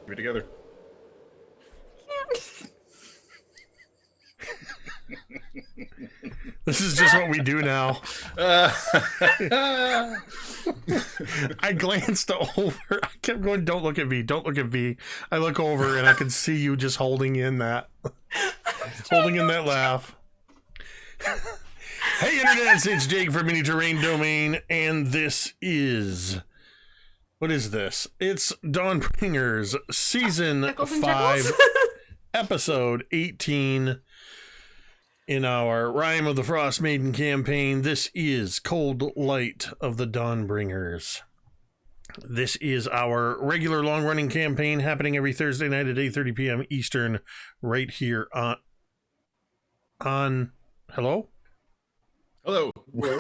Be together. This is just what we do now. I glanced over. I kept going, don't look at V, don't look at V. I look over and I can see you just holding in that laugh. Hey, Internet, it's Jake from Mini Terrain Domain, and this is... What is this? It's Dawnbringers, Season 5, Episode 18. In our Rime of the Frostmaiden campaign, this is Cold Light of the Dawnbringers. This is our regular long-running campaign happening every Thursday night at 8:30 p.m. Eastern, right here on... Hello? Hello.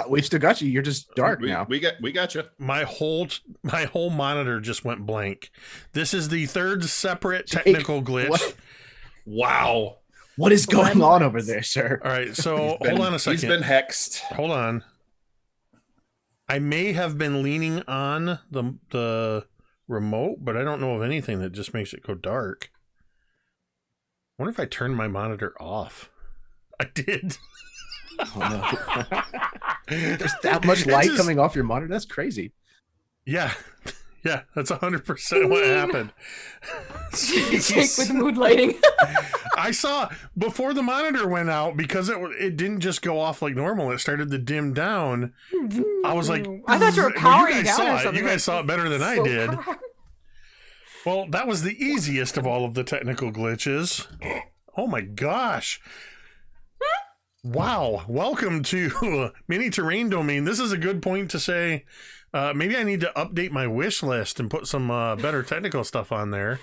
We still got you. You're just dark now. We got you. My whole monitor just went blank. This is the third separate technical glitch. What? Wow. What is going on over there, sir? All right, so hold on a second. He's been hexed. Hold on. I may have been leaning on the remote, but I don't know of anything that just makes it go dark. I wonder if I turned my monitor off. I did. Oh, no. There's that much light coming off your monitor? That's crazy. Yeah. Yeah, that's 100% what happened. Jake with mood lighting. I saw before the monitor went out, because it didn't just go off like normal. It started to dim down. I was like, I thought you were powering down saw or something. You guys saw it better than I did. Well, that was the easiest of all of the technical glitches. Oh my gosh. Wow. Welcome to Mini Terrain Domain. This is a good point to say, maybe I need to update my wish list and put some better technical stuff on there.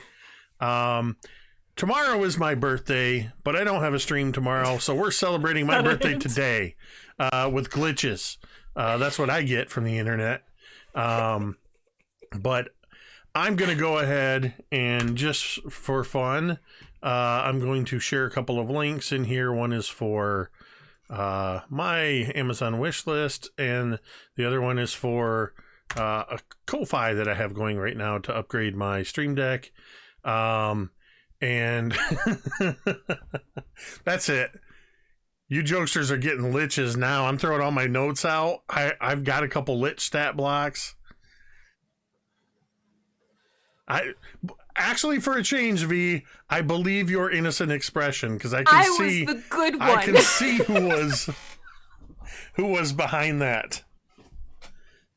Tomorrow is my birthday, but I don't have a stream tomorrow, so we're celebrating my birthday today with glitches. That's what I get from the internet. But I'm going to go ahead and just for fun, I'm going to share a couple of links in here. One is for my Amazon wish list, and the other one is for a Ko-Fi that I have going right now to upgrade my Stream Deck. And that's it. You jokesters are getting liches now. I'm throwing all my notes out. I've got a couple lich stat blocks. Actually, for a change, V, I believe your innocent expression, because I can see was the good one. I can see who was behind that.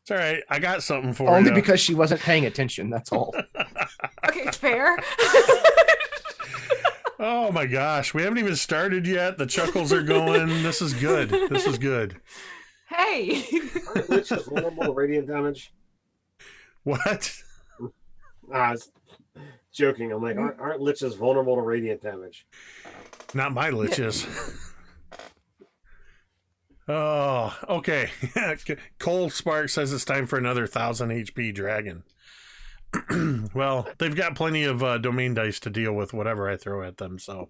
It's all right. I got something for you. Only because she wasn't paying attention. That's all. Okay, fair. Oh my gosh, we haven't even started yet. The chuckles are going. This is good. This is good. Hey. Aren't liches vulnerable to radiant damage? What? I was joking. I'm like, aren't liches vulnerable to radiant damage? Not my liches. Oh, okay. Cole Spark says it's time for another 1000 HP dragon. Well, they've got plenty of domain dice to deal with whatever I throw at them. So,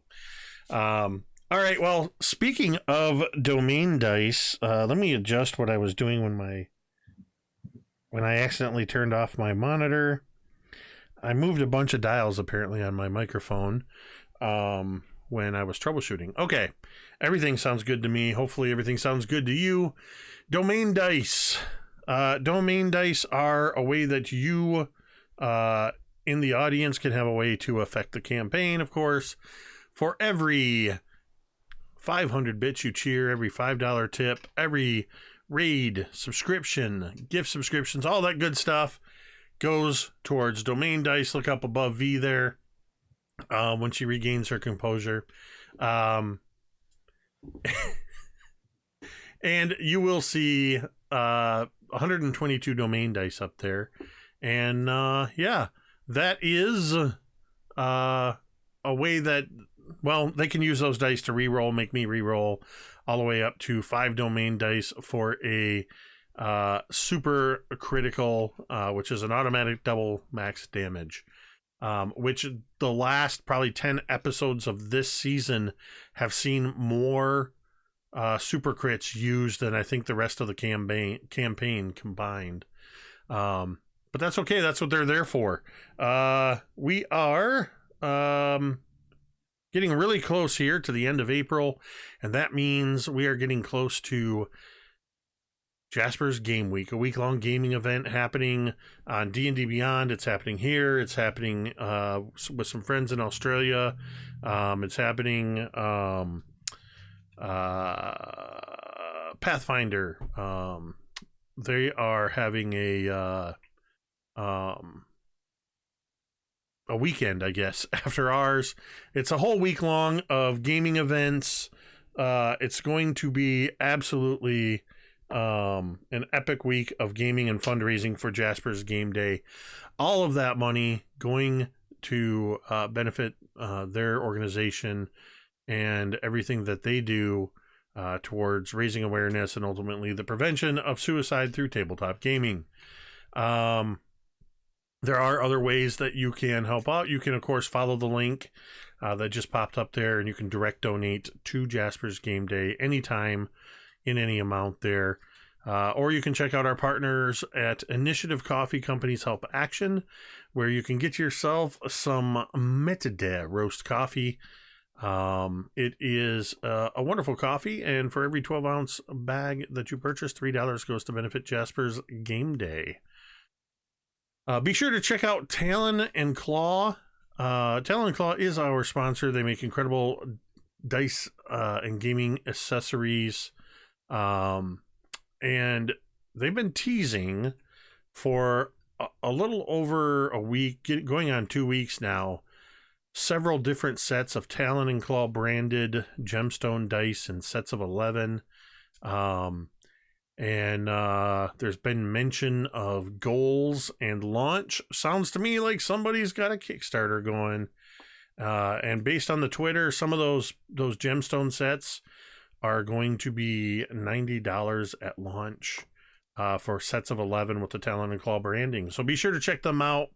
all right. Well, speaking of domain dice, let me adjust what I was doing when I accidentally turned off my monitor. I moved a bunch of dials apparently on my microphone when I was troubleshooting. Okay, everything sounds good to me. Hopefully, everything sounds good to you. Domain dice. Domain dice are a way that you in the audience can have a way to affect the campaign, of course. For every 500 bits you cheer, every $5 tip, every raid, subscription, gift subscriptions, all that good stuff goes towards domain dice. Look up above V there when she regains her composure. And you will see 122 domain dice up there. And yeah, that is a way that, well, they can use those dice to reroll, make me reroll all the way up to 5 domain dice for a super critical, which is an automatic double max damage, which the last probably 10 episodes of this season have seen more super crits used than I think the rest of the campaign combined. but that's okay. That's what they're there for. We are getting really close here to the end of April, and that means we are getting close to Jasper's Game Week, a week-long gaming event happening on D&D Beyond. It's happening here. It's happening with some friends in Australia. It's happening Pathfinder. They are having a weekend, I guess, after ours. It's a whole week long of gaming events. It's going to be absolutely an epic week of gaming and fundraising for Jasper's Game Day. All of that money going to benefit their organization and everything that they do towards raising awareness and ultimately the prevention of suicide through tabletop gaming. There are other ways that you can help out. You can, of course, follow the link that just popped up there, and you can direct donate to Jasper's Game Day anytime in any amount there. Or you can check out our partners at Initiative Coffee Company's Help Action, where you can get yourself some Metade roast coffee. It is a wonderful coffee, and for every 12-ounce bag that you purchase, $3 goes to benefit Jasper's Game Day. Be sure to check out Talon and Claw. Talon and Claw is our sponsor. They make incredible dice and gaming accessories. And they've been teasing for a little over a week, going on 2 weeks now, several different sets of Talon and Claw branded gemstone dice in sets of 11. And there's been mention of goals and launch. Sounds to me like somebody's got a Kickstarter going. And based on the Twitter, some of those gemstone sets are going to be $90 at launch for sets of 11 with the Talon and Claw branding. So be sure to check them out.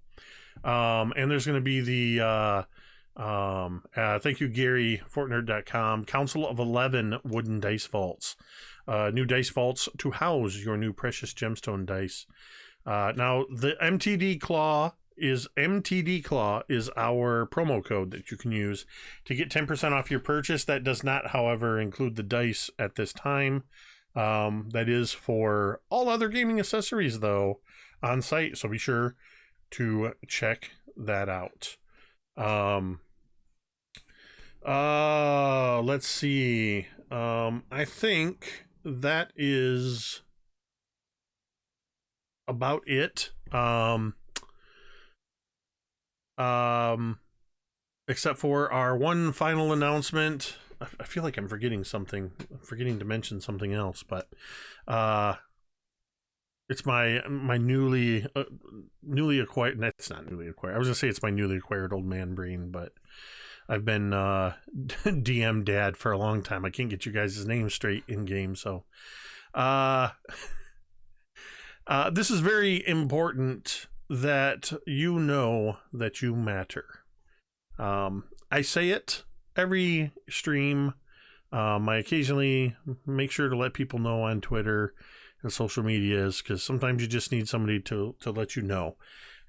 And there's going to be the thank you, Gary, Fortnerd.com, Council of 11 wooden dice vaults. New dice vaults to house your new precious gemstone dice. Now, the MTD Claw is our promo code that you can use to get 10% off your purchase. That does not, however, include the dice at this time. That is for all other gaming accessories, though, on site. So be sure to check that out. Let's see. I think that is about it. Except for our one final announcement. I feel like I'm forgetting something. I'm forgetting to mention something else, but it's my newly acquired. It's not newly acquired. I was gonna say it's my newly acquired old man brain, but I've been DM dad for a long time. I can't get you guys' names straight in game, so this is very important that you know that you matter. I say it every stream. I occasionally make sure to let people know on Twitter and social medias, because sometimes you just need somebody to let you know.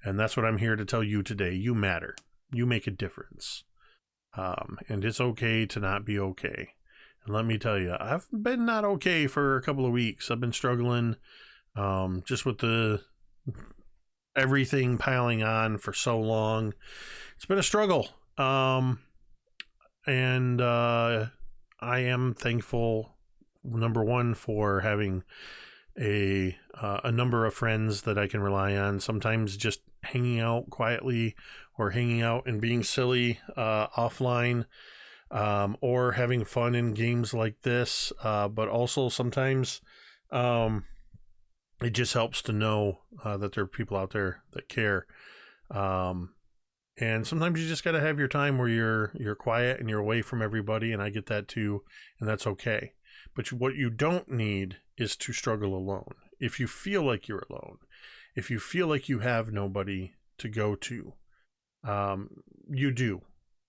And that's what I'm here to tell you today. You matter. You make a difference. And it's okay to not be okay. And let me tell you, I've been not okay for a couple of weeks. I've been struggling just with everything piling on for so long. It's been a struggle. And I am thankful, number one, for having a number of friends that I can rely on. Sometimes just hanging out quietly or hanging out and being silly offline, or having fun in games like this. But also sometimes it just helps to know that there are people out there that care. And sometimes you just got to have your time where you're quiet and you're away from everybody, and I get that too, and that's okay. But what you don't need is to struggle alone. If you feel like you're alone, if you feel like you have nobody to go to, you do.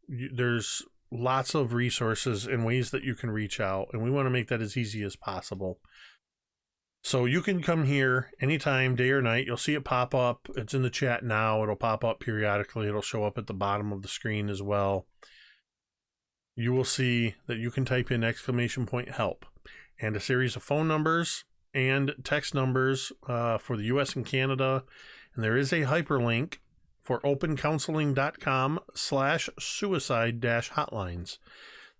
There's lots of resources and ways that you can reach out, and we want to make that as easy as possible. So you can come here anytime, day or night. You'll see it pop up. It's in the chat now. It'll pop up periodically. It'll show up at the bottom of the screen as well. You will see that you can type in !help and a series of phone numbers and text numbers for the US and Canada. And there is a hyperlink for opencounseling.com/suicide-hotlines.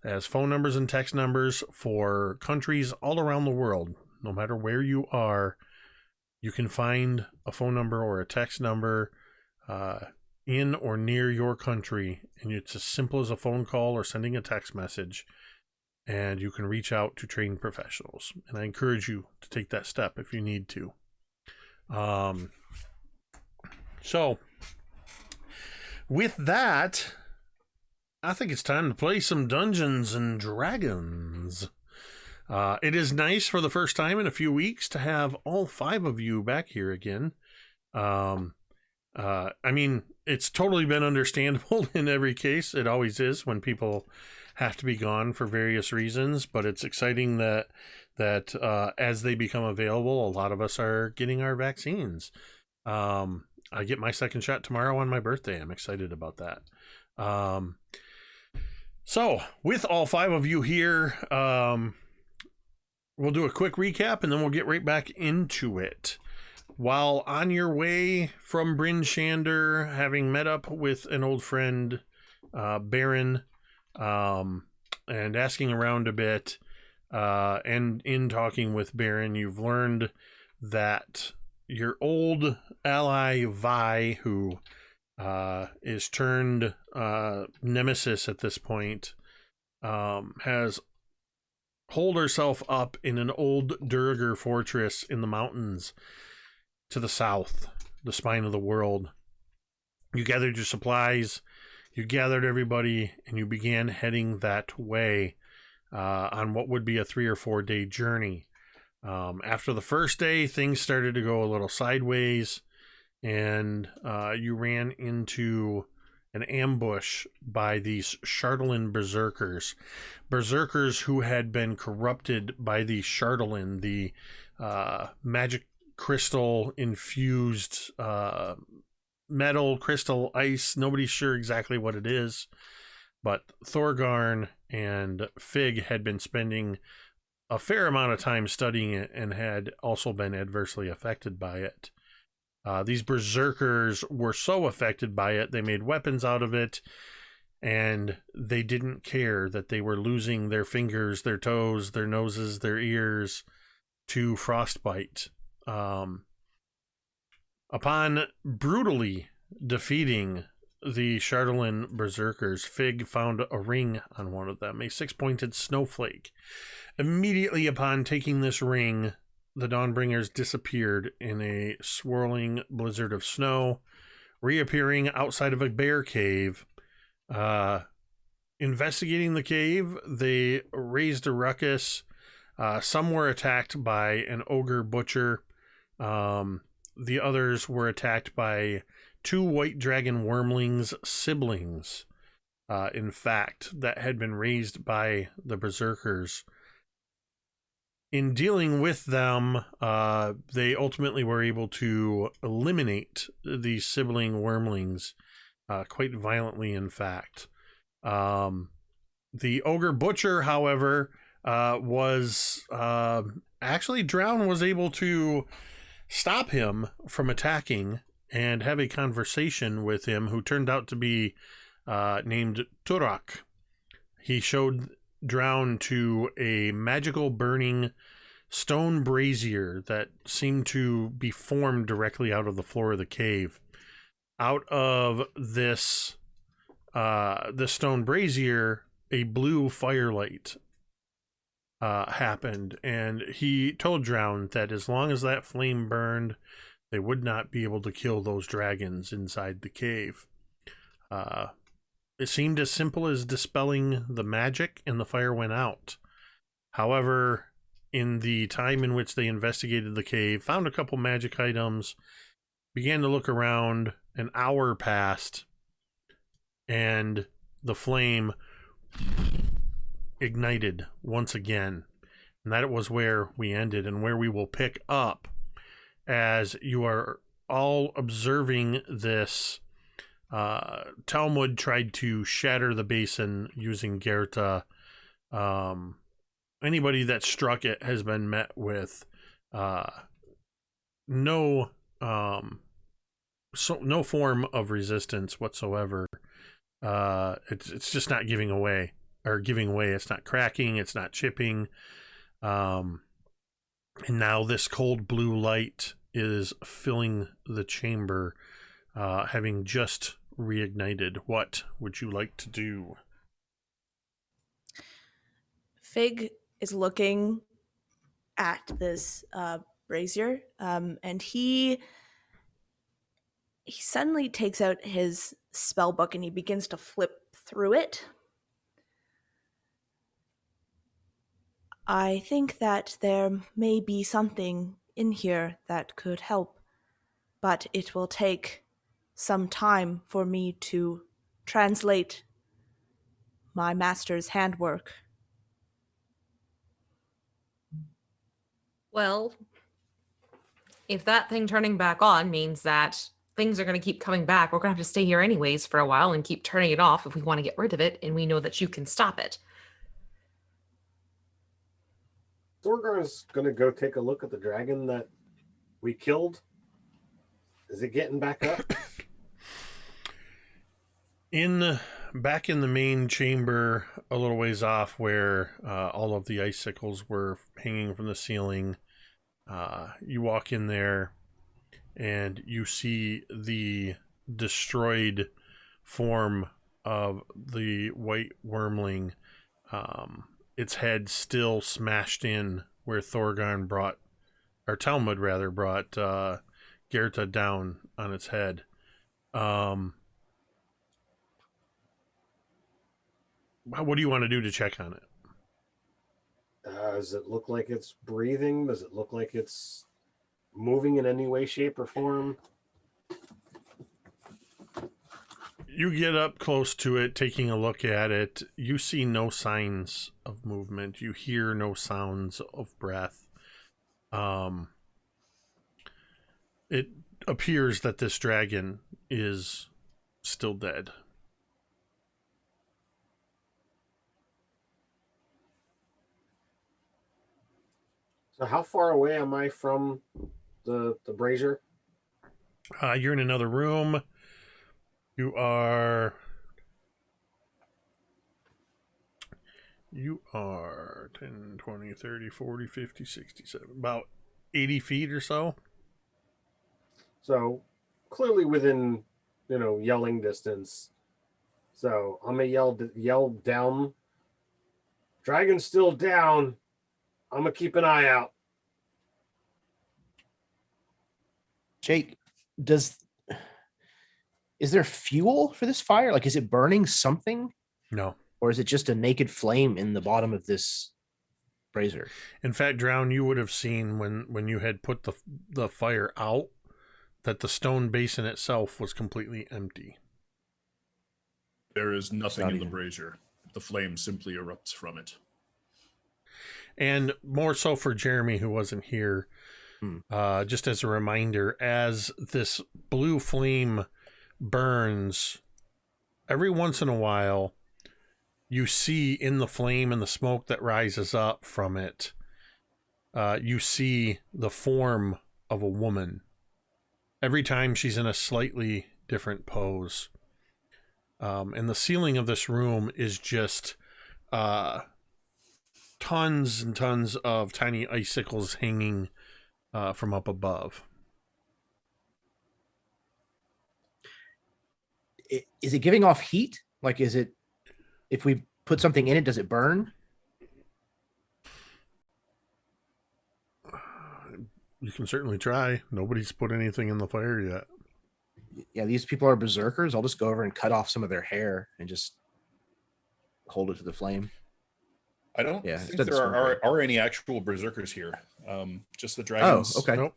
That has phone numbers and text numbers for countries all around the world. No matter where you are, you can find a phone number or a text number in or near your country, and it's as simple as a phone call or sending a text message, and you can reach out to trained professionals. And I encourage you to take that step if you need to. So, with that, I think it's time to play some Dungeons and Dragons. It is nice for the first time in a few weeks to have all 5 of you back here again. I mean, it's totally been understandable in every case. It always is when people have to be gone for various reasons, but it's exciting that as they become available, a lot of us are getting our vaccines. I get my second shot tomorrow on my birthday. I'm excited about that. So with all 5 of you here, we'll do a quick recap and then we'll get right back into it. While on your way from Bryn Shander, having met up with an old friend, Baron, and asking around a bit, and in talking with Baron, you've learned that your old ally Vi, who is turned nemesis at this point, has holed herself up in an old Durgar fortress in the mountains to the south, the spine of the world. You gathered your supplies, you gathered everybody, and you began heading that way on what would be a 3 or 4 day journey. After the first day, things started to go a little sideways, and you ran into an ambush by these Chardalyn berserkers. Berserkers who had been corrupted by the Chardalyn, the magic crystal infused metal, crystal, ice. Nobody's sure exactly what it is, but Thorgarn and Fig had been spending a fair amount of time studying it and had also been adversely affected by it. These berserkers were so affected by it, they made weapons out of it, and they didn't care that they were losing their fingers, their toes, their noses, their ears to frostbite. Upon brutally defeating the Chardalyn berserkers, Fig found a ring on one of them, a 6-pointed snowflake. Immediately upon taking this ring, the Dawnbringers disappeared in a swirling blizzard of snow, reappearing outside of a bear cave. Investigating the cave, they raised a ruckus. Some were attacked by an ogre butcher. The others were attacked by 2 white dragon wormlings siblings, in fact, that had been raised by the berserkers. In dealing with them, they ultimately were able to eliminate these sibling wormlings quite violently, in fact. The ogre butcher, however, was actually Drown was able to stop him from attacking and have a conversation with him, who turned out to be named Turak. He showed Drown to a magical burning stone brazier that seemed to be formed directly out of the floor of the cave. Out of this stone brazier, a blue firelight happened, and he told Drown that as long as that flame burned, they would not be able to kill those dragons inside the cave. It seemed as simple as dispelling the magic, and the fire went out. However, in the time in which they investigated the cave, found a couple magic items, began to look around, an hour passed, and the flame ignited once again. And that was where we ended, and where we will pick up as you are all observing this. Talmud tried to shatter the basin using Gerta. Anybody that struck it has been met with no form of resistance whatsoever. It's just not giving away. It's not cracking, it's not chipping. And now this cold blue light is filling the chamber, having just reignited. What would you like to do? Fig is looking at this brazier, and he suddenly takes out his spell book and he begins to flip through it. I think that there may be something in here that could help, but it will take some time for me to translate my master's handwork. Well, if that thing turning back on means that things are going to keep coming back, we're going to have to stay here anyways for a while and keep turning it off if we want to get rid of it, and we know that you can stop it. Thorgarn's going to go take a look at the dragon that we killed. Is it getting back up? Back in the main chamber, a little ways off, where all of the icicles were hanging from the ceiling, you walk in there and you see the destroyed form of the white wormling, its head still smashed in where Talmud brought Gerta down on its head. What do you want to do to check on it? Does it look like it's breathing? Does it look like it's moving in any way, shape, or form? You get up close to it, taking a look at it. You see no signs of movement. You hear no sounds of breath. It appears that this dragon is still dead. So how far away am I from the brazier? You're in another room. You are 10, 20, 30, 40, 50, 60, 70, about 80 feet or so. So clearly within, yelling distance. So I'm going to yell down. Dragon's still down. I'm going to keep an eye out. Jake, is there fuel for this fire? Like, is it burning something? No. Or is it just a naked flame in the bottom of this brazier? In fact, Drown, you would have seen when you had put the fire out that the stone basin itself was completely empty. There is nothing in the brazier. The flame simply erupts from it. And more so for Jeremy, who wasn't here, just as a reminder, as this blue flame burns, every once in a while, you see in the flame and the smoke that rises up from it, you see the form of a woman. Every time she's in a slightly different pose. And the ceiling of this room is just tons and tons of tiny icicles hanging from up above. Is it giving off heat? Like, is it, if we put something in it, does it burn? You can certainly try. Nobody's put anything in the fire yet. Yeah, these people are berserkers. I'll just go over and cut off some of their hair and just hold it to the flame. I don't think there are any actual berserkers here. Just the dragons. Oh, okay. Nope.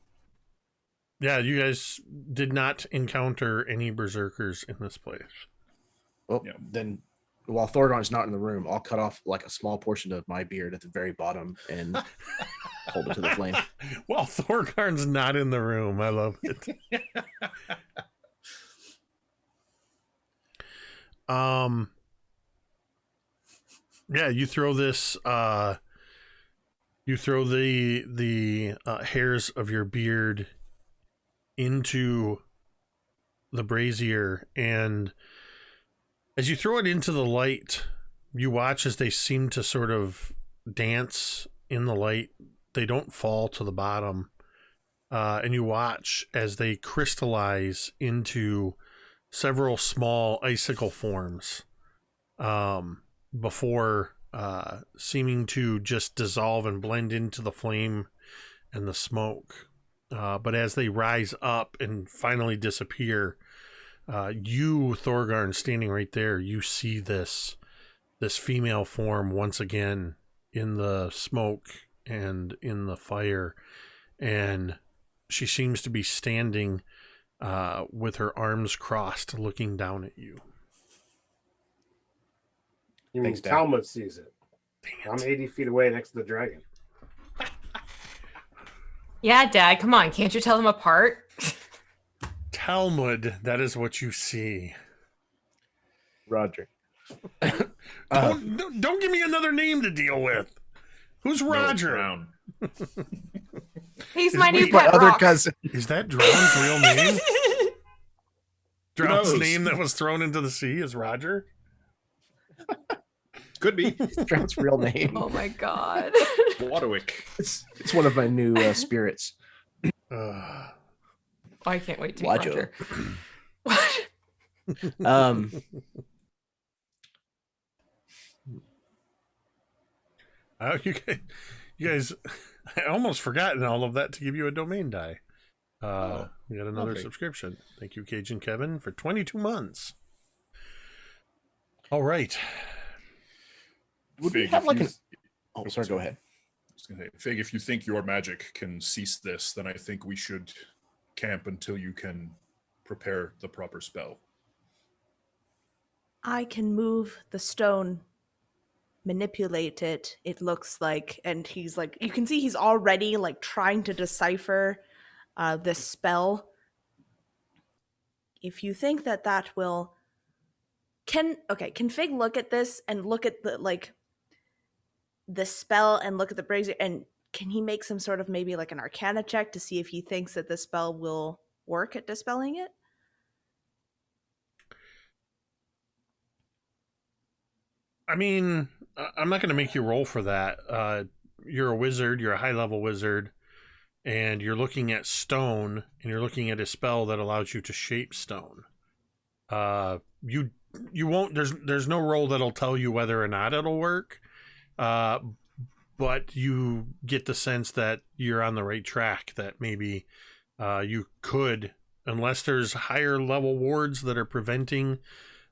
Yeah, you guys did not encounter any berserkers in this place. Well, then while Thorgarn's not in the room, I'll cut off like a small portion of my beard at the very bottom and hold it to the flame. Well, Thorgarn's not in the room. I love it. Yeah, you throw this. You throw the hairs of your beard into the brazier, and as you throw it into the light, you watch as they seem to sort of dance in the light. They don't fall to the bottom, and you watch as they crystallize into several small icicle forms before seeming to just dissolve and blend into the flame and the smoke. But as they rise up and finally disappear, you, Thorgarn, standing right there, you see this female form once again in the smoke and in the fire, and she seems to be standing with her arms crossed, looking down at you. You mean Thanks, Dad. Talmud sees it? I'm 80 feet away next to the dragon. Yeah, Dad, come on. Can't you tell them apart? Talmud, that is what you see. Roger. Don't give me another name to deal with. Who's Roger? Drown. He's my new My pet other rock. cousin. Is that Drown's real name? Drown's knows? name that was thrown into the sea is Roger? Could be. Drown's real name. Oh my god. Waterwick. It's one of my new spirits. I can't wait to meet Wajo. Roger. You guys, I almost forgotten all of that to give you a domain die. We got another lovely. subscription. Thank you, Cajun Kevin, for 22 months. All right. Would we Fig, have if like you- an? Oh, sorry. Go ahead. I was gonna say, Fig, if you think your magic can cease this, then I think we should camp until you can prepare the proper spell. I can move the stone, manipulate it, it looks like, and he's like, you can see he's already like trying to decipher this spell. If you think that that will can Fig look at this and look at the spell and look at the brazier, and can he make some sort of maybe like an arcana check to see if he thinks that the spell will work at dispelling it? I mean, I'm not going to make you roll for that. You're a wizard. You're a high-level wizard. And you're looking at stone, and you're looking at a spell that allows you to shape stone. You won't. There's no roll that'll tell you whether or not it'll work. But you get the sense that you're on the right track. That maybe you could, unless there's higher level wards that are preventing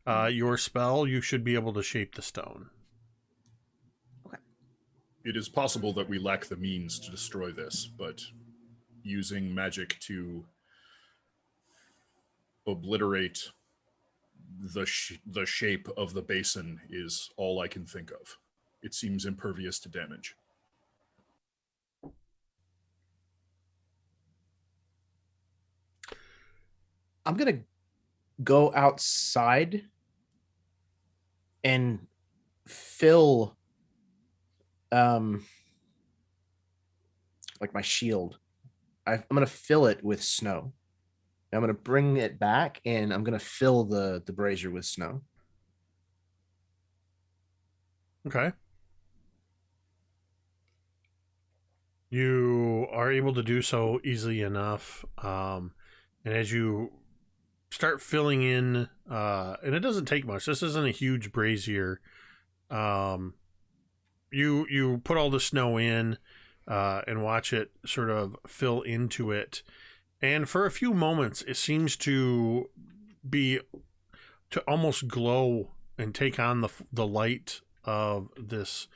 your spell, you should be able to shape the stone. It is possible that we lack the means to destroy this, but using magic to obliterate the shape of the basin is all I can think of. It seems impervious to damage. I'm gonna go outside and fill like my shield. I'm gonna fill it with snow. I'm gonna bring it back and I'm gonna fill the brazier with snow. Okay. You are able to do so easily enough. And as you start filling in, and it doesn't take much. This isn't a huge brazier. You put all the snow in and watch it sort of fill into it. And for a few moments, it seems to almost glow and take on the light of this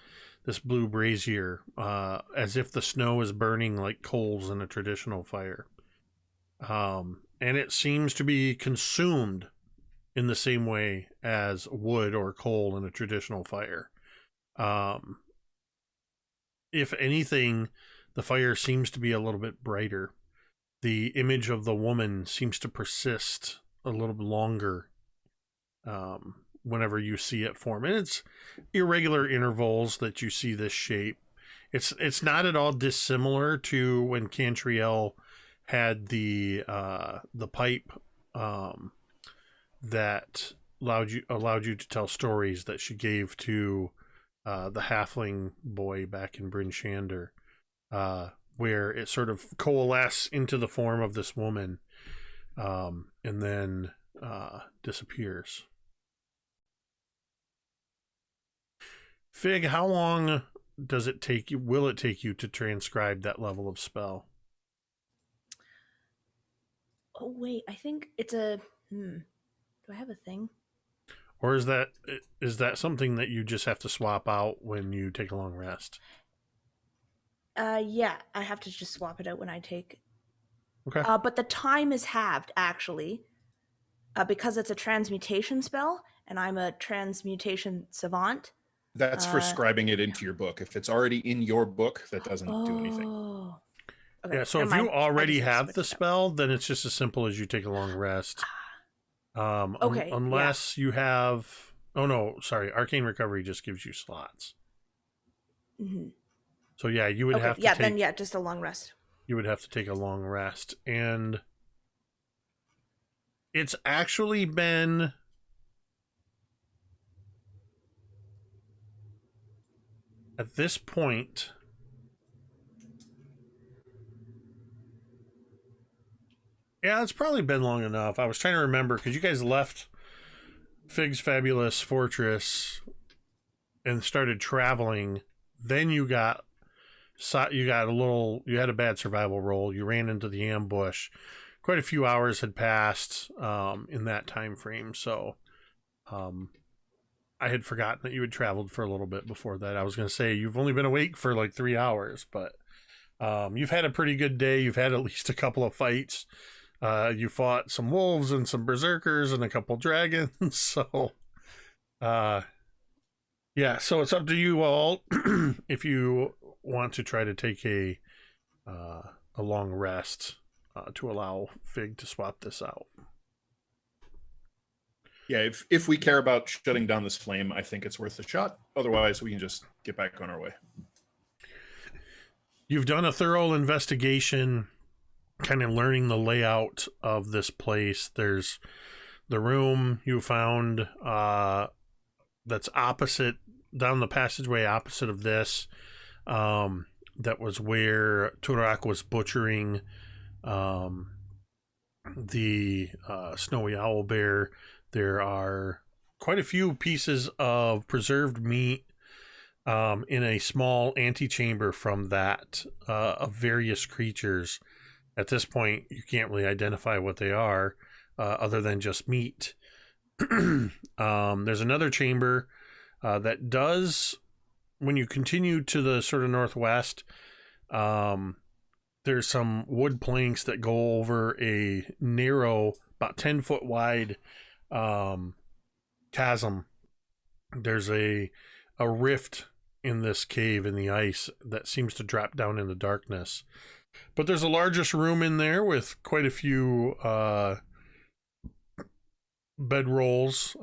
blue brazier, as if the snow is burning like coals in a traditional fire. And it seems to be consumed in the same way as wood or coal in a traditional fire. If anything, the fire seems to be a little bit brighter. The image of the woman seems to persist a little bit longer whenever you see it form. And it's irregular intervals that you see this shape. It's not at all dissimilar to when Cantriel had the pipe that allowed you to tell stories that she gave to the halfling boy back in Bryn Shander, where it sort of coalesces into the form of this woman and then disappears. Fig, how long does it take you? Will it take you to transcribe that level of spell? Oh wait, I think it's a. Do I have a thing? Or is that something that you just have to swap out when you take a long rest? Yeah, I have to just swap it out when I take. Okay. But the time is halved actually, because it's a transmutation spell, and I'm a transmutation savant. That's for scribing it into your book. If it's already in your book, that doesn't do anything. Okay, Yeah, so if you already have the spell, then it's just as simple as you take a long rest. Okay. Unless you have... Oh, no, sorry. Arcane Recovery just gives you slots. Mm-hmm. So, yeah, you would have to take... then, just a long rest. You would have to take a long rest. And it's actually been... At this point... Yeah, it's probably been long enough. I was trying to remember, because you guys left Fig's Fabulous Fortress and started traveling. Then you had a bad survival roll. You ran into the ambush. Quite a few hours had passed in that time frame. So I had forgotten that you had traveled for a little bit before that. I was going to say you've only been awake for like 3 hours, but you've had a pretty good day. You've had at least a couple of fights. You fought some wolves and some berserkers and a couple dragons. So, yeah. So it's up to you all if you want to try to take a long rest to allow Fig to swap this out. Yeah, if we care about shutting down this flame, I think it's worth a shot. Otherwise, we can just get back on our way. You've done a thorough investigation, kind of learning the layout of this place. There's the room you found that's opposite, down the passageway opposite of this. That was where Turak was butchering the snowy owl bear. There are quite a few pieces of preserved meat in a small antechamber from that of various creatures. At this point, you can't really identify what they are other than just meat. There's another chamber that does, when you continue to the sort of northwest, there's some wood planks that go over a narrow, about 10-foot wide chasm. There's a rift in this cave in the ice that seems to drop down in the darkness. But there's a largest room in there with quite a few bedrolls.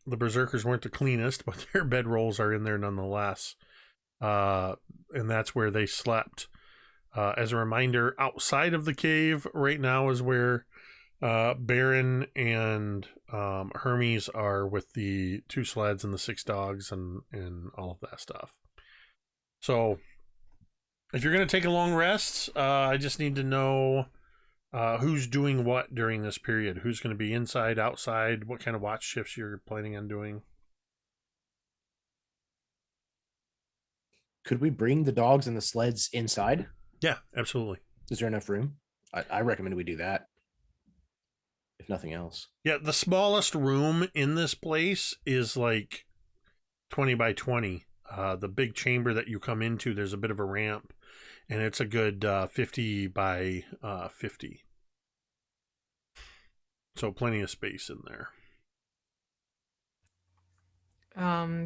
The berserkers weren't the cleanest, but their bedrolls are in there nonetheless. And that's where they slept. As a reminder, outside of the cave right now is where Baron and Hermes are with the 2 sleds and the 6 dogs and all of that stuff. So if you're going to take a long rest, I just need to know who's doing what during this period. Who's going to be inside, outside, what kind of watch shifts you're planning on doing. Could we bring the dogs and the sleds inside? Yeah, absolutely. Is there enough room? I recommend we do that, if nothing else. Yeah, the smallest room in this place is like 20 by 20. The big chamber that you come into, there's a bit of a ramp, and it's a good 50 by 50. So plenty of space in there.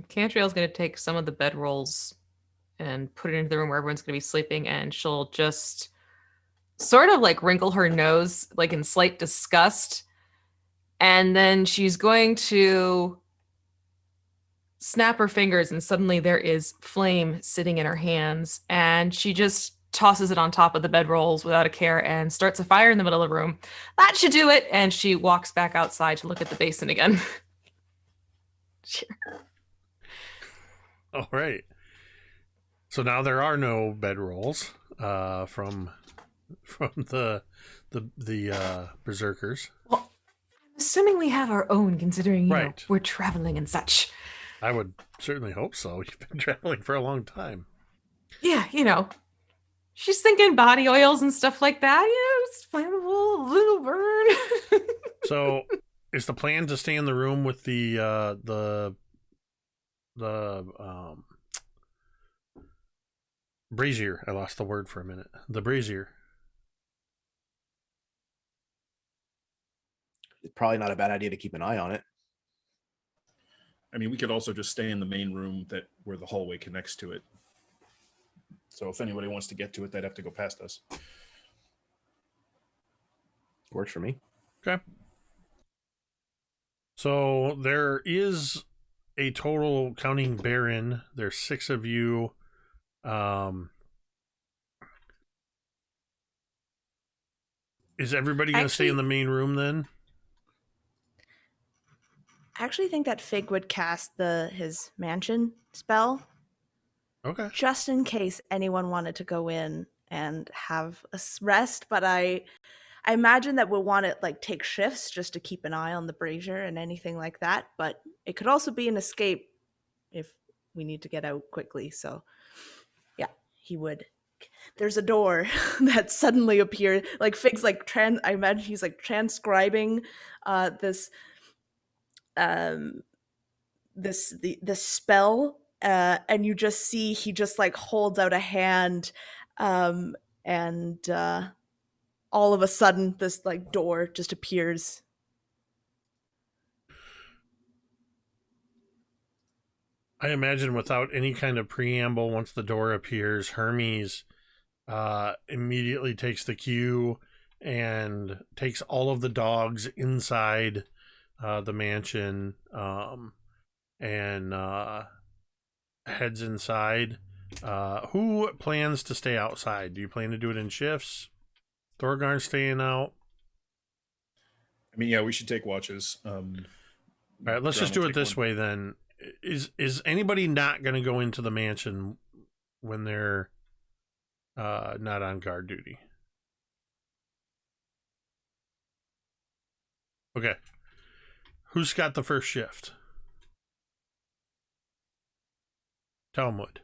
Cantriel's going to take some of the bedrolls and put it into the room where everyone's going to be sleeping, and she'll just sort of like wrinkle her nose, like in slight disgust. And then she's going to snap her fingers, and suddenly there is flame sitting in her hands, and she just tosses it on top of the bedrolls without a care and starts a fire in the middle of the room. That should do it. And she walks back outside to look at the basin again. All right. So now there are no bedrolls from the berserkers. Well, I'm assuming we have our own, considering you know, Right. we're traveling and such. I would certainly hope so. You've been traveling for a long time. Yeah, you know, she's thinking body oils and stuff like that. You know, it's flammable, a little burn. So, is the plan to stay in the room with the brazier? I lost the word for a minute. The brazier. It's probably not a bad idea to keep an eye on it. I mean, we could also just stay in the main room where the hallway connects to it. So if anybody wants to get to it, they'd have to go past us. Works for me. Okay. So there is a total, counting Baron, there's 6 of you. Is everybody going to stay in the main room then? I actually think that Fig would cast his mansion spell Okay. just in case anyone wanted to go in and have a rest. But I imagine that we'll want to like take shifts just to keep an eye on the brazier and anything like that. But it could also be an escape if we need to get out quickly. So yeah, he would. There's a door that suddenly appeared. Like Fig's like I imagine he's like transcribing this spell, and you just see he just like holds out a hand, and all of a sudden this like door just appears. I imagine without any kind of preamble, once the door appears, Hermes immediately takes the cue and takes all of the dogs inside the mansion, and heads inside. Who plans to stay outside? Do you plan to do it in shifts? Thorgarn staying out? I mean, yeah, we should take watches. All right, let's just do it this way then. Is anybody not going to go into the mansion when they're not on guard duty? Okay. Who's got the first shift? Talmud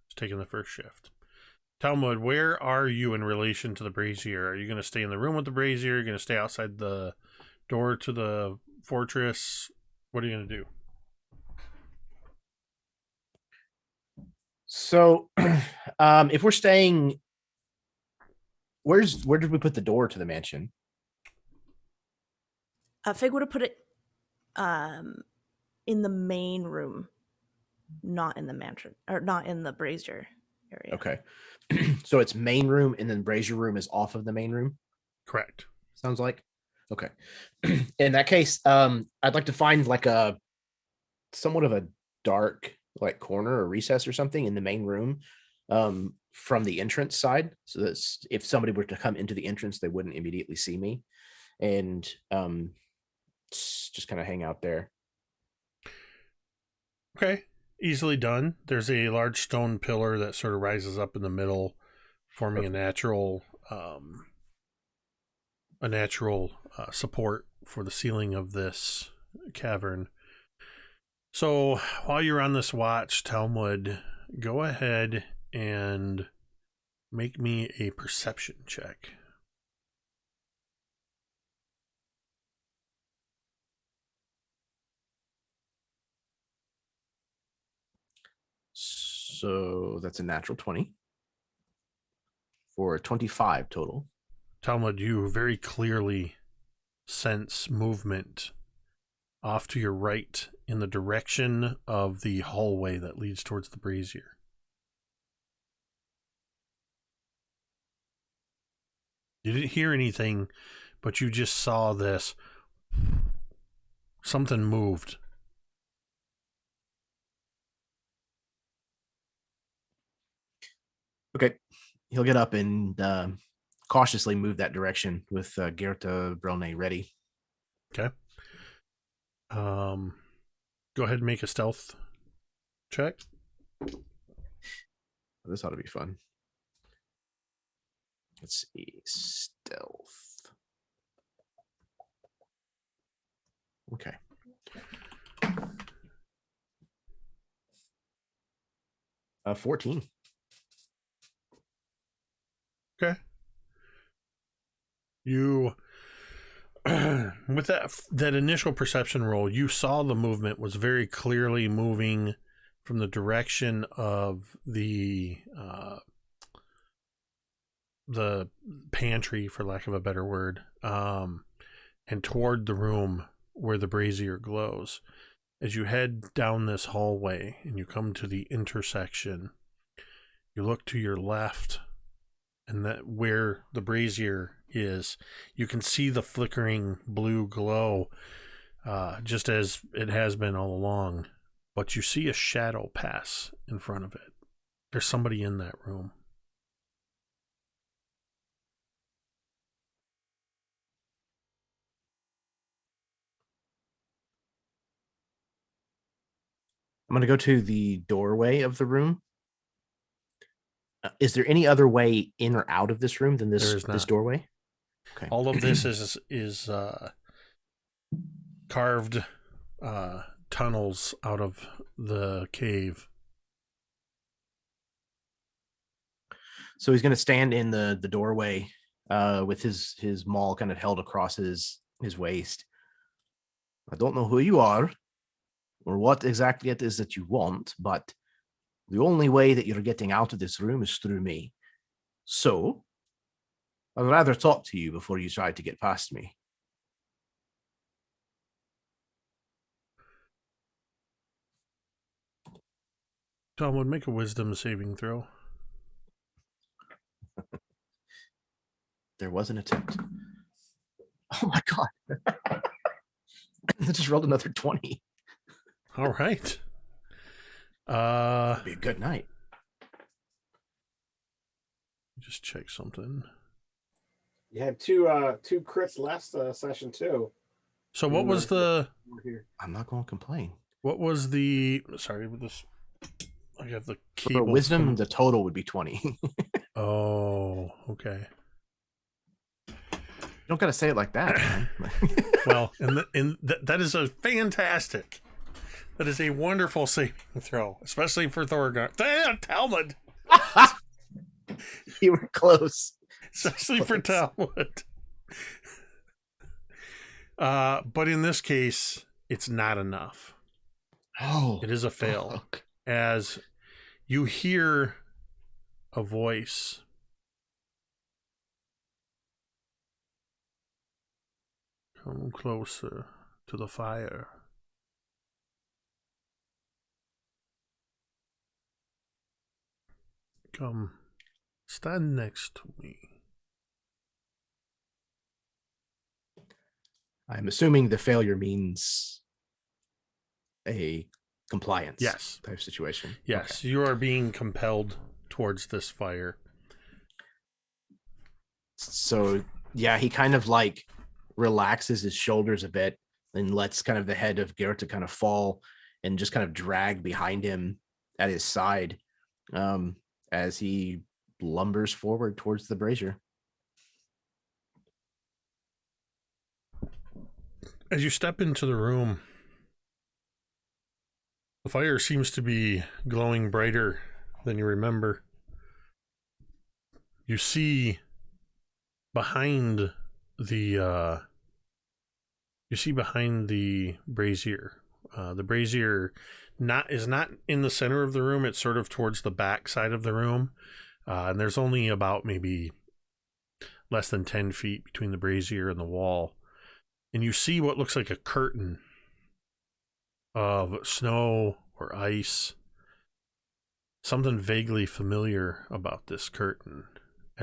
is taking the first shift. Talmud, where are you in relation to the brazier? Are you going to stay in the room with the brazier? Are you going to stay outside the door to the fortress? What are you going to do? So, if we're staying, where did we put the door to the mansion? Fig would have put it in the main room, not in the mansion, or not in the brazier area. Okay. So it's main room, and then brazier room is off of the main room? Correct. Sounds like. Okay. In that case, I'd like to find like a somewhat of a dark like corner or recess or something in the main room, from the entrance side, so that if somebody were to come into the entrance, they wouldn't immediately see me, and just kind of hang out there. Okay. Easily done. There's a large stone pillar that sort of rises up in the middle, forming a natural support for the ceiling of this cavern. So while you're on this watch, Talmud, go ahead and make me a perception check. So that's a natural 20 for 25 total. Talmud, you very clearly sense movement off to your right in the direction of the hallway that leads towards the brazier. You didn't hear anything, but you just saw this. Something moved. Okay. He'll get up and cautiously move that direction with Gerta Brone ready. Okay. Go ahead and make a stealth check. This ought to be fun. Let's see. Stealth. Okay. Uh, 14. Okay. You, with that initial perception roll, you saw the movement was very clearly moving from the direction of the pantry, for lack of a better word, and toward the room where the brazier glows. As you head down this hallway and you come to the intersection, you look to your left, and that where the brazier is, you can see the flickering blue glow, just as it has been all along. But you see a shadow pass in front of it. There's somebody in that room. I'm going to go to the doorway of the room. Is there any other way in or out of this room than this doorway? Okay. All of this is carved tunnels out of the cave. So he's going to stand in the doorway with his maul kind of held across his waist. I don't know who you are or what exactly it is that you want, but the only way that you're getting out of this room is through me. So I'd rather talk to you before you try to get past me. Talmud, make a wisdom saving throw. There was an attempt. Oh my God. I just rolled another 20. All right. It'd be a good night. Just check something. You had two crits last session too. So what was the? I'm not going to complain. What was the? Sorry, with this, I have the key. For wisdom, the total would be 20. Oh, okay. You don't got to say it like that, man. Well, and that is a fantastic. That is a wonderful saving throw, especially for Thorgarn. Damn, Talmud. You were close. Especially for Talmud. But in this case, it's not enough. Oh. It is a fail. Okay. As you hear a voice. Come closer to the fire. Come, stand next to me. I'm assuming the failure means a compliance type situation. Yes, okay. You are being compelled towards this fire. So, yeah, he kind of like relaxes his shoulders a bit and lets kind of the head of Gerta kind of fall and just kind of drag behind him at his side as he lumbers forward towards the brazier. As you step into the room, the fire seems to be glowing brighter than you remember. You see behind the brazier. The brazier is not in the center of the room. It's sort of towards the back side of the room. And there's only about maybe less than 10 feet between the brazier and the wall. And you see what looks like a curtain of snow or ice. Something vaguely familiar about this curtain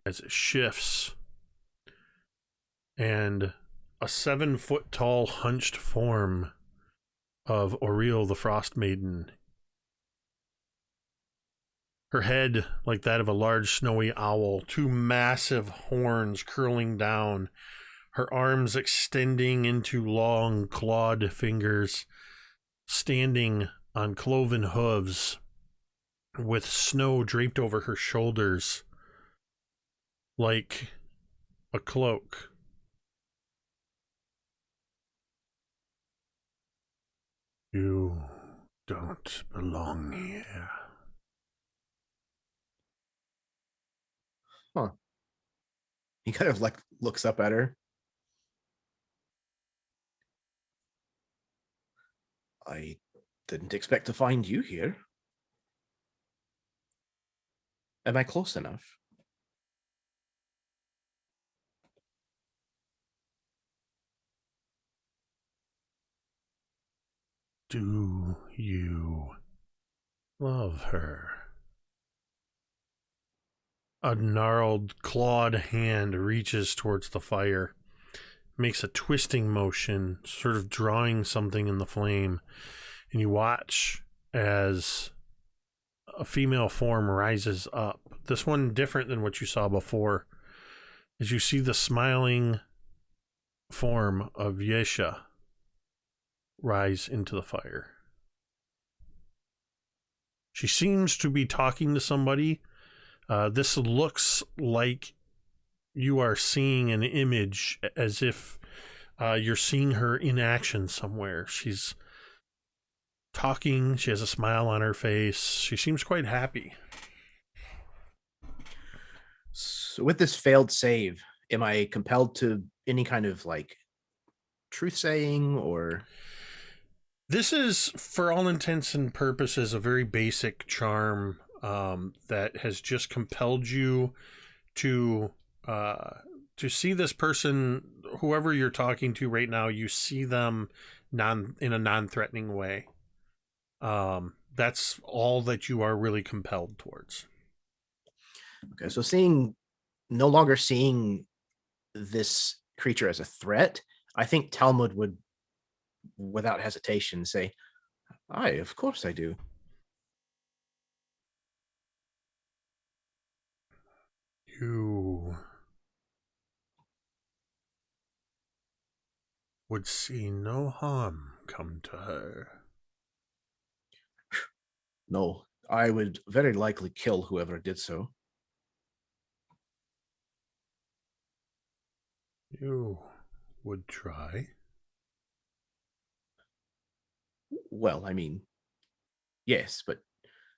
as it shifts, and a 7-foot tall hunched form of Auriel the Frostmaiden. Her head like that of a large snowy owl, 2 massive horns curling down, her arms extending into long clawed fingers, standing on cloven hooves, with snow draped over her shoulders like a cloak. You don't belong here. Huh. He kind of like looks up at her. I didn't expect to find you here. Am I close enough? Do you love her? A gnarled, clawed hand reaches towards the fire, makes a twisting motion, sort of drawing something in the flame, and you watch as a female form rises up. This one different than what you saw before, as you see the smiling form of Yesha rise into the fire. She seems to be talking to somebody. This looks like you are seeing an image, as if you're seeing her in action somewhere. She's talking. She has a smile on her face. She seems quite happy. So with this failed save, am I compelled to any kind of like truth saying or? This is, for all intents and purposes, a very basic charm that has just compelled you to see this person, whoever you're talking to right now. You see them in a non-threatening way. That's all that you are really compelled towards. Okay, so no longer seeing this creature as a threat, I think Talmud would, without hesitation, say, "Aye, of course I do." You would see no harm come to her. No, I would very likely kill whoever did so. You would try. Well, I mean, yes, but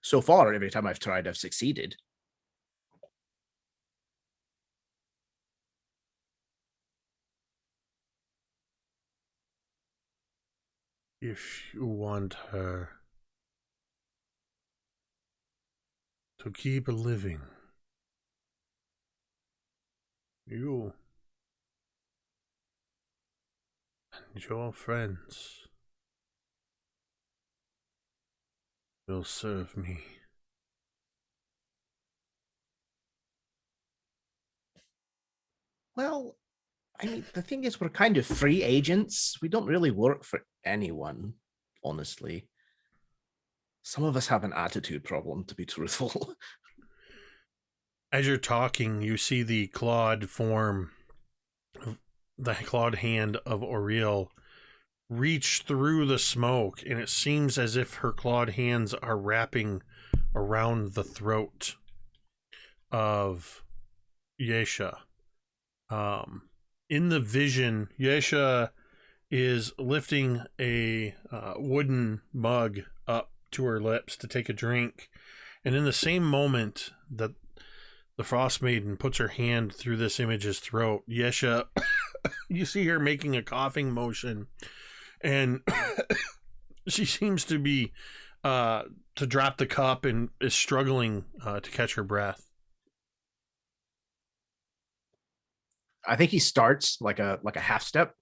so far, every time I've tried, I've succeeded. If you want her to keep living, you and your friends will serve me. Well, I mean, the thing is, we're kind of free agents. We don't really work for anyone, honestly. Some of us have an attitude problem, to be truthful. As you're talking, you see the clawed form, the clawed hand of Auriel reach through the smoke, and it seems as if her clawed hands are wrapping around the throat of Yesha. In the vision, Yesha is lifting a wooden mug up to her lips to take a drink, and in the same moment that the Frostmaiden puts her hand through this image's throat, Yesha, you see her making a coughing motion, and she seems to be to drop the cup and is struggling to catch her breath. I think he starts like a half step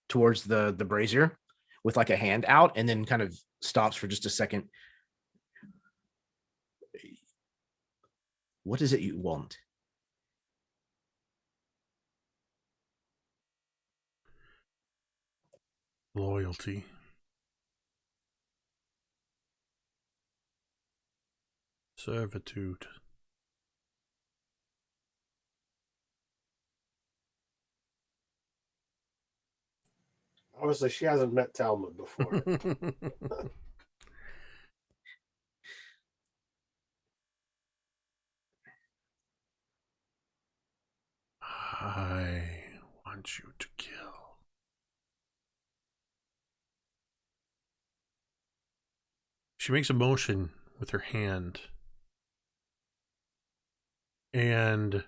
towards the brazier, with like a hand out, and then kind of stops for just a second. What is it you want? Loyalty. Servitude. Obviously, she hasn't met Talmud before. I want you to kill. She makes a motion with her hand. And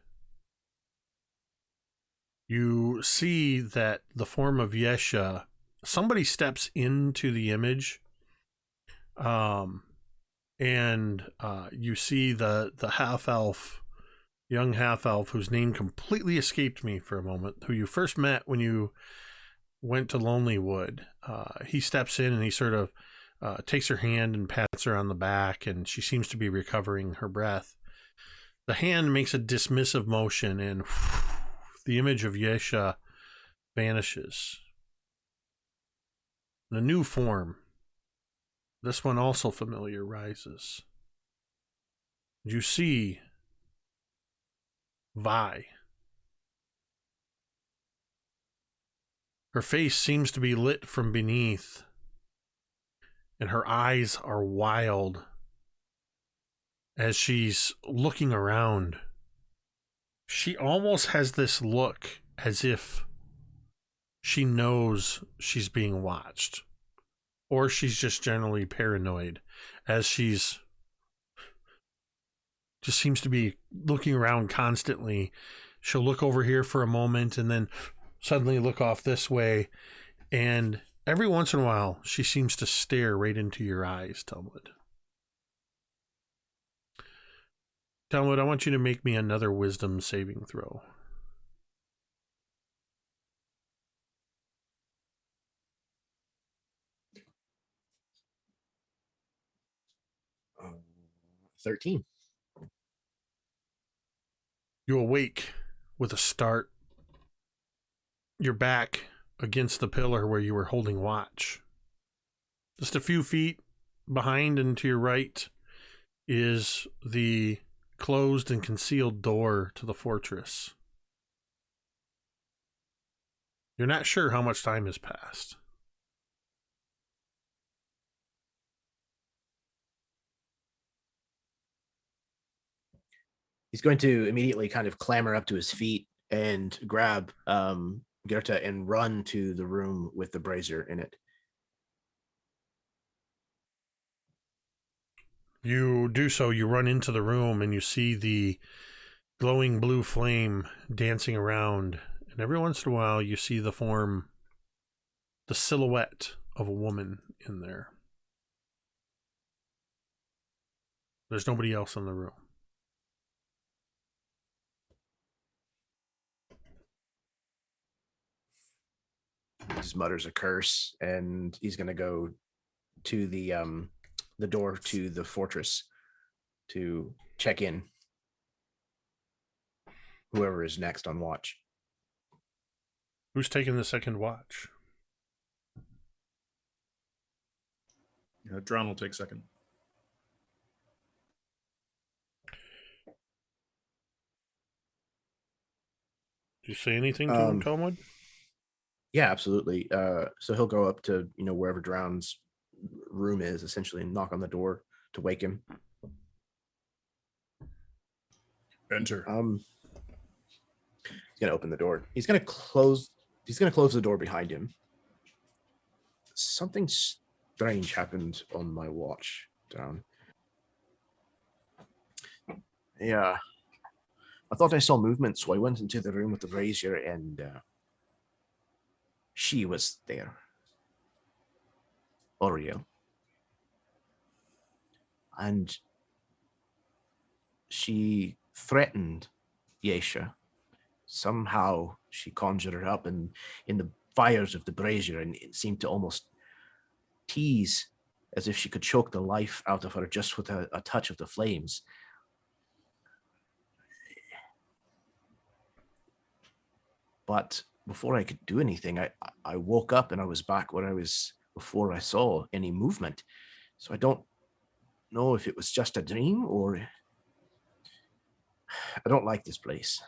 you see that the form of Yesha, somebody steps into the image. And you see the half-elf, young half-elf, whose name completely escaped me for a moment, who you first met when you went to Lonely Wood. He steps in and he sort of takes her hand and pats her on the back, and she seems to be recovering her breath. The hand makes a dismissive motion, and the image of Yesha vanishes. And a new form, this one also familiar, rises. You see Vi. Her face seems to be lit from beneath, and her eyes are wild as she's looking around. She almost has this look as if she knows she's being watched, or she's just generally paranoid, as she's just seems to be looking around constantly. She'll look over here for a moment and then suddenly look off this way, and every once in a while she seems to stare right into your eyes, Talmud. Talmud, I want you to make me another wisdom saving throw. 13. You awake with a start. You're back against the pillar where you were holding watch. Just a few feet behind and to your right is the closed and concealed door to the fortress. You're not sure how much time has passed. He's going to immediately kind of clamber up to his feet and grab Gerta and run to the room with the brazier in it. You do so, you run into the room and you see the glowing blue flame dancing around, and every once in a while you see the form, the silhouette of a woman in there. There's nobody else in the room. He just mutters a curse, and he's going to go to the door to the fortress to check in whoever is next on watch. Who's taking the second watch? Dron will take second. Did you say anything to him, Talmud? Yeah, absolutely. So he'll go up to, wherever Drown's room is, essentially, and knock on the door to wake him. Enter. He's gonna open the door. He's gonna close the door behind him. Something strange happened on my watch, Drown. Yeah. I thought I saw movement, so I went into the room with the brazier, and she was there. Oriel. And she threatened Yesha. Somehow she conjured her up in the fires of the brazier, and it seemed to almost tease as if she could choke the life out of her just with a touch of the flames. But before I could do anything, I woke up and I was back where I was before I saw any movement. So I don't know if it was just a dream or... I don't like this place.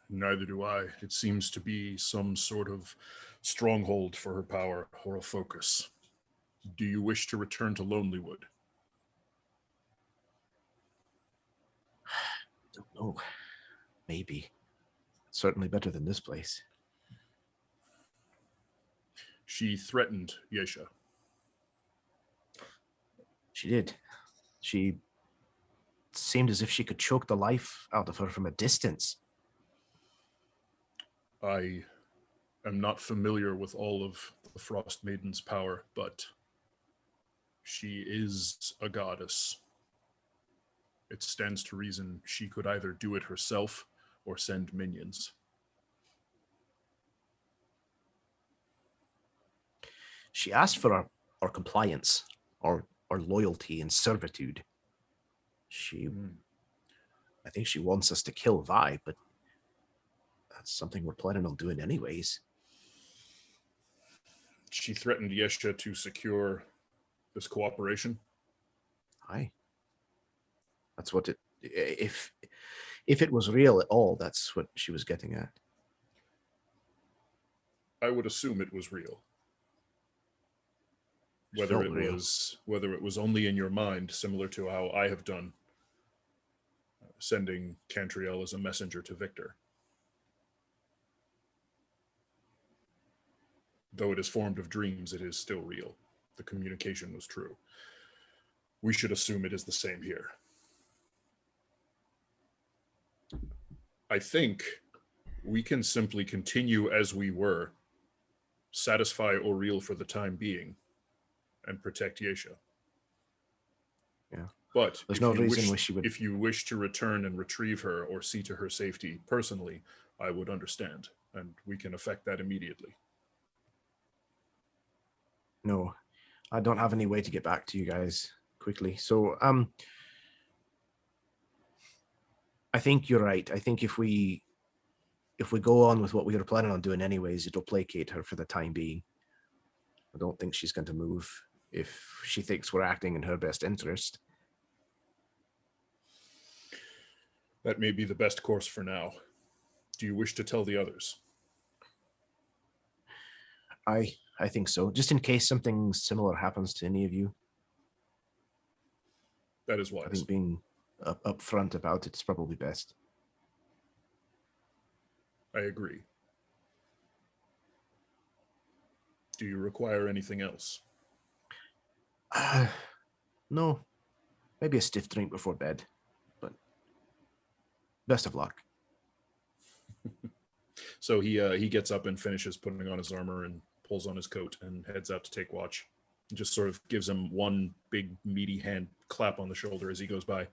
Neither do I. It seems to be some sort of stronghold for her power or a focus. Do you wish to return to Lonelywood? I don't know. Maybe. Certainly better than this place. She threatened Yesha. She did. She seemed as if she could choke the life out of her from a distance. I am not familiar with all of the Frostmaiden's power, but she is a goddess. It stands to reason she could either do it herself or send minions. She asked for our compliance, our loyalty and servitude. I think she wants us to kill Vi, but that's something we're planning on doing anyways. She threatened Yesha to secure this cooperation. Aye. That's what it... If it was real at all, that's what she was getting at. I would assume it was real. It Whether it was only in your mind, similar to how I have done, sending Cantriel as a messenger to Victor. Though it is formed of dreams, it is still real. The communication was true. We should assume it is the same here. I think we can simply continue as we were, satisfy Oriel for the time being, and protect Yesha. Yeah. But there's no reason why she would... if you wish to return and retrieve her or see to her safety personally, I would understand, and we can effect that immediately. No, I don't have any way to get back to you guys quickly. So, I think you're right. I think if we go on with what we were planning on doing anyways, it'll placate her for the time being. I don't think she's going to move if she thinks we're acting in her best interest. That may be the best course for now. Do you wish to tell the others? I think so, just in case something similar happens to any of you. That is wise. I think being upfront about it is probably best. I agree. Do you require anything else? No. Maybe a stiff drink before bed, but best of luck. So he gets up and finishes putting on his armor and pulls on his coat and heads out to take watch. And just sort of gives him one big meaty hand clap on the shoulder as he goes by.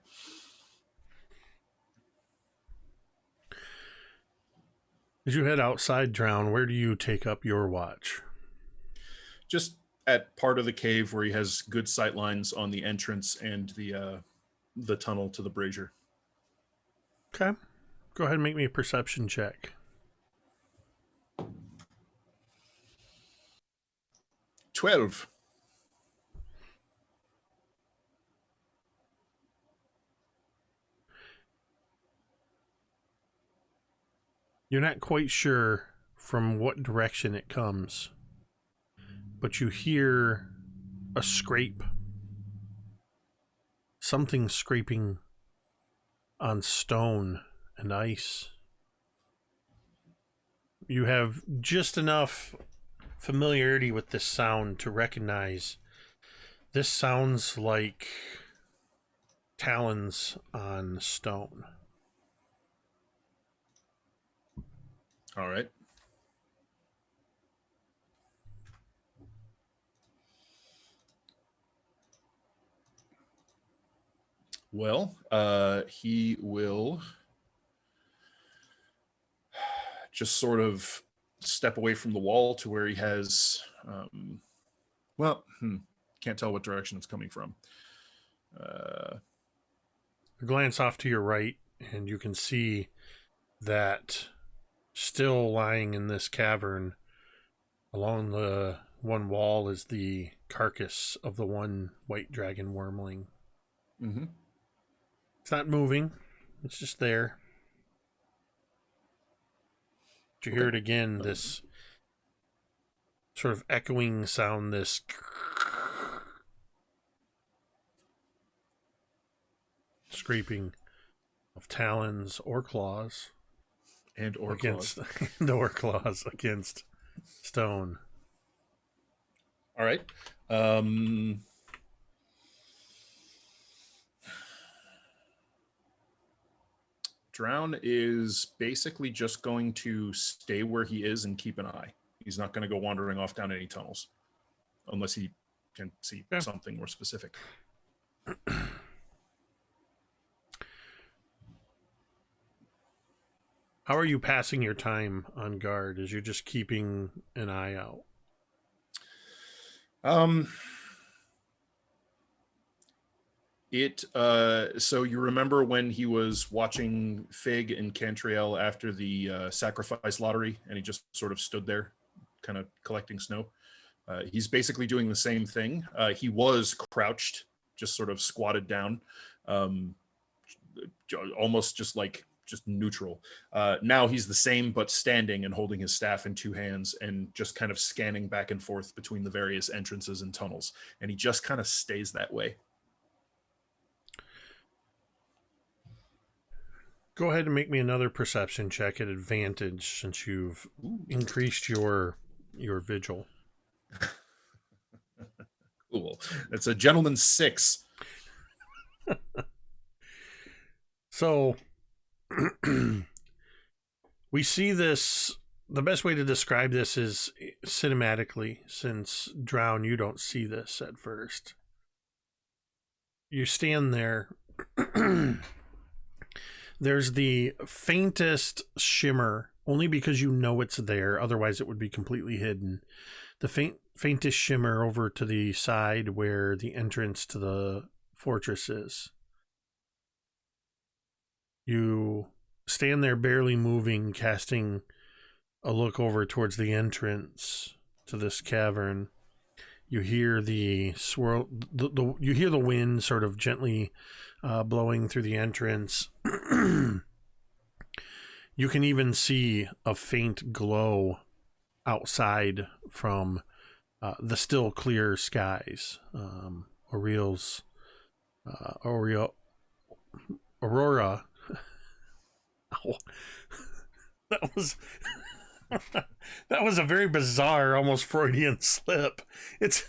As you head outside Drown, where do you take up your watch? Just at part of the cave where he has good sight lines on the entrance and the tunnel to the brazier. Okay. Go ahead and make me a perception check. 12. You're not quite sure from what direction it comes, but you hear a scrape. Something scraping on stone and ice. You have just enough familiarity with this sound to recognize this sounds like talons on stone. All right. Well, he will just sort of step away from the wall to where he has Well, can't tell what direction it's coming from. Glance off to your right, and you can see that still lying in this cavern along the one wall is the carcass of the one white dragon wormling. Mm-hmm. It's not moving. It's just there. But you hear it again, this sort of echoing sound, this scraping of talons or claws against claws against stone. All right. Drown is basically just going to stay where he is and keep an eye. He's not going to go wandering off down any tunnels unless he can see something more specific. How are you passing your time on guard? As you're just keeping an eye out? So you remember when he was watching Fig and Cantriel after the sacrifice lottery, and he just sort of stood there, kind of collecting snow? He's basically doing the same thing. He was crouched, just sort of squatted down, almost just neutral. Now he's the same, but standing and holding his staff in two hands and just kind of scanning back and forth between the various entrances and tunnels. And he just kind of stays that way. Go ahead and make me another perception check at advantage, since you've increased your vigil. Cool. It's a gentleman's 6. So we see this. The best way to describe this is cinematically, since Drown, you don't see this at first. You stand there. There's the faintest shimmer, only because you know it's there. Otherwise, it would be completely hidden. The faintest shimmer over to the side where the entrance to the fortress is. You stand there barely moving, casting a look over towards the entrance to this cavern. You hear the swirl. You hear the wind sort of gently blowing through the entrance. You can even see a faint glow outside from the still clear skies. Aurora. Oh, that was a very bizarre, almost Freudian slip. It's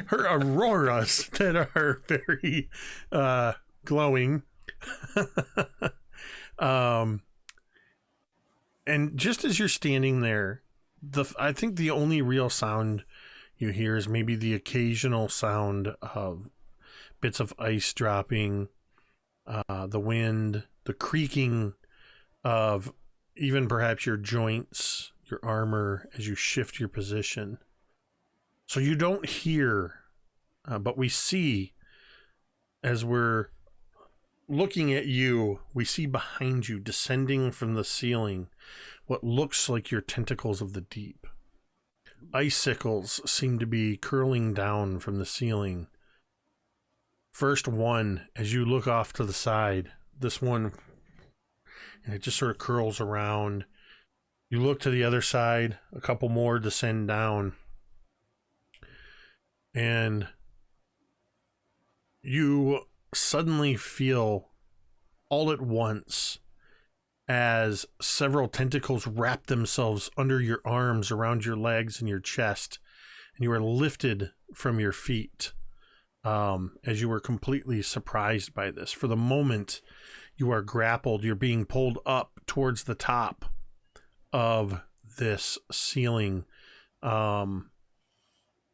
her auroras that are very glowing. And just as you're standing there, I think the only real sound you hear is maybe the occasional sound of bits of ice dropping, the wind, the creaking of even perhaps your joints, your armor, as you shift your position. So you don't hear, but we see, as we're looking at you, we see behind you, descending from the ceiling, what looks like your tentacles of the deep. Icicles seem to be curling down from the ceiling. First one, as you look off to the side, this one, and it just sort of curls around. You look to the other side, a couple more descend down. And you suddenly feel all at once as several tentacles wrap themselves under your arms, around your legs and your chest, and you are lifted from your feet as you were completely surprised by this. For the moment, you are grappled. You're being pulled up towards the top of this ceiling.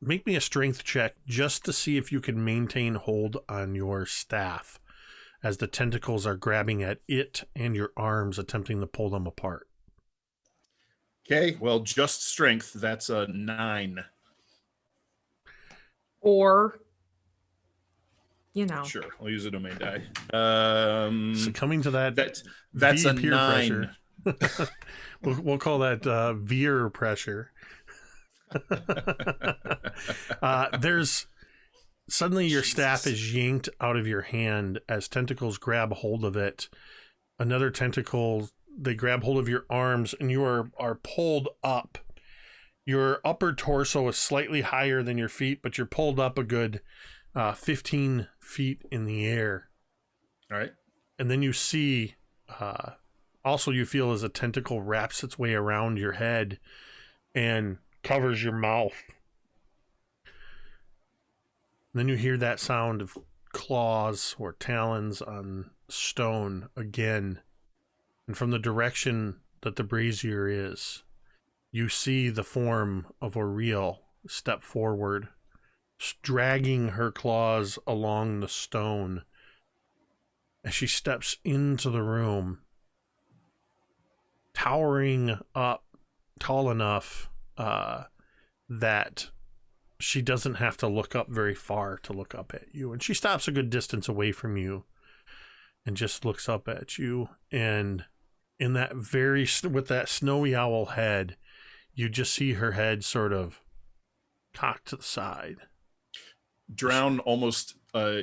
Make me a strength check just to see if you can maintain hold on your staff as the tentacles are grabbing at it and your arms, attempting to pull them apart. Okay, well, just strength. That's a 9. Or, you know. Sure, I'll use a domain die. Succumbing to that That's a peer 9. pressure. We'll call that veer pressure. There's suddenly your staff is yanked out of your hand as tentacles grab hold of it. Another tentacle, they grab hold of your arms, and you are pulled up. Your upper torso is slightly higher than your feet, but you're pulled up a good 15 feet in the air. All right. And then you see, also you feel as a tentacle wraps its way around your head and covers your mouth. And then you hear that sound of claws or talons on stone again. And from the direction that the brazier is, you see the form of Auriel step forward, dragging her claws along the stone. As she steps into the room, towering up tall enough that she doesn't have to look up very far to look up at you. And she stops a good distance away from you and just looks up at you. And in that with that snowy owl head, you just see her head sort of cocked to the side. Drown almost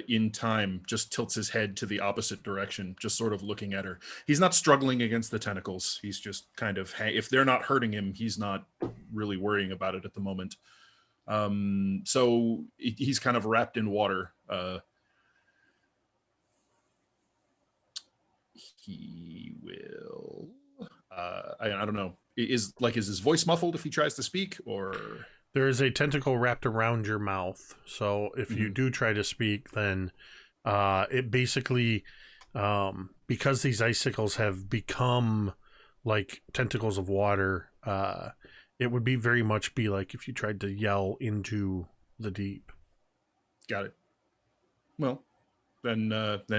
in time just tilts his head to the opposite direction, just sort of looking at her. He's not struggling against the tentacles. He's just kind of, if they're not hurting him, he's not really worrying about it at the moment. So he's kind of wrapped in water. He will, I don't know. Is his voice muffled if he tries to speak, or? There is a tentacle wrapped around your mouth. So if you do try to speak, then it basically, because these icicles have become like tentacles of water, it would be very much be like if you tried to yell into the deep. Got it. Well, then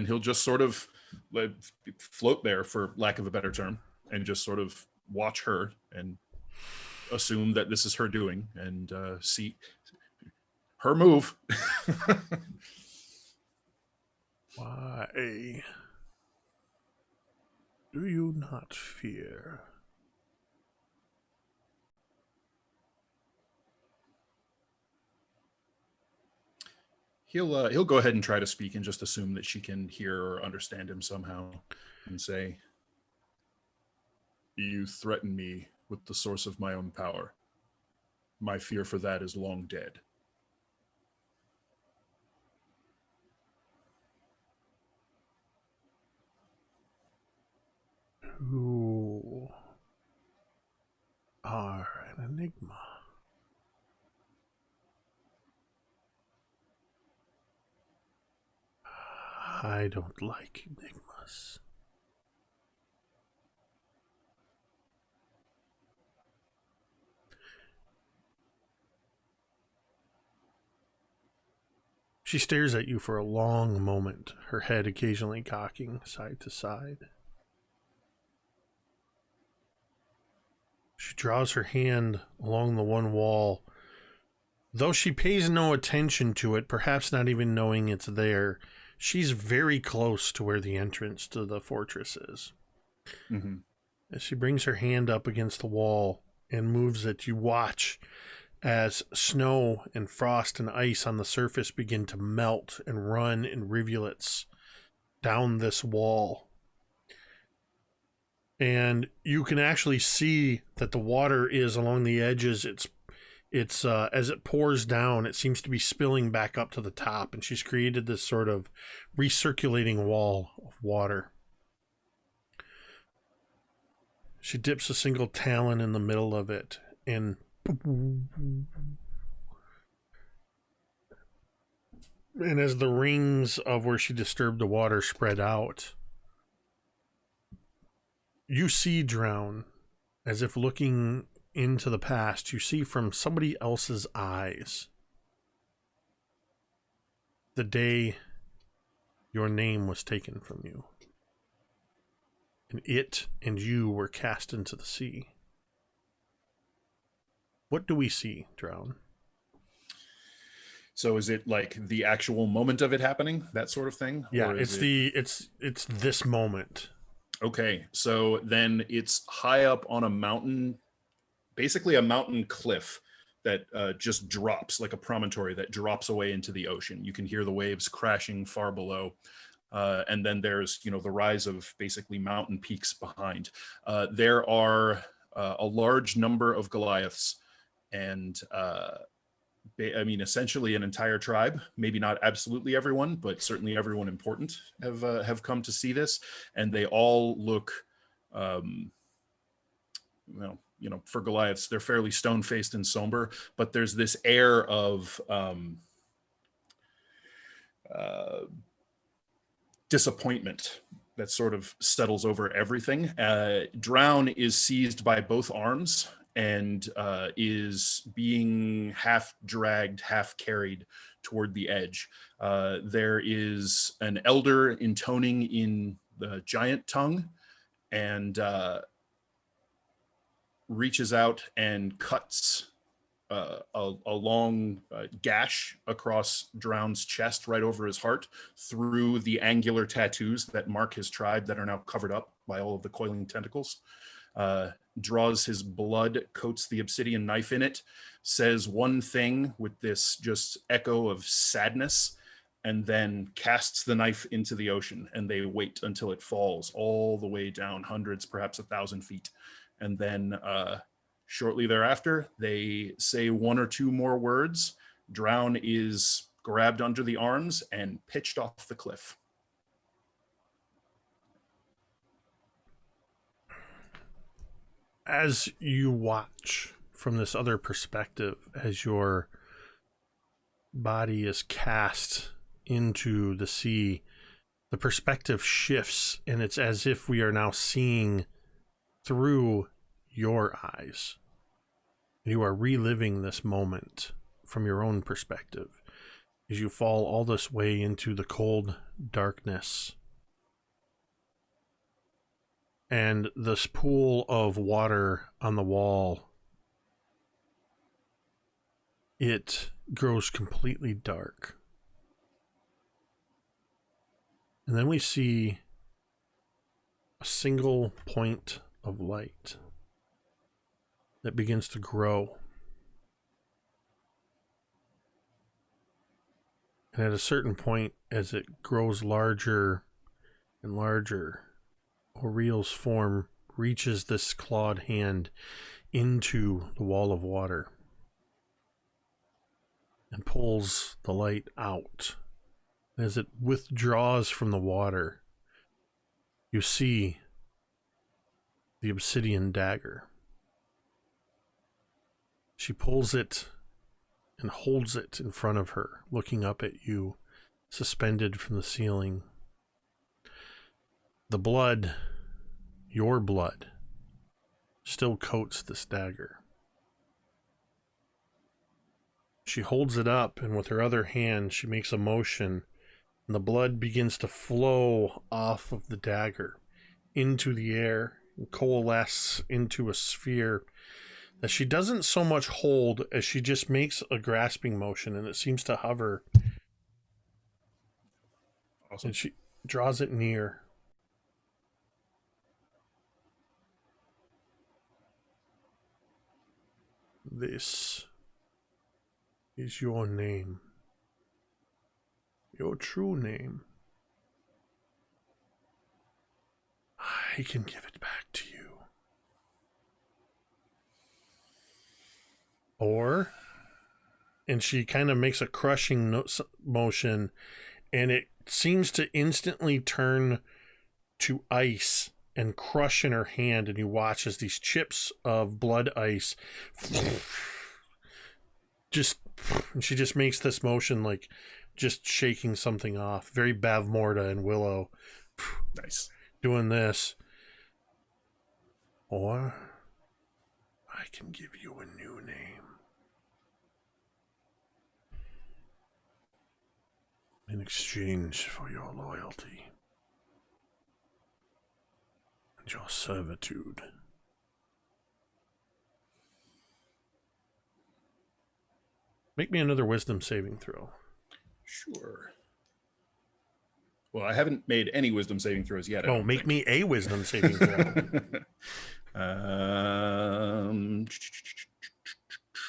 he'll just sort of float there, for lack of a better term, and just sort of watch her and assume that this is her doing, and see her move. Why do you not fear? He'll go ahead and try to speak and just assume that she can hear or understand him somehow, and say, "You threaten me with the source of my own power. My fear for that is long dead." You are an enigma. I don't like enigmas. She stares at you for a long moment, her head occasionally cocking side to side. She draws her hand along the one wall. Though she pays no attention to it, perhaps not even knowing it's there, she's very close to where the entrance to the fortress is. Mm-hmm. As she brings her hand up against the wall and moves it, you watch as snow and frost and ice on the surface begin to melt and run in rivulets down this wall. And you can actually see that the water is along the edges. It's as it pours down, it seems to be spilling back up to the top, and she's created this sort of recirculating wall of water. She dips a single talon in the middle of it, and as the rings of where she disturbed the water spread out, you see Drown, as if looking into the past, you see from somebody else's eyes the day your name was taken from you, and it and you were cast into the sea. What do we see, Drown? So is it like the actual moment of it happening, that sort of thing? Yeah, Or is it's this moment. Okay, so then it's high up on a mountain, basically a mountain cliff that just drops, like a promontory that drops away into the ocean. You can hear the waves crashing far below. And then there's, the rise of basically mountain peaks behind. There are a large number of Goliaths and essentially an entire tribe, maybe not absolutely everyone, but certainly everyone important have come to see this. And they all look, for Goliaths, they're fairly stone-faced and somber, but there's this air of disappointment that sort of settles over everything. Drown is seized by both arms and is being half dragged, half carried toward the edge. There is an elder intoning in the giant tongue and reaches out and cuts a long gash across Drown's chest right over his heart through the angular tattoos that mark his tribe that are now covered up by all of the coiling tentacles. Draws his blood, coats the obsidian knife in it, says one thing with this just echo of sadness, and then casts the knife into the ocean, and they wait until it falls all the way down, hundreds, perhaps 1,000 feet. And then shortly thereafter, they say one or two more words. Drown is grabbed under the arms and pitched off the cliff. As you watch from this other perspective, as your body is cast into the sea, the perspective shifts, and it's as if we are now seeing through your eyes. You are reliving this moment from your own perspective as you fall all this way into the cold darkness. And this pool of water on the wall, it grows completely dark. And then we see a single point of light that begins to grow. And at a certain point, as it grows larger and larger, Auriel's form reaches this clawed hand into the wall of water and pulls the light out. As it withdraws from the water, you see the obsidian dagger. She pulls it and holds it in front of her, looking up at you, suspended from the ceiling. The blood, your blood, still coats this dagger. She holds it up, and with her other hand, she makes a motion, and the blood begins to flow off of the dagger into the air and coalesce into a sphere that she doesn't so much hold as she just makes a grasping motion, and it seems to hover. Awesome. And she draws it near. This is your name. Your true name. I can give it back to you. Or, and she kind of makes a crushing motion, and it seems to instantly turn to ice and crush in her hand, and you watch as these chips of blood ice and she just makes this motion like just shaking something off. Very Bavmorda and Willow. Nice. Doing this. Or I can give you a new name. In exchange for your loyalty and your servitude. Make me another wisdom saving throw. Sure. Well, I haven't made any wisdom saving throws yet. I Oh, don't make think. me a wisdom saving throw.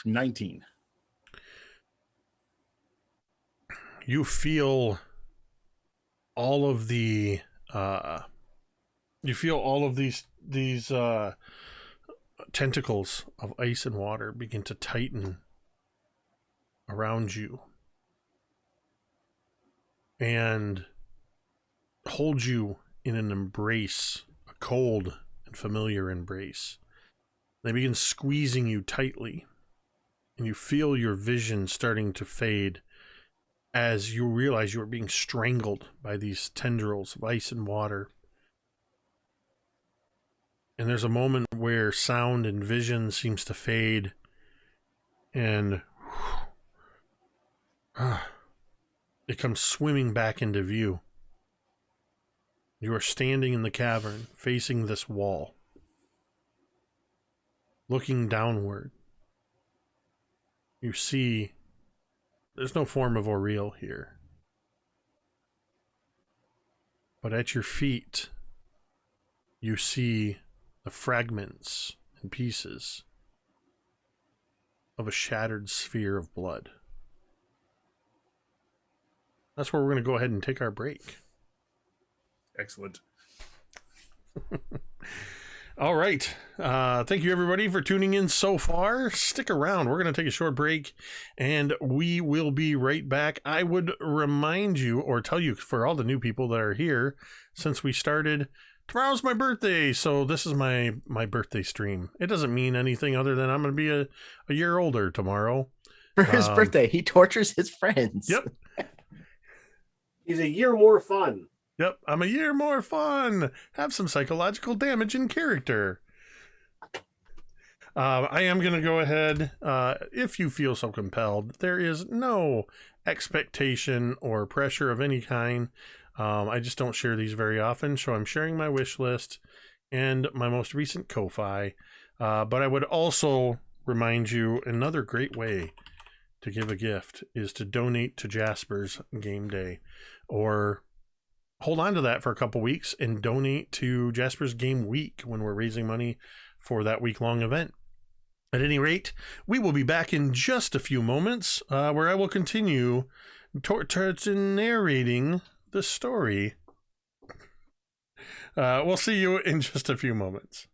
19. You feel all of the these tentacles of ice and water begin to tighten around you and hold you in an embrace, a cold and familiar embrace. They begin squeezing you tightly, and you feel your vision starting to fade as you realize you are being strangled by these tendrils of ice and water. And there's a moment where sound and vision seems to fade, and it comes swimming back into view. You are standing in the cavern, facing this wall, looking downward. You see there's no form of Aureel here. But at your feet, you see the fragments and pieces of a shattered sphere of blood. That's where we're going to go ahead and take our break. Excellent. All right. Thank you, everybody, for tuning in so far. Stick around. We're going to take a short break, and we will be right back. I would remind you, or tell you for all the new people that are here, since we started, tomorrow's my birthday, so this is my birthday stream. It doesn't mean anything other than I'm going to be a year older tomorrow. For his birthday, he tortures his friends. Yep. He's a year more fun. Yep, I'm a year more fun. Have some psychological damage in character. I am going to go ahead, if you feel so compelled. There is no expectation or pressure of any kind. I just don't share these very often, so I'm sharing my wish list and my most recent Ko-Fi. But I would also remind you, another great way to give a gift is to donate to Jasper's Game Day, or hold on to that for a couple weeks and donate to Jasper's Game Week when we're raising money for that week-long event. At any rate, we will be back in just a few moments, where I will continue to narrating the story. We'll see you in just a few moments.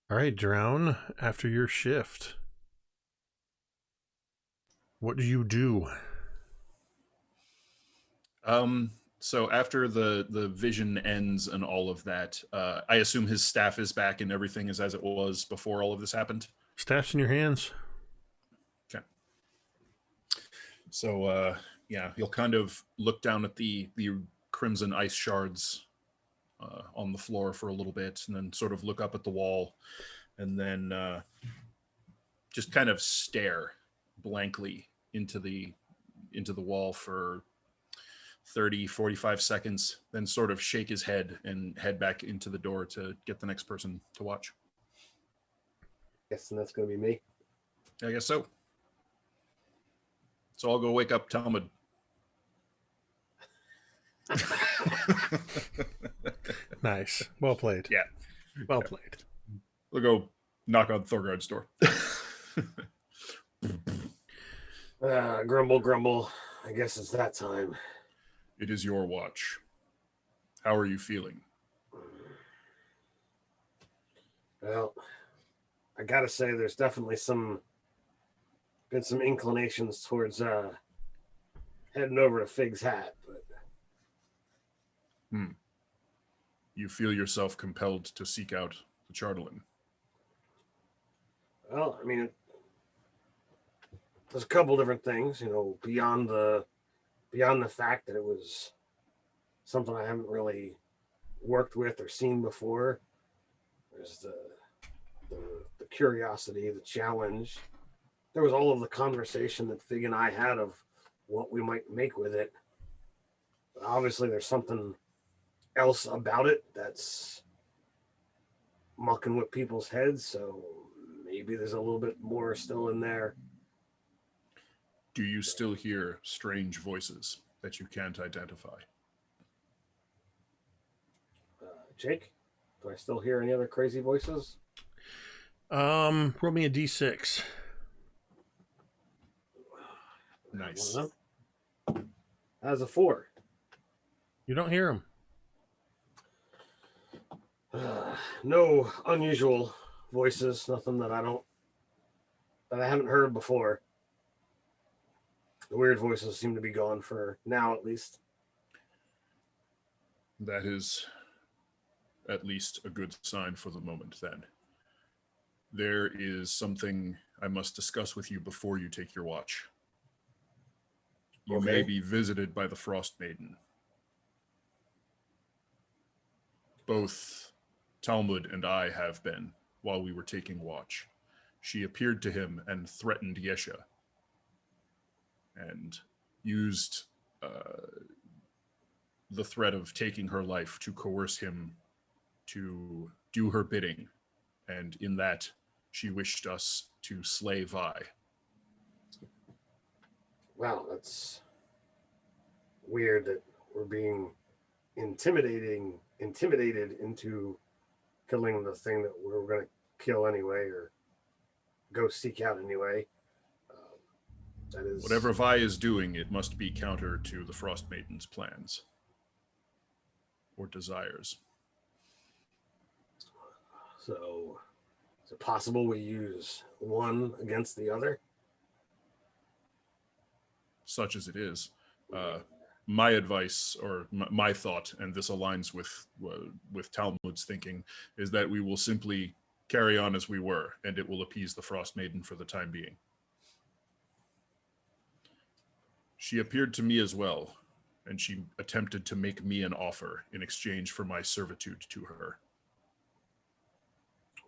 All right, Drown, after your shift, what do you do? So after the vision ends and all of that, I assume his staff is back and everything is as it was before all of this happened. Staff's in your hands. Okay. So yeah, you'll kind of look down at the crimson ice shards on the floor for a little bit, and then sort of look up at the wall, and then just kind of stare blankly into the wall for 30, 45 seconds, then sort of shake his head and head back into the door to get the next person to watch. Guessing that's going to be me. I guess so. So I'll go wake up Talmud. Nice. Well played. Yeah. Well played. We'll go knock on Thorgarn's door. Grumble, grumble. I guess it's that time. It is your watch. How are you feeling? Well, I gotta say, there's definitely been some inclinations towards heading over to Fig's Hat, but You feel yourself compelled to seek out the Chardelin. well, I mean, there's a couple different things, beyond the fact that it was something I haven't really worked with or seen before. There's the curiosity, the challenge. There was all of the conversation that Fig and I had of what we might make with it. But obviously, there's something else about it that's mucking with people's heads, so maybe there's a little bit more still in there. Do you still hear strange voices that you can't identify? Jake, do I still hear any other crazy voices? Roll me a d6. Nice. As a 4. You don't hear them. No unusual voices, nothing that I haven't heard before. The weird voices seem to be gone for now, at least. That is at least a good sign for the moment, then. There is something I must discuss with you before you take your watch. You may be visited by the Frostmaiden. Both Talmud and I have been while we were taking watch. She appeared to him and threatened Yesha, and used the threat of taking her life to coerce him to do her bidding. And in that, she wished us to slay Vi. Wow, that's weird that we're being intimidated into killing the thing that we were going to kill anyway, or go seek out anyway. That is Whatever Vi is doing, it must be counter to the Frostmaiden's plans or desires. So, is it possible we use one against the other? Such as it is. My advice, or my thought, and this aligns with Talmud's thinking, is that we will simply carry on as we were, and it will appease the Frostmaiden for the time being. She appeared to me as well, and she attempted to make me an offer in exchange for my servitude to her.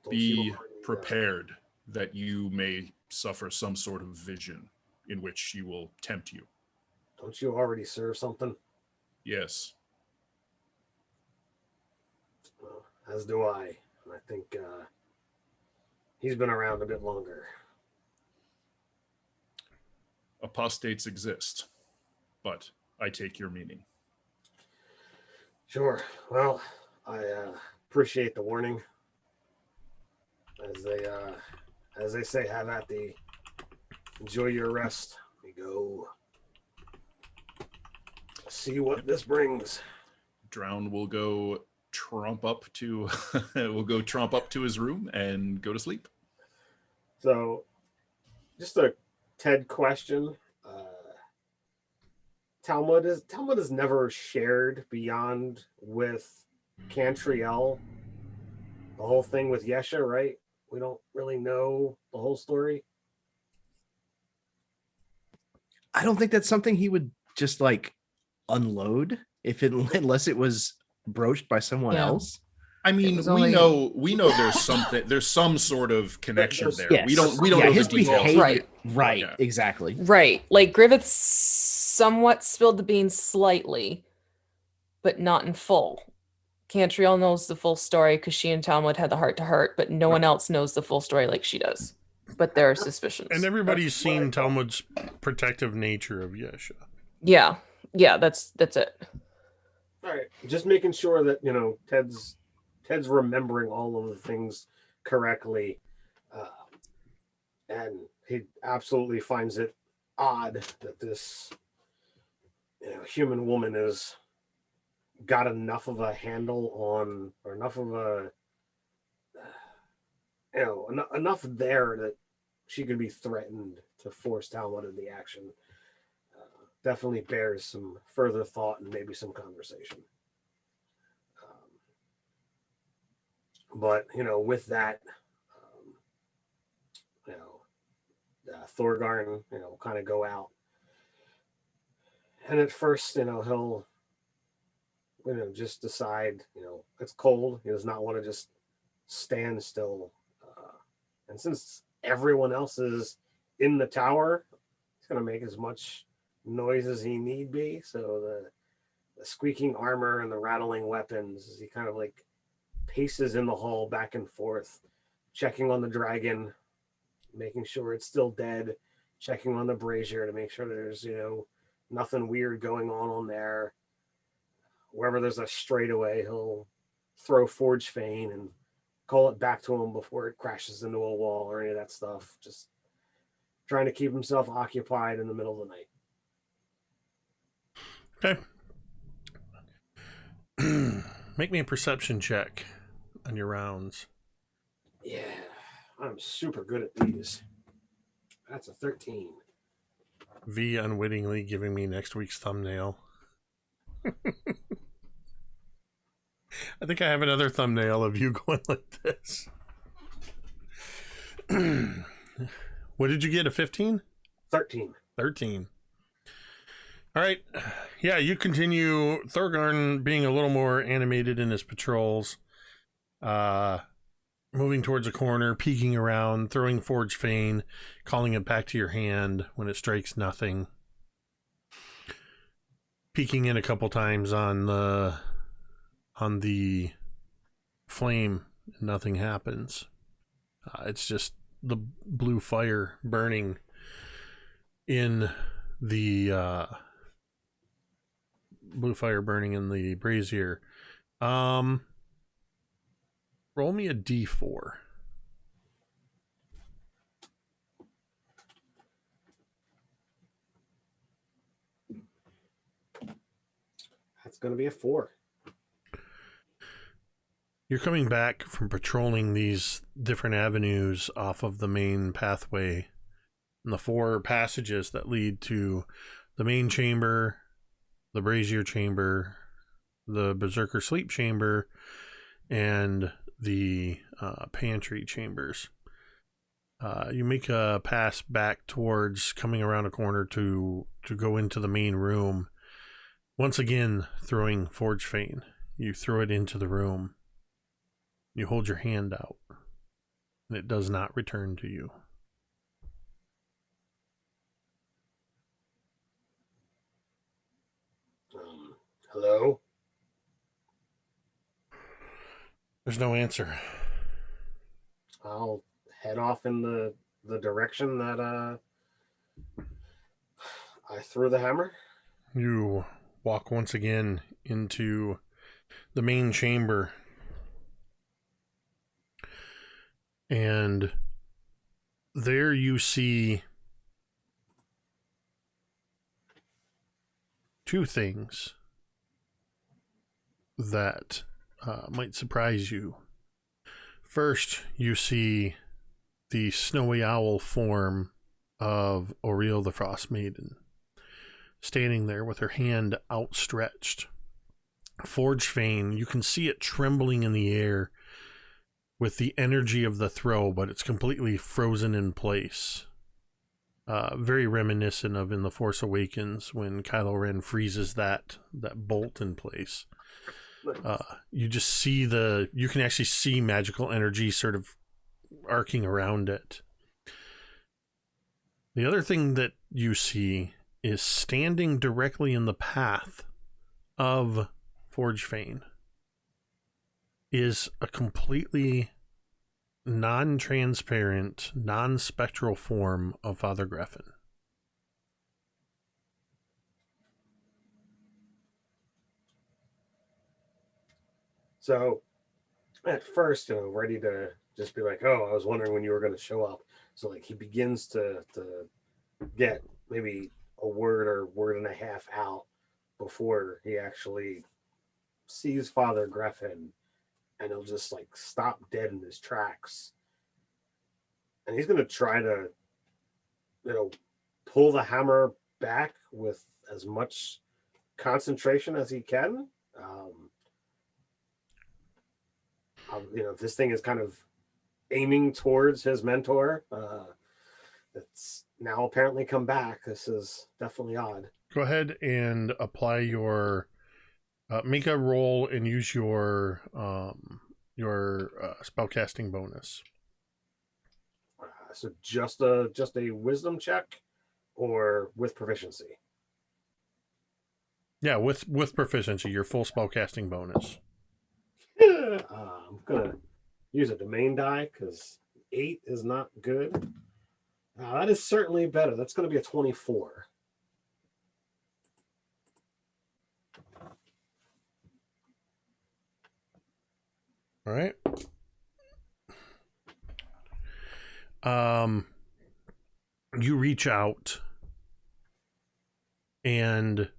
Be prepared that you may suffer some sort of vision in which she will tempt you. Don't you already serve something? Yes. Well, as do I. And I think he's been around a bit longer. Apostates exist, but I take your meaning. Sure. Well, I appreciate the warning. As they say, have at thee. Enjoy your rest. We go see what this brings. Drown will go tromp up to we'll go tromp up to his room and go to sleep. So, just a Ted question. Talmud is never shared beyond with Cantriel. The whole thing with Yesha, right? We don't really know the whole story. I don't think that's something he would just like unload unless it was broached by someone Yeah. else. I mean, was we only- know there's some sort of connection there. Yes. We don't know his the details. behavior. Right. Yeah. Exactly. Right. Like Griffith somewhat spilled the beans slightly, but not in full. Cantriel knows the full story because she and Talmud had the heart-to-heart, but no one else knows the full story like she does. But there are suspicions. And everybody's seen Talmud's protective nature of Yesha. Yeah. Yeah, that's it. All right, just making sure that Ted's remembering all of the things correctly, and he absolutely finds it odd that this human woman has got enough of a handle on, or enough of a enough there that she could be threatened to force Talmud into action. Definitely bears some further thought and maybe some conversation. But with that, Thorgarn, kind of go out, and at first, he'll, just decide, it's cold. He does not want to just stand still, and since everyone else is in the tower, he's going to make as much noise as he need be. So the squeaking armor and the rattling weapons, as he kind of like paces in the hall back and forth, checking on the dragon, making sure it's still dead, checking on the brazier to make sure there's nothing weird going on there. Wherever there's a straightaway, he'll throw Forge Fane and call it back to him before it crashes into a wall or any of that stuff. Just trying to keep himself occupied in the middle of the night. Okay. Make me a perception check on your rounds. Yeah, I'm super good at these. That's a 13. V unwittingly giving me next week's thumbnail. I think I have another thumbnail of you going like this. What did you get, a 15? 13. 13. All right. Yeah, you continue. Thorgarn being a little more animated in his patrols. Moving towards a corner, peeking around, throwing Forge Fane, calling it back to your hand when it strikes nothing. Peeking in a couple times on the flame, nothing happens. It's just the blue fire burning in the brazier. Roll me a d4. That's going to be a 4. You're coming back from patrolling these different avenues off of the main pathway and the 4 passages that lead to the main chamber, the brazier chamber, the berserker sleep chamber, and the pantry chambers. You make a pass back towards coming around a corner to go into the main room. Once again, throwing Forge Fane. You throw it into the room. You hold your hand out, and it does not return to you. Hello? There's no answer. I'll head off in the direction that I threw the hammer. You walk once again into the main chamber. And there you see 2 things that might surprise you. First, you see the snowy owl form of Oriel the Frostmaiden, standing there with her hand outstretched. Forge Fane, you can see it trembling in the air with the energy of the throw, but it's completely frozen in place. Very reminiscent of in The Force Awakens when Kylo Ren freezes that bolt in place. You just see you can actually see magical energy sort of arcing around it. The other thing that you see is standing directly in the path of Forge Fane is a completely non-transparent, non-spectral form of Father Griffin. So at first, ready to just be like, oh, I was wondering when you were going to show up. So like he begins to get maybe a word or word and a half out before he actually sees Father Griffin, and he'll just like stop dead in his tracks. And he's going to try to, pull the hammer back with as much concentration as he can. This thing is kind of aiming towards his mentor. It's now apparently come back. This is definitely odd. Go ahead and apply your make a roll and use your spellcasting bonus. So just a wisdom check, or with proficiency? Yeah, with proficiency, your full spellcasting bonus. I'm gonna use a domain die because 8 is not good. That is certainly better. That's going to be a 24. All right. You reach out and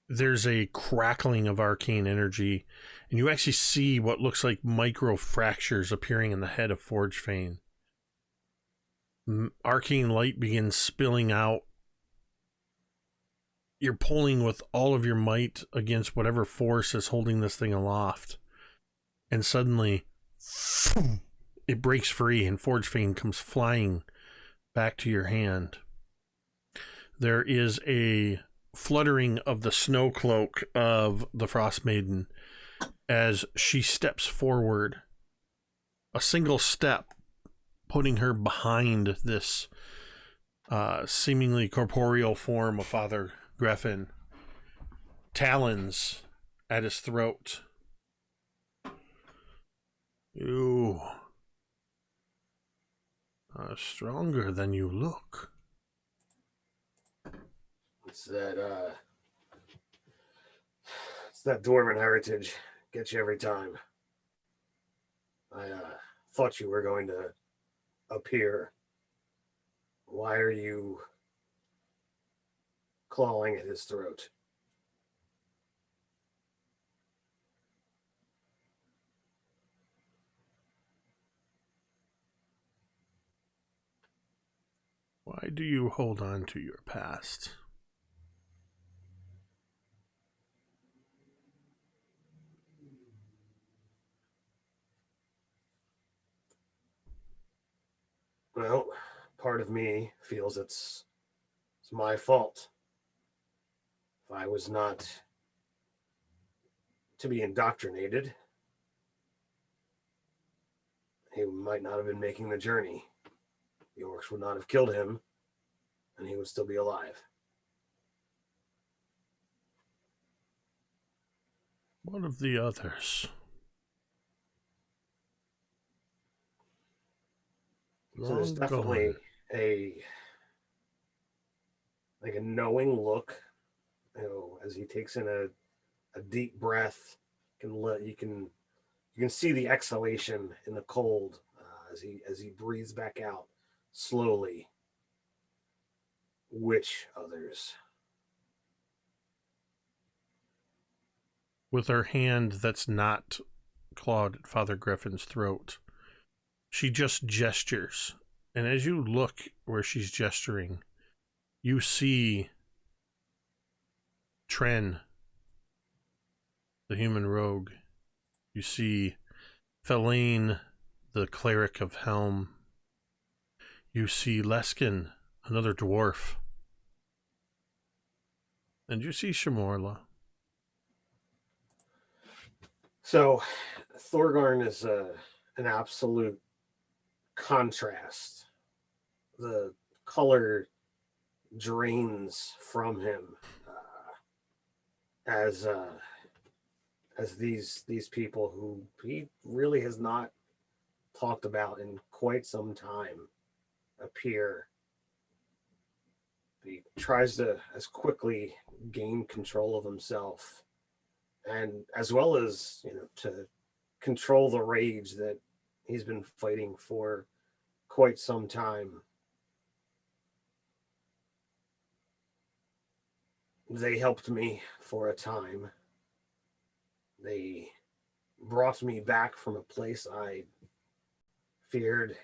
there's a crackling of arcane energy, and you actually see what looks like micro fractures appearing in the head of Forge Fane. Arcane light begins spilling out. You're pulling with all of your might against whatever force is holding this thing aloft. And suddenly, it breaks free and Forge Fane comes flying back to your hand. There is a fluttering of the snow cloak of the Frostmaiden as she steps forward. A single step, putting her behind this seemingly corporeal form of Father Griffin. Talons at his throat. You are stronger than you look. It's that dwarven heritage. Gets you every time. I thought you were going to appear. Why are you clawing at his throat? Why do you hold on to your past? Well, part of me feels it's my fault. If I was not to be indoctrinated, he might not have been making the journey. The orcs would not have killed him, and he would still be alive. What of the others? So there's definitely a knowing look, as he takes in a deep breath. You can see the exhalation in the cold as he breathes back out slowly. Which others? with her hand that's not clawed at Father Griffin's throat. She just gestures, and as you look where she's gesturing, you see Tren, the human rogue. You see Fellaine, the cleric of Helm. You see Leskin, another dwarf. And you see Shamorla. So, Thorgarn is an absolute contrast. The color drains from him as these people who he really has not talked about in quite some time appear. He tries to as quickly gain control of himself, and as well as to control the rage that he's been fighting for quite some time. They helped me for a time. They brought me back from a place I feared,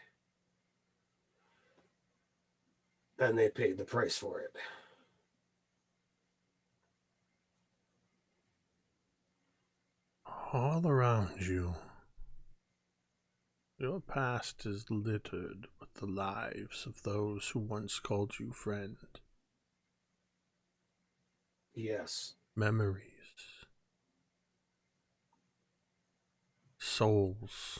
and they paid the price for it. All around you, your past is littered with the lives of those who once called you friend. Yes. Memories. Souls.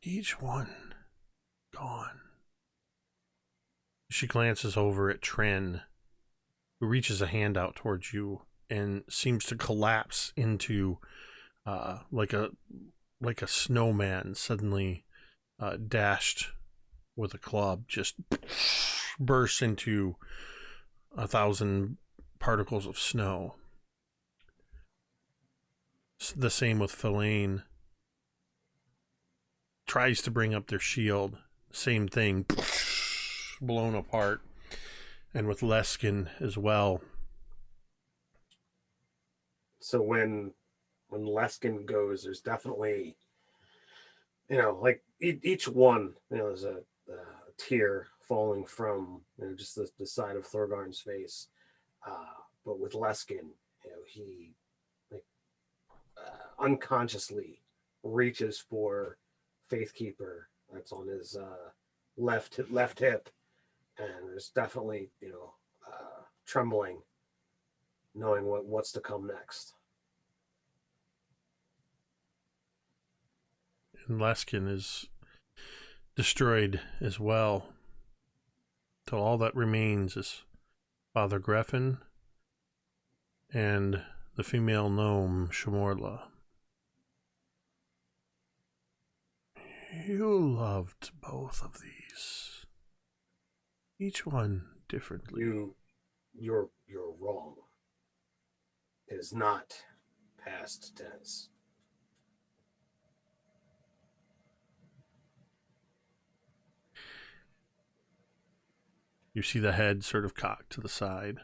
Each one gone. She glances over at Tren, who reaches a hand out towards you and seems to collapse into like a snowman suddenly dashed with a club, just bursts into 1,000 particles of snow. The same with Fellaine. Tries to bring up their shield. Same thing. Blown apart. And with Leskin as well. So when Leskin goes, there's definitely, like each one, there's a tear falling from, just the side of Thorgarn's face. But with Leskin, he unconsciously reaches for Faithkeeper that's on his left hip, and there's definitely trembling, knowing what's to come next. And Leskin is destroyed as well. So all that remains is Father Griffin and the female gnome Shamorla. You loved both of these. Each one differently. You're wrong. It is not past tense. You see the head sort of cocked to the side.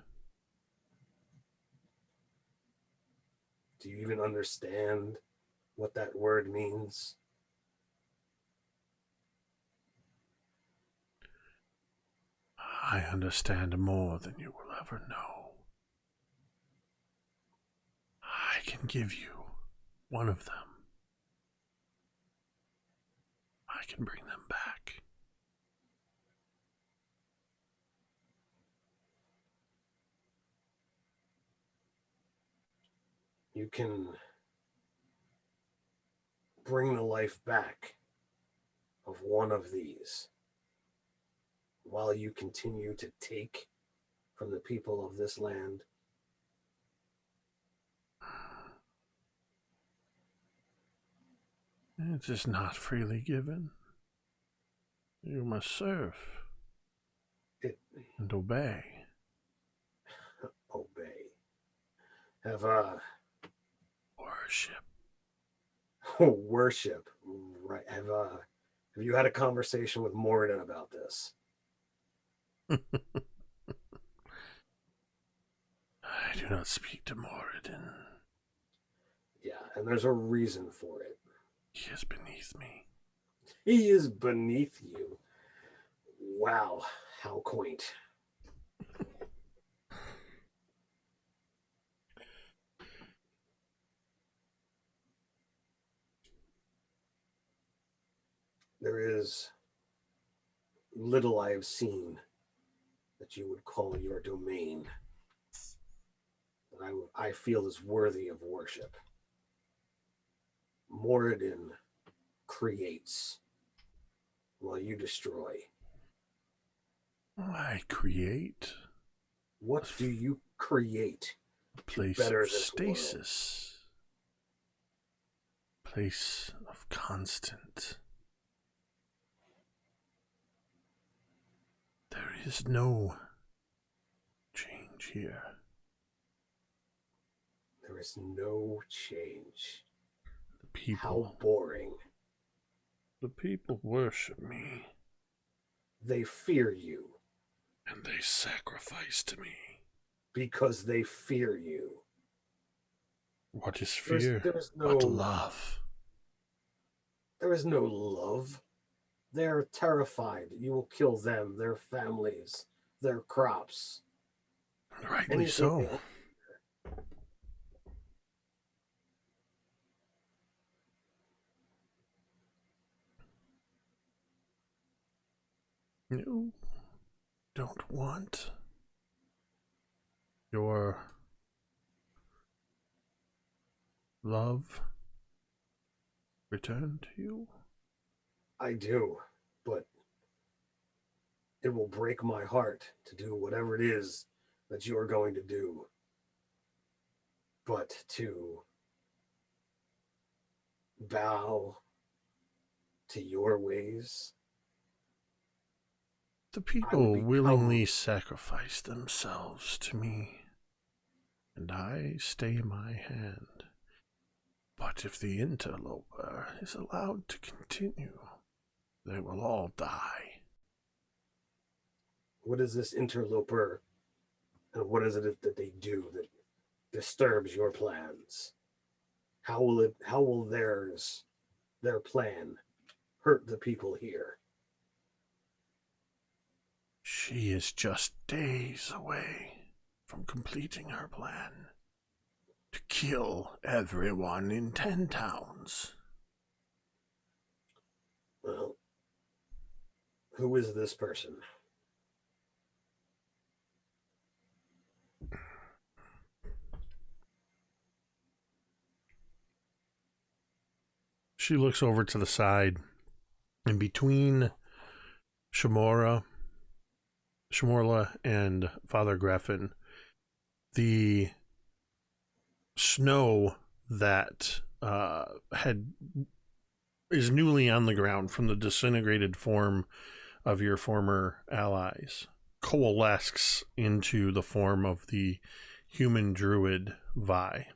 Do you even understand what that word means? I understand more than you will ever know. I can give you one of them. I can bring them back. You can bring the life back of one of these while you continue to take from the people of this land. It is not freely given. You must serve and obey. Obey. Have Worship. worship. Right. Have you had a conversation with Moradin about this? I do not speak to Moradin. Yeah, and there's a reason for it. He is beneath me. He is beneath you. Wow, how quaint. There is little I have seen that you would call your domain that I feel is worthy of worship. Moradin creates while you destroy. I create What do you create? a place better of this world? stasis. Place of constant. There is no change here. There is no change. The people. How boring. The people worship me, They fear you and they sacrifice to me. because they fear you. What is fear? There's no, What love? there is no love. They're terrified. You will kill them, their families, their crops. Rightly Anything so. else? You don't want your love returned to you? I do, but it will break my heart to do whatever it is that you are going to do. But to bow to your ways. The I people would willingly become- sacrifice themselves to me, and I stay my hand. But if the interloper is allowed to continue, they will all die. What is this interloper, and what is it that they do that disturbs your plans? How will their plan hurt the people here? She is just days away from completing her plan to kill everyone in 10 towns. Well, who is this person? She looks over to the side, and between Shamorla and Father Greffin, the snow that is newly on the ground from the disintegrated form of your former allies coalesces into the form of the human druid Vi.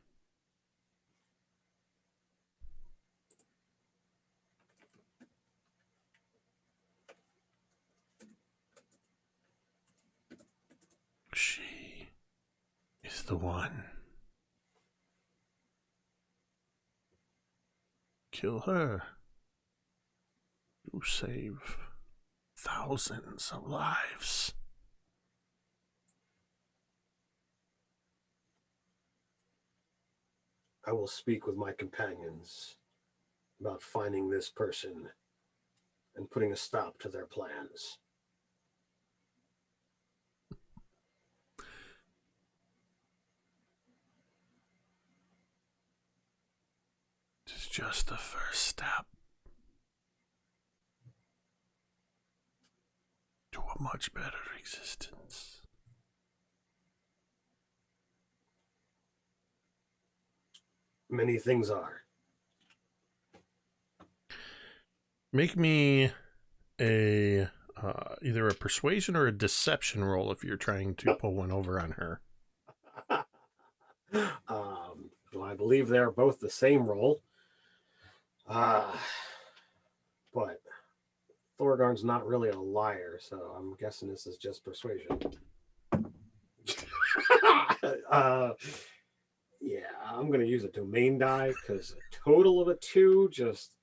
She is the one. Kill her. You save thousands of lives. I will speak with my companions about finding this person and putting a stop to their plans. It's just the first step to a much better existence. Many things are. Make me a either a persuasion or a deception roll if you're trying to pull one over on her. Well, I believe they're both the same role. But Thorgarn's not really a liar, so I'm guessing this is just persuasion. Yeah, I'm gonna use a domain die because a total of a 2 just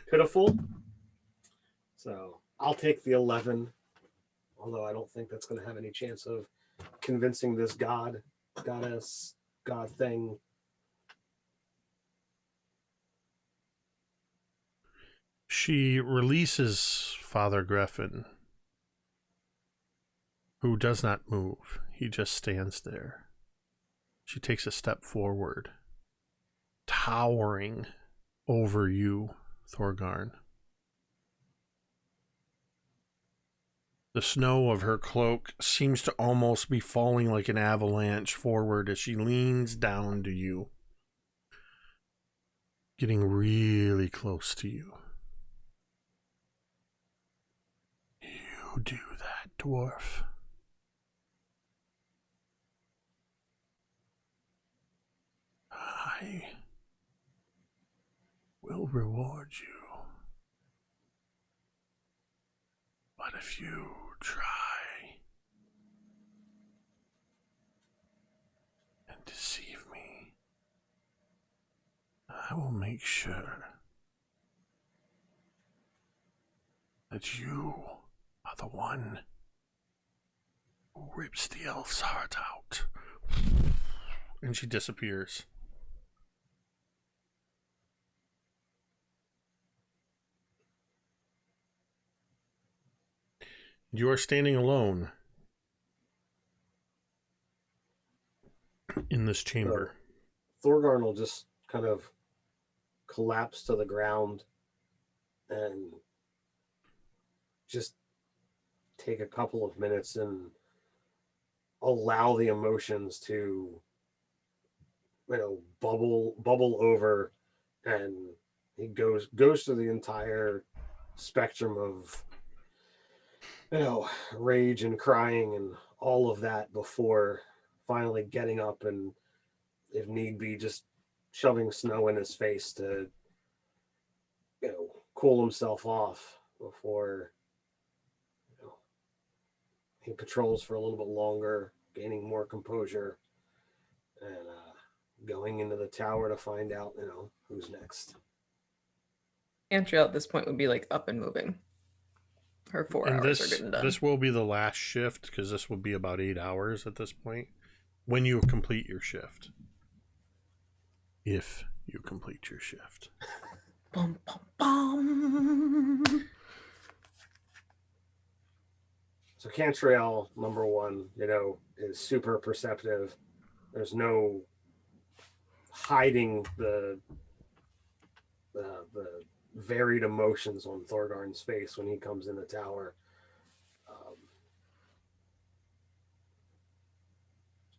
pitiful. So I'll take the 11, although I don't think that's gonna have any chance of convincing this goddess, god thing. She releases Father Griffin, who does not move. He just stands there. She takes a step forward, towering over you, Thorgarn. The snow of her cloak seems to almost be falling like an avalanche forward as she leans down to you, getting really close to you. You do that, dwarf. I will reward you. But if you try and deceive me, I will make sure that you are the one who rips the elf's heart out. And she disappears. You are standing alone in this chamber. Thorgarn will just kind of collapse to the ground and just take a couple of minutes and allow the emotions to, bubble over, and he goes through the entire spectrum of rage and crying and all of that before finally getting up and, if need be, just shoving snow in his face to, cool himself off before, he patrols for a little bit longer, gaining more composure, and going into the tower to find out, who's next. Cantriel at this point would be like up and moving. Her 4 hours are good and done. This will be the last shift, because this will be about 8 hours at this point when you complete your shift. If you complete your shift. Bum, bum, bum. So Cantriel, number 1, is super perceptive. There's no hiding the varied emotions on Thorgarn's face when he comes in the tower.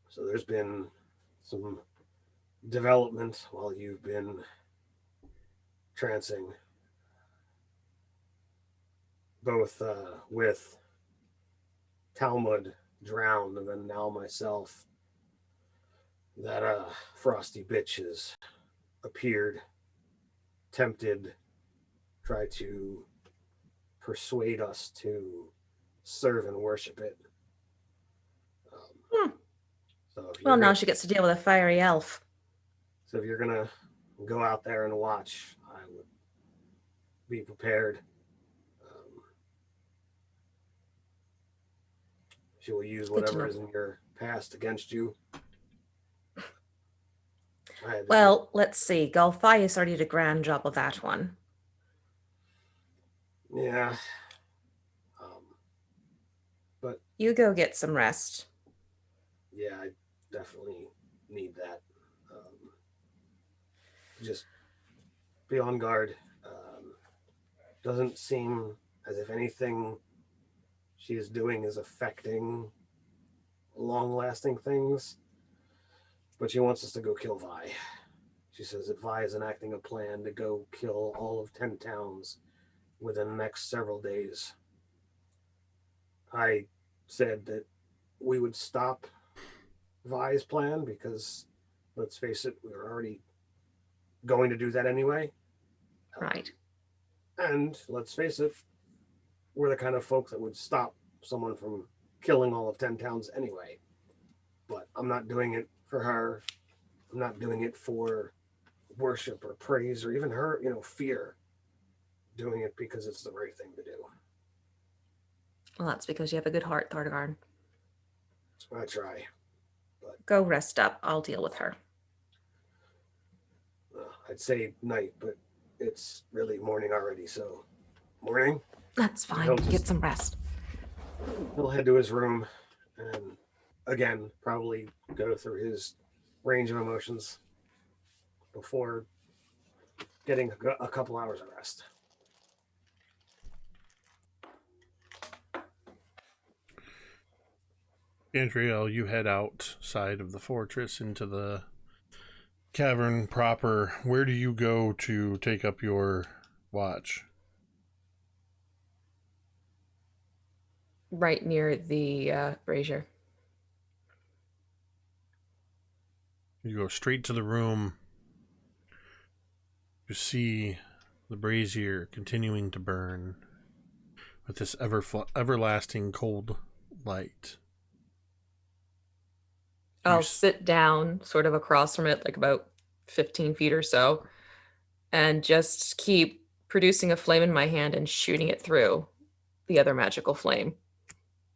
So there's been some development while you've been trancing, both with Talmud drowned and then now myself. That frosty bitch has appeared, tempted, tried to persuade us to serve and worship it. So well, now she gets to deal with a fiery elf. So if you're gonna go out there and watch, I would be prepared. She will use whatever is in your past against you. Well, let's see. Golthias already did a grand job of that one. Yeah. But you go get some rest. Yeah, I definitely need that. Just be on guard. Doesn't seem as if anything she is doing is affecting long-lasting things. But she wants us to go kill Vi. She says that Vi is enacting a plan to go kill all of 10 towns within the next several days. I said that we would stop Vi's plan because, let's face it, we were already going to do that anyway. Right. And let's face it, we're the kind of folk that would stop someone from killing all of 10 towns anyway. But I'm not doing it for her. I'm not doing it for worship or praise or even her, fear. Doing it because it's the right thing to do. Well, that's because you have a good heart, Thorgarn. So I try. But Go rest up. I'll deal with her. I'd say night, but it's really morning already, so morning. That's fine. He'll just- Get some rest. He'll head to his room and again probably go through his range of emotions before getting a couple hours of rest. Cantriel, you head outside of the fortress into the cavern proper. Where do you go to take up your watch? Right near the brazier. You go straight to the room. You see the brazier continuing to burn with this everlasting cold light. I'll sit down sort of across from it, like about 15 feet or so, and just keep producing a flame in my hand and shooting it through the other magical flame,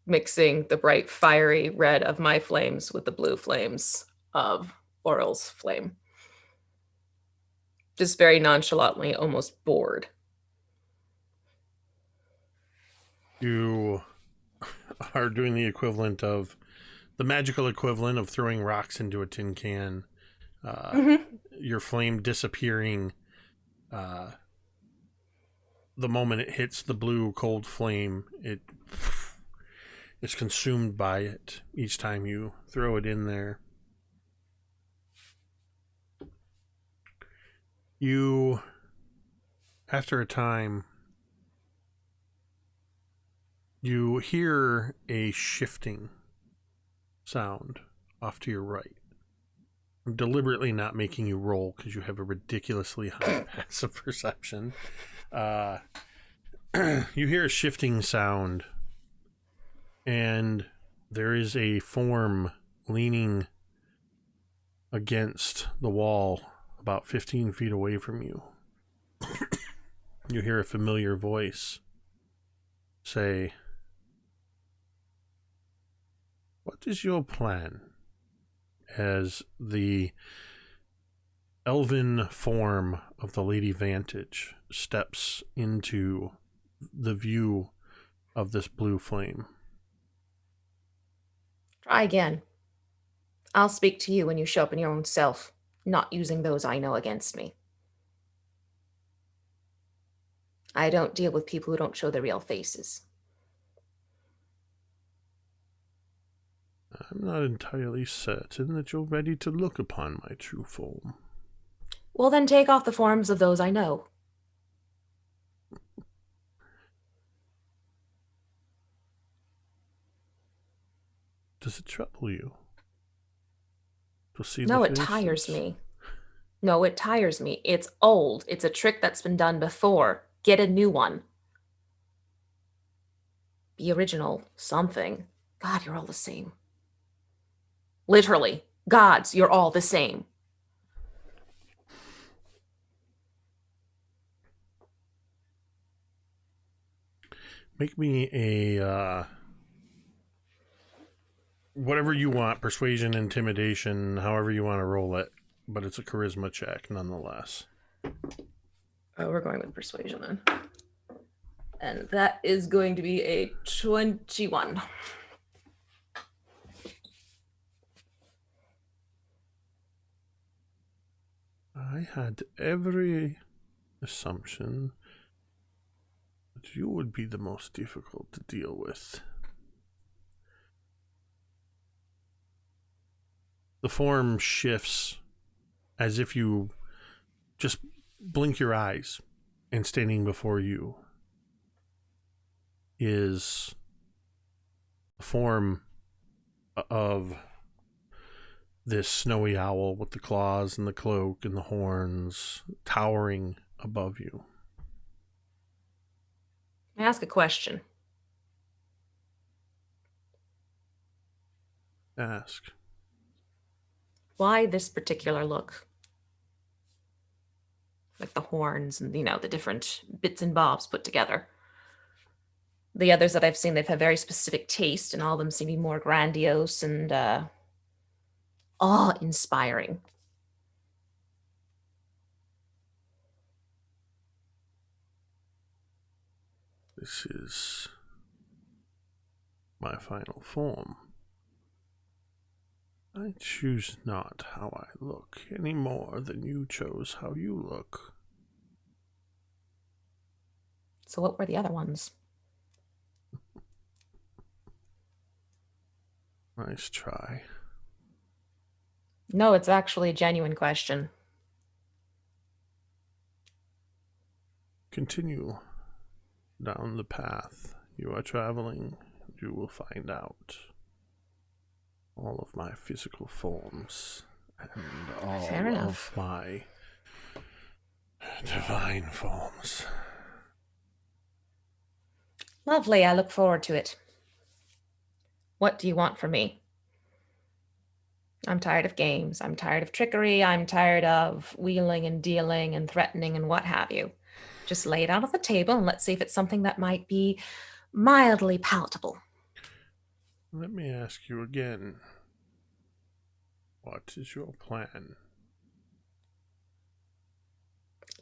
mixing the bright fiery red of my flames with the blue flames of Oral's flame. Just very nonchalantly, almost bored. You are doing the equivalent of the magical equivalent of throwing rocks into a tin can. Your flame disappearing the moment it hits the blue cold flame. It is consumed by it each time you throw it in there. You, after a time, you hear a shifting sound off to your right. I'm deliberately not making you roll because you have a ridiculously high passive perception. You hear a shifting sound, and there is a form leaning against the wall about 15 feet away from you. You hear a familiar voice say, "What is your plan?" As the elven form of the Lady Vantage steps into the view of this blue flame. Try again. I'll speak to you when you show up in your own self, not using those I know against me. I don't deal with people who don't show their real faces. I'm not entirely certain that you're ready to look upon my true form. Well, then take off the forms of those I know. Does it trouble you to see No, the it tires faces? me. No, it tires me. It's old. It's a trick that's been done before. Get a new one. Be original. Something. God, you're all the same. Literally. Gods, you're all the same. Make me a whatever you want, persuasion, intimidation, however you want to roll it, but it's a charisma check nonetheless. Oh, we're going with persuasion then. And that is going to be a 21. I had every assumption that you would be the most difficult to deal with. The form shifts as if you just blink your eyes, and standing before you is the form of this snowy owl with the claws and the cloak and the horns towering above you. May I ask a question? Ask. Why this particular look? Like the horns and, the different bits and bobs put together. The others that I've seen, they've had very specific taste, and all of them seem to be more grandiose and awe-inspiring. This is my final form. I choose not how I look any more than you chose how you look. So what were the other ones? Nice try. No, it's actually a genuine question. Continue down the path you are traveling, and you will find out all of my physical forms and all Fair enough. of my divine forms. Lovely, I look forward to it. What do you want from me? I'm tired of games. I'm tired of trickery. I'm tired of wheeling and dealing and threatening and what have you. Just lay it out on the table and let's see if it's something that might be mildly palatable. Let me ask you again. What is your plan?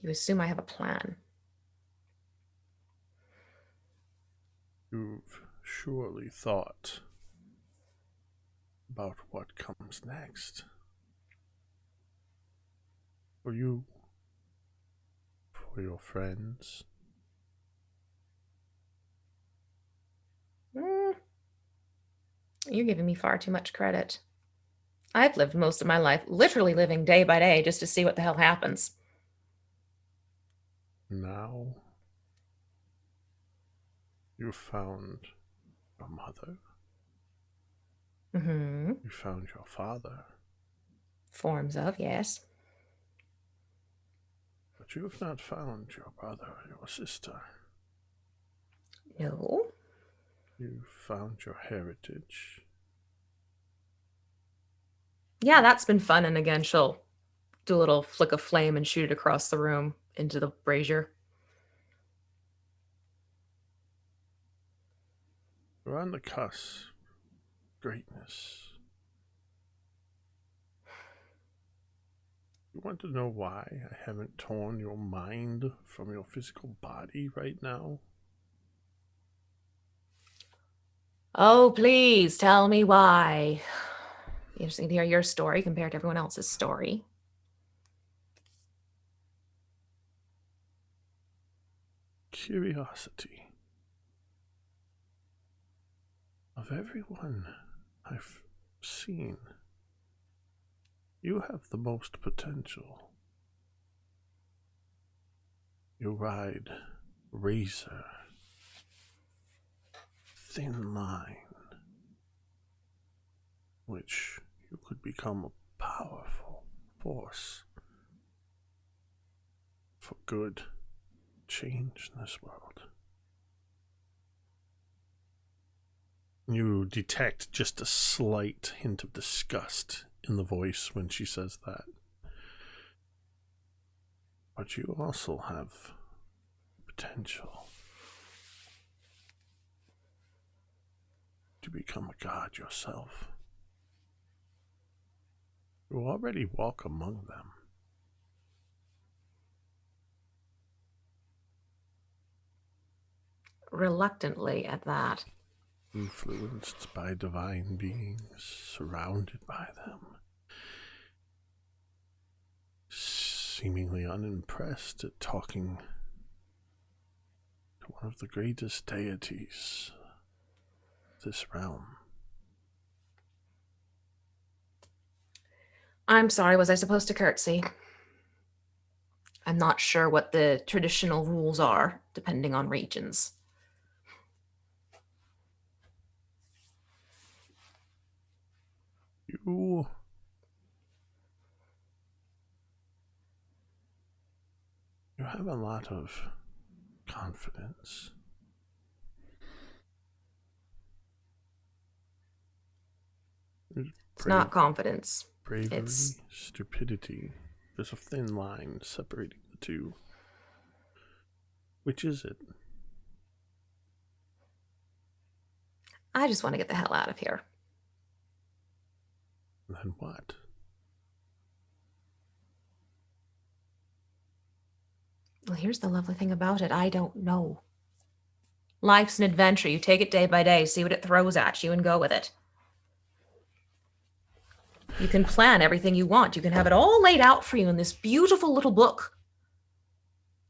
You assume I have a plan. You've surely thought about what comes next. For you, for your friends. You're giving me far too much credit. I've lived most of my life literally living day by day just to see what the hell happens. Now, you found your mother. Mm-hmm. You found your father. Forms of, yes. But you have not found your brother or your sister. No. You found your heritage. Yeah, that's been fun. And again, she'll do a little flick of flame and shoot it across the room into the brazier. You're on the cusp of greatness. You want to know why I haven't torn your mind from your physical body right now? Oh, please tell me why. Interesting to hear your story compared to everyone else's story. Curiosity. Of everyone I've seen, you have the most potential. You ride razor thin line, which you could become a powerful force for good change in this world. You detect just a slight hint of disgust in the voice when she says that. But you also have potential to become a god yourself. You already walk among them. Reluctantly at that. Influenced by divine beings, surrounded by them, seemingly unimpressed at talking to one of the greatest deities of this realm. I'm sorry, was I supposed to curtsy? I'm not sure what the traditional rules are, depending on regions. You have a lot of confidence. It's not confidence. Bravery, It's stupidity. There's a thin line separating the two. Which is it? I just want to get the hell out of here. Then what? Well, here's the lovely thing about it. I don't know. Life's an adventure. You take it day by day, see what it throws at you, and go with it. You can plan everything you want. You can have it all laid out for you in this beautiful little book.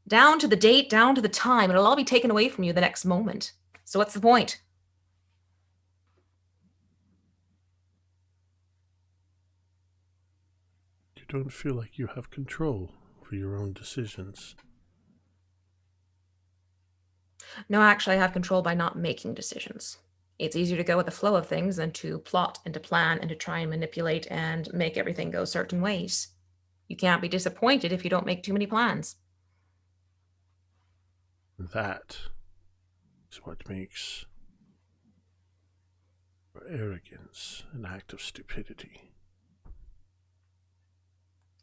Down to the date, down to the time. It'll all be taken away from you the next moment. So what's the point? You don't feel like you have control over your own decisions. No, actually, I have control by not making decisions. It's easier to go with the flow of things than to plot and to plan and to try and manipulate and make everything go certain ways. You can't be disappointed if you don't make too many plans. That is what makes your arrogance an act of stupidity.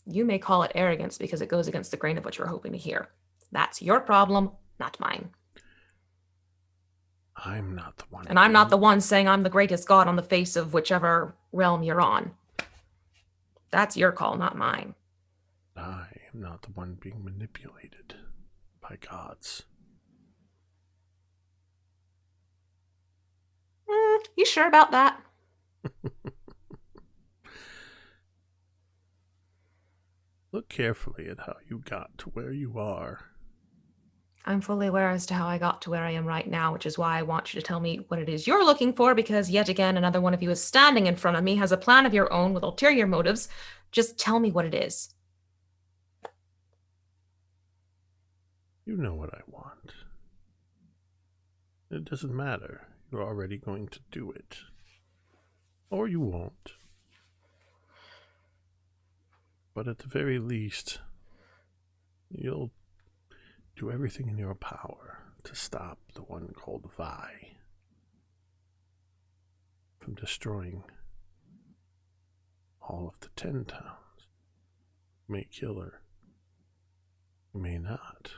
You may call it arrogance because it goes against the grain of what you're hoping to hear. That's your problem, not mine. I'm not the one. And I'm not the one saying I'm the greatest god on the face of whichever realm you're on. That's your call, not mine. I am not the one being manipulated by gods. You sure about that? Look carefully at how you got to where you are. I'm fully aware as to how I got to where I am right now, which is why I want you to tell me what it is you're looking for, because yet again, another one of you is standing in front of me, has a plan of your own with ulterior motives. Just tell me what it is. You know what I want. It doesn't matter. You're already going to do it. Or you won't. But at the very least, you'll do everything in your power to stop the one called Vi from destroying all of the 10 towns. You may kill her. You may not.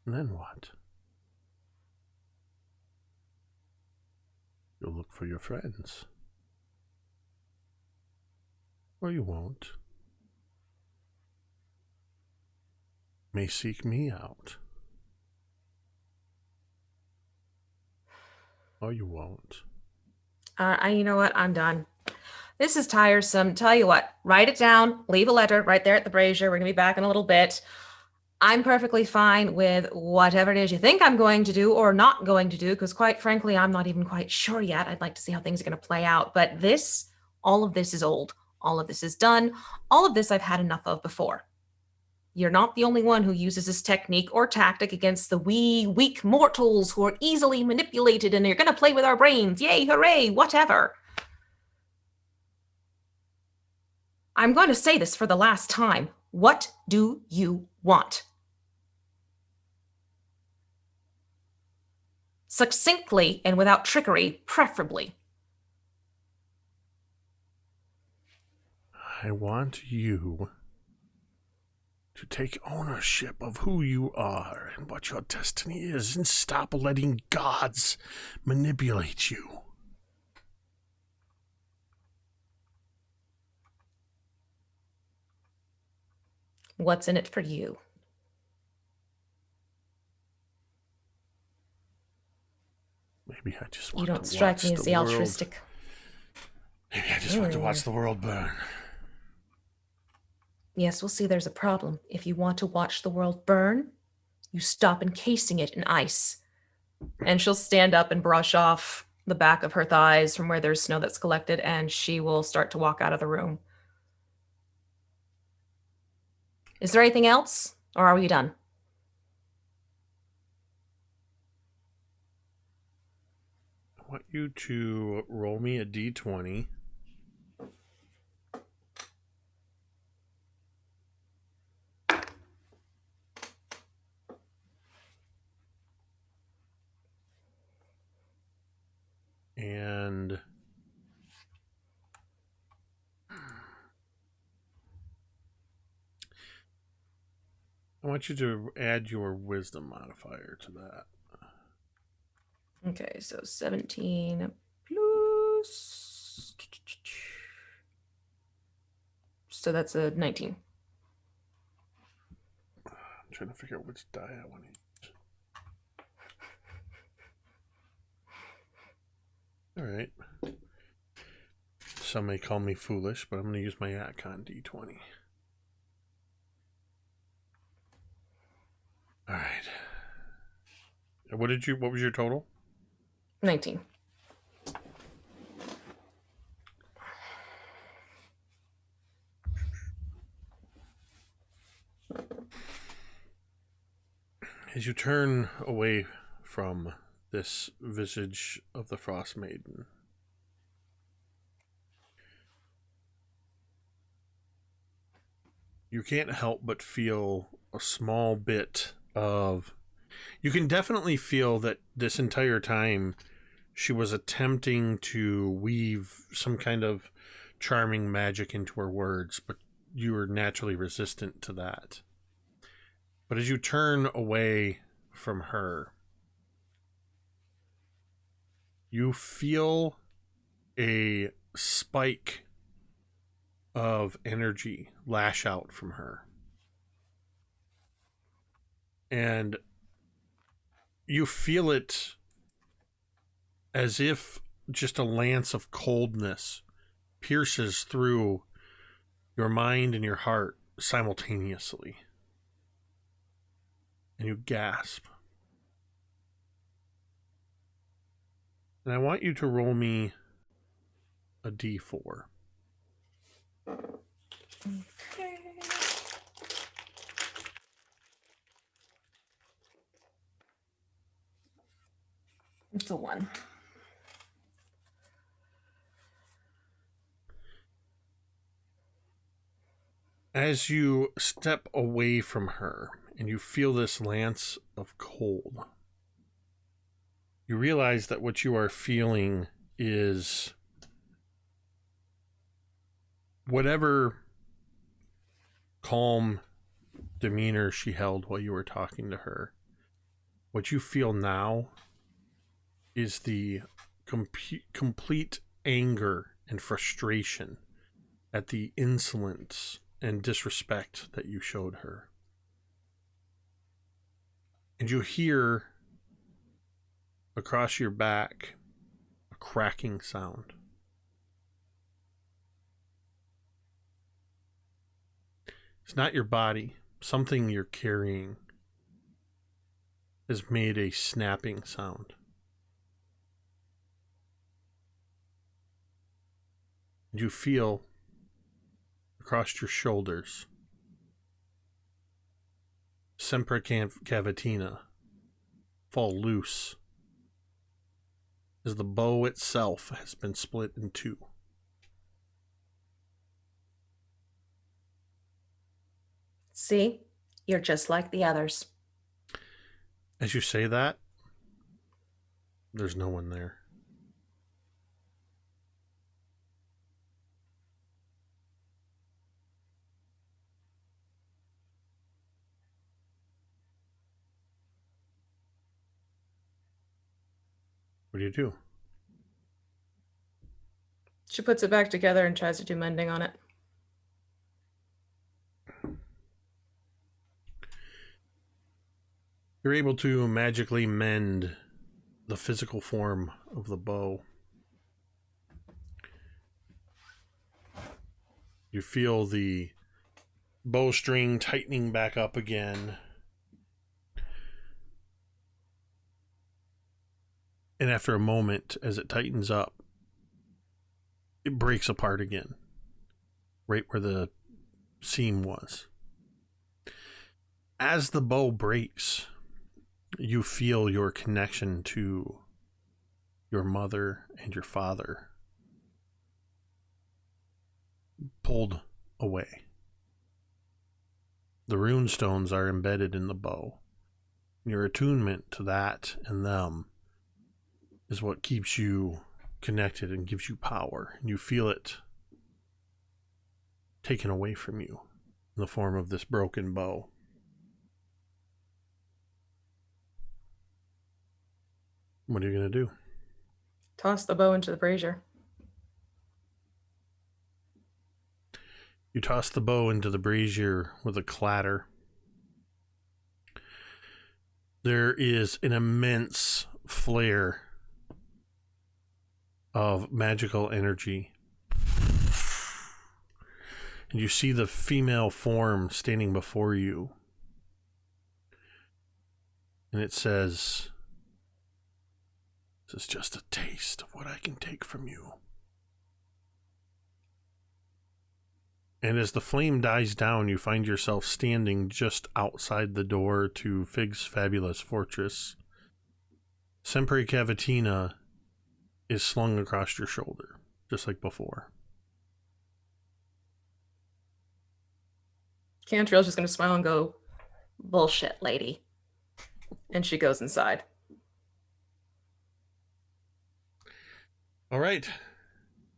And then what? You'll look for your friends. Or you won't. May seek me out. Or you won't. You know what? I'm done. This is tiresome. Tell you what, write it down, leave a letter right there at the brazier. We're going to be back in a little bit. I'm perfectly fine with whatever it is you think I'm going to do or not going to do, because quite frankly, I'm not even quite sure yet. I'd like to see how things are going to play out. But all of this is old. All of this is done. All of this I've had enough of before. You're not the only one who uses this technique or tactic against the wee, weak mortals who are easily manipulated, and you're going to play with our brains. Yay, hooray, whatever. I'm going to say this for the last time. What do you want? Succinctly and without trickery, preferably. I want you to take ownership of who you are and what your destiny is, and stop letting gods manipulate you. What's in it for you? Maybe I just want You don't to strike watch me as the world. altruistic. Maybe I just want to watch the world burn. Yes, we'll see there's a problem. If you want to watch the world burn, you stop encasing it in ice. And she'll stand up and brush off the back of her thighs from where there's snow that's collected, and she will start to walk out of the room. Is there anything else, or are we done? I want you to roll me a d20. And want you to add your wisdom modifier to that. Okay, so 17 plus. So that's a 19. I'm trying to figure out which die I want to use. All right. Some may call me foolish, but I'm going to use my Atcon D20. All right. What was your total? 19. As you turn away from this visage of the Frostmaiden, you can't help but feel a small bit of... You can definitely feel that this entire time she was attempting to weave some kind of charming magic into her words, but you were naturally resistant to that. But as you turn away from her, you feel a spike of energy lash out from her. And you feel it as if just a lance of coldness pierces through your mind and your heart simultaneously. And you gasp. And I want you to roll me a d4. Okay. It's a 1. As you step away from her and you feel this lance of cold, you realize that what you are feeling is whatever calm demeanor she held while you were talking to her. What you feel now is the complete anger and frustration at the insolence and disrespect that you showed her. And you hear across your back a cracking sound. It's not your body. Something you're carrying has made a snapping sound. And you feel across your shoulders Sempra Cavatina fall loose as the bow itself has been split in two. See? You're just like the others. As you say that, there's no one there. What do you do? She puts it back together and tries to do mending on it. You're able to magically mend the physical form of the bow. You feel the bowstring tightening back up again. And after a moment, as it tightens up, it breaks apart again, right where the seam was. As the bow breaks, you feel your connection to your mother and your father pulled away. The rune stones are embedded in the bow. Your attunement to that and them is what keeps you connected and gives you power. And you feel it taken away from you in the form of this broken bow. What are you going to do? Toss the bow into the brazier. You toss the bow into the brazier with a clatter. There is an immense flare of magical energy. And you see the female form standing before you. And it says, "This is just a taste of what I can take from you." And as the flame dies down, you find yourself standing just outside the door to Fig's fabulous fortress. Sempre Cavatina is slung across your shoulder, just like before. Cantriel's just going to smile and go, "Bullshit, lady." And she goes inside. All right.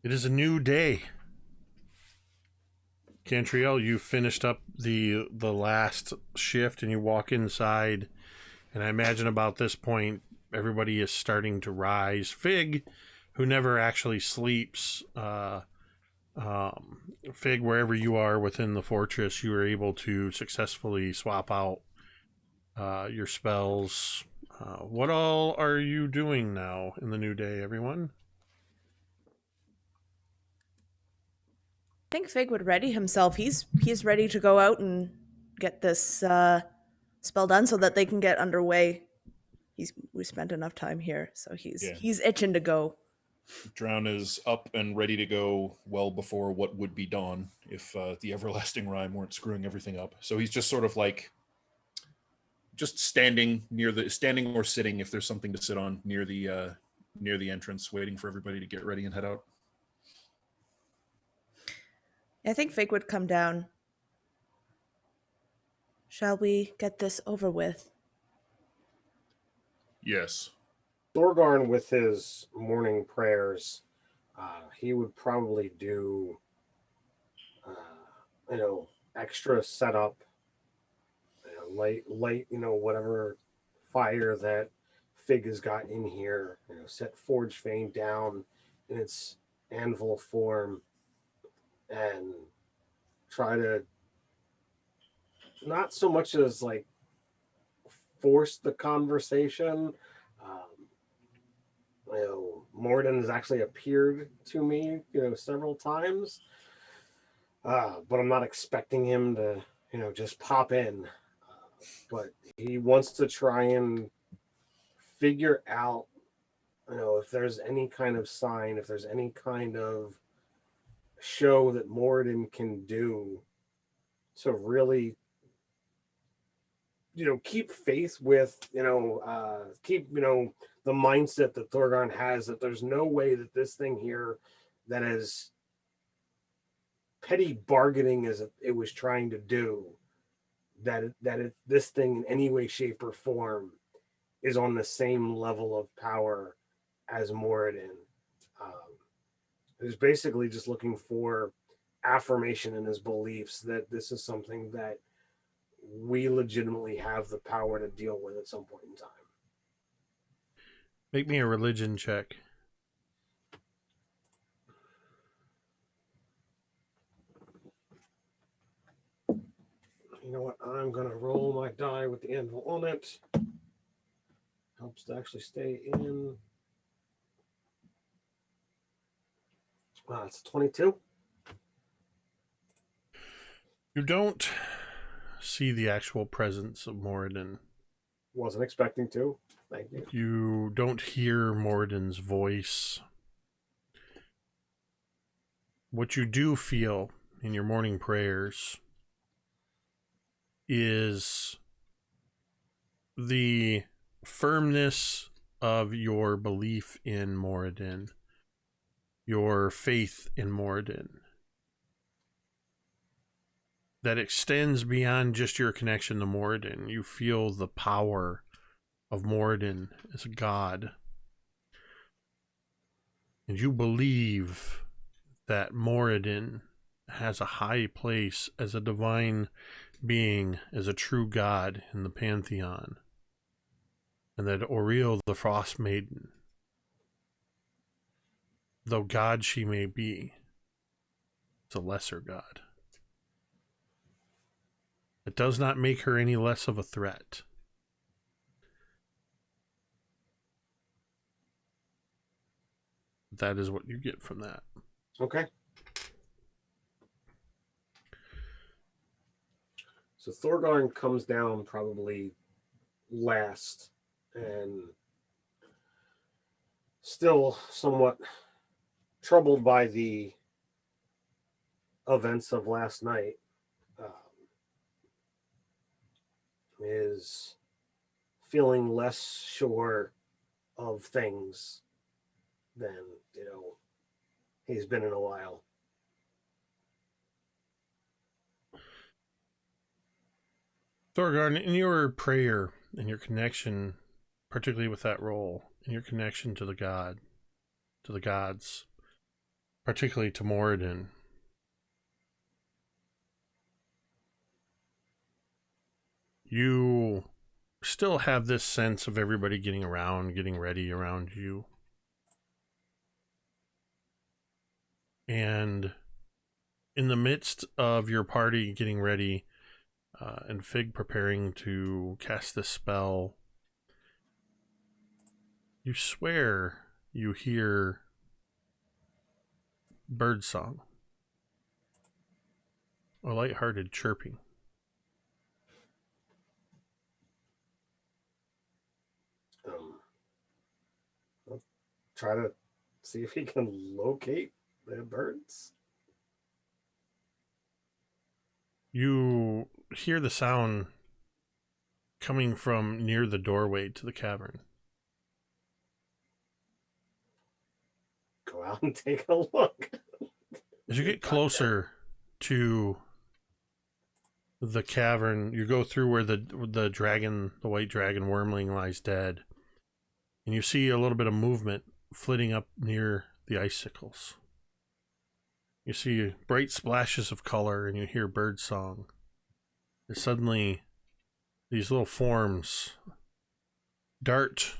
It is a new day. Cantriel, you finished up the last shift and you walk inside. And I imagine about this point, everybody is starting to rise. Fig, who never actually sleeps, Fig, wherever you are within the fortress, you are able to successfully swap out your spells. What all are you doing now in the new day, everyone? I think Fig would ready himself. He's ready to go out and get this spell done so that they can get underway. We spent enough time here, so he's itching to go. Drown is up and ready to go well before what would be dawn if the everlasting Rime weren't screwing everything up. So he's just sort of like just standing or sitting if there's something to sit on near the entrance, waiting for everybody to get ready and head out. I think Fig would come down. Shall we get this over with? Yes. Thorgarn, with his morning prayers, he would probably do, extra setup, light, whatever fire that Fig has got in here. Set Forge Fane down in its anvil form, and try to not so much as like force the conversation. Morden has actually appeared to me, several times, but I'm not expecting him to, just pop in. But he wants to try and figure out, if there's any kind of sign, if there's any kind of show that Morden can do to really, keep faith with, keep, the mindset that Thorgarn has, that there's no way that this thing here that is petty bargaining as it was trying to do, this thing in any way, shape, or form is on the same level of power as Moradin. He's basically just looking for affirmation in his beliefs that this is something that we legitimately have the power to deal with at some point in time. Make me a religion check. You know what? I'm going to roll my die with the anvil on it. Helps to actually stay in. It's 22. You don't see the actual presence of Moradin. Wasn't expecting to. Thank you. You don't hear Moradin's voice. What you do feel in your morning prayers is the firmness of your belief in Moradin, your faith in Moradin, that extends beyond just your connection to Moradin. You feel the power of Moradin as a god. And you believe that Moradin has a high place as a divine being, as a true god in the pantheon. and that Oriel the Frostmaiden, though god she may be, is a lesser god. It does not make her any less of a threat. That is what you get from that. Okay. So Thorgarn comes down probably last and still somewhat troubled by the events of last night. Is feeling less sure of things than, he's been in a while. Thorgarn, in your prayer and your connection, particularly with that role, in your connection to the gods, particularly to Moradin, you still have this sense of everybody getting around, getting ready around you. And in the midst of your party getting ready, and Fig preparing to cast this spell, you swear you hear birdsong, a lighthearted chirping. I'll try to see if he can locate the birds. You hear the sound coming from near the doorway to the cavern. Go out and take a look. As you get closer to the cavern, you go through where the dragon, the white dragon wormling, lies dead, and you see a little bit of movement flitting up near the icicles. You see bright splashes of color, and you hear bird song. And suddenly, these little forms dart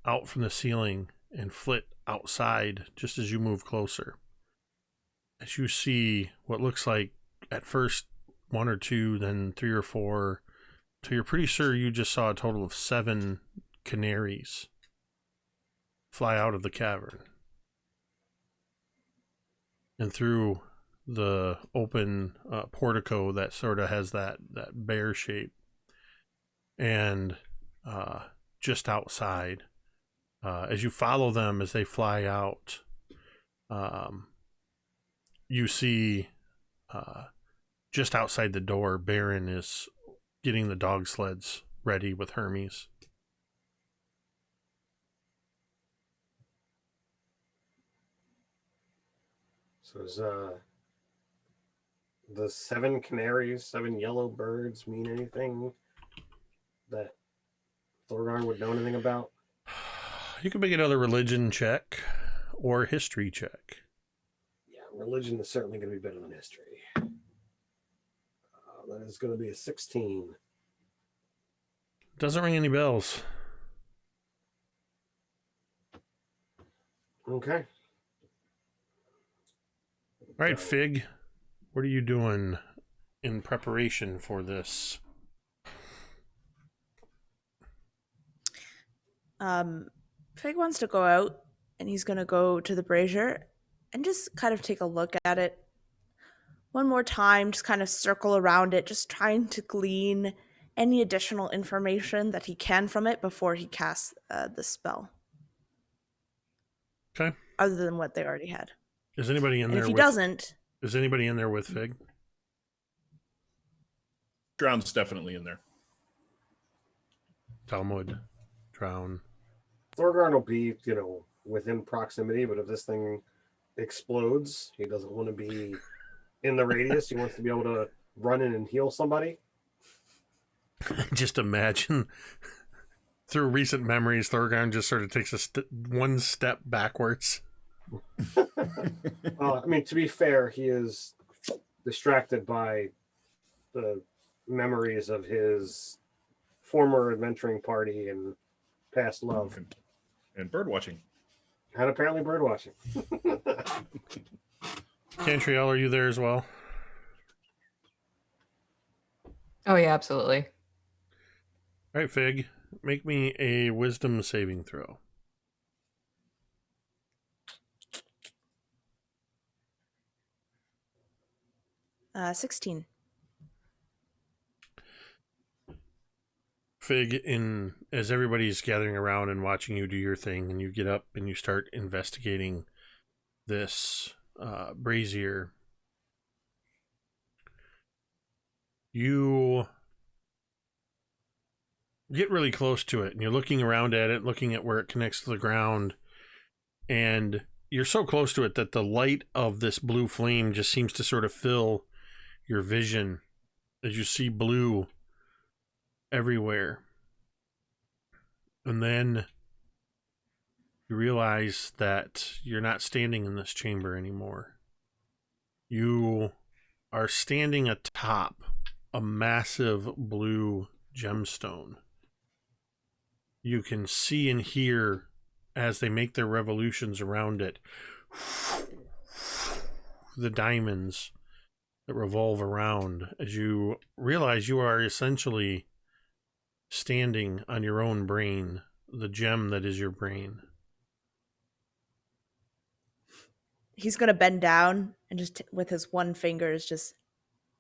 out from the ceiling and flit outside just as you move closer. As you see what looks like, at first, 1 or 2, then 3 or 4, till you're pretty sure you just saw a total of 7 canaries fly out of the cavern and through the open portico that sort of has that bear shape, and just outside, as you follow them as they fly out, you see just outside the door, Baron is getting the dog sleds ready with Hermes. So is the 7 canaries, 7 yellow birds mean anything that Thorgarn would know anything about? You can make another religion check or history check. Yeah, religion is certainly going to be better than history. That is going to be a 16. Doesn't ring any bells. Okay. All right, Fig, what are you doing in preparation for this? Fig wants to go out, and he's going to go to the brazier and just kind of take a look at it one more time, just kind of circle around it, just trying to glean any additional information that he can from it before he casts the spell. Okay. Other than what they already had. Is anybody in And there? if he doesn't, is anybody in there with Fig? Drown's definitely in there. Talmud, Drown. Thorgarn will be, within proximity, but if this thing explodes, he doesn't want to be in the radius. He wants to be able to run in and heal somebody. Just imagine, through recent memories, Thorgarn just sort of takes one step backwards. To be fair, he is distracted by the memories of his former adventuring party and past love. And bird watching. And apparently bird watching. Cantriel, are you there as well? Oh yeah, absolutely. All right, Fig, make me a wisdom saving throw. 16. Fig, as everybody's gathering around and watching you do your thing, and you get up and you start investigating this brazier, you get really close to it, and you're looking around at it, looking at where it connects to the ground, and you're so close to it that the light of this blue flame just seems to sort of fill your vision as you see blue everywhere. And then you realize that you're not standing in this chamber anymore. You are standing atop a massive blue gemstone. You can see and hear as they make their revolutions around it, the diamonds that revolve around as you realize you are essentially standing on your own brain, the gem that is your brain. He's going to bend down and just with his one finger is just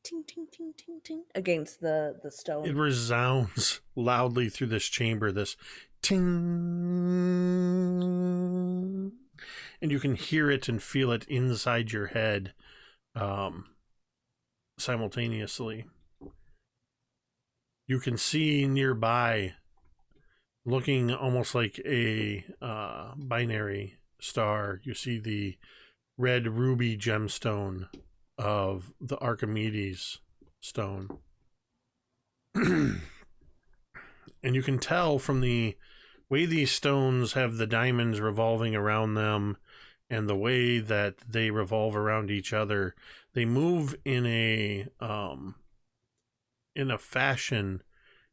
ting, ting, ting, ting, ting against the stone. It resounds loudly through this chamber, this ting. And you can hear it and feel it inside your head simultaneously. You can see nearby, looking almost like a binary star, you see the red ruby gemstone of the Archimedes stone. And you can tell from the way these stones have the diamonds revolving around them and the way that they revolve around each other, they move in a fashion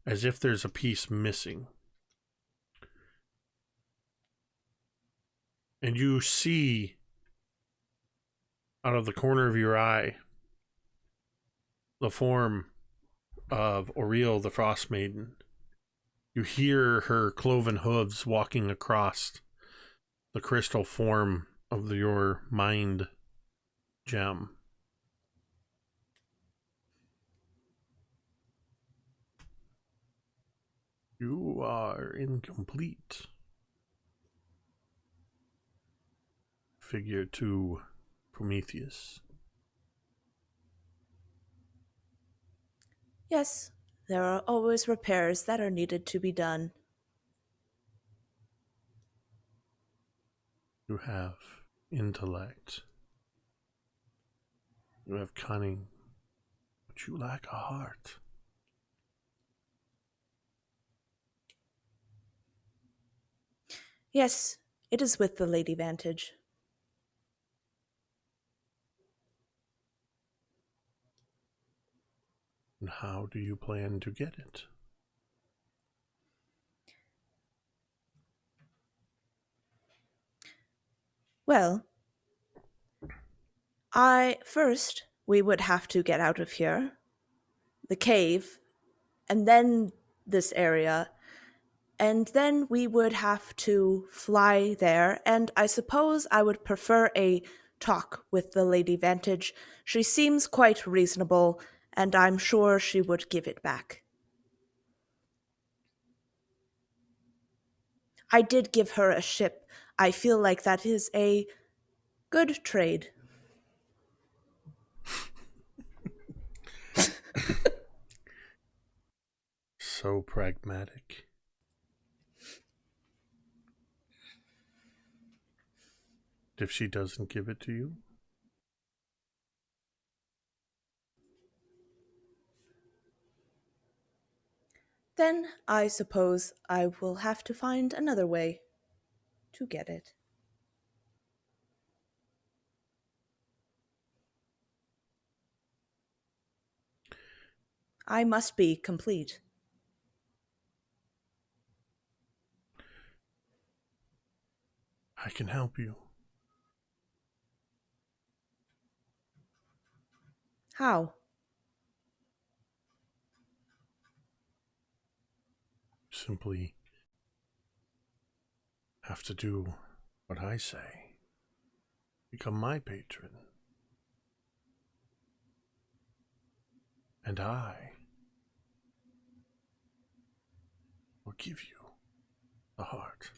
as if there's a piece missing. And you see out of the corner of your eye the form of Oriel the Frostmaiden. You hear her cloven hooves walking across the crystal form of your mind gem. You are incomplete. Figure 2, Prometheus. Yes, there are always repairs that are needed to be done. You have intellect. You have cunning. But you lack a heart. Yes, it is with the Lady Vantage. And how do you plan to get it? Well, first, we would have to get out of here, the cave, and then this area, and then we would have to fly there, and I suppose I would prefer a talk with the Lady Vantage. She seems quite reasonable, and I'm sure she would give it back. I did give her a ship. I feel like that is a good trade. So pragmatic. If she doesn't give it to you? Then I suppose I will have to find another way to get it. I must be complete. I can help you. How? Simply have to do what I say. Become my patron. And I will give you the heart.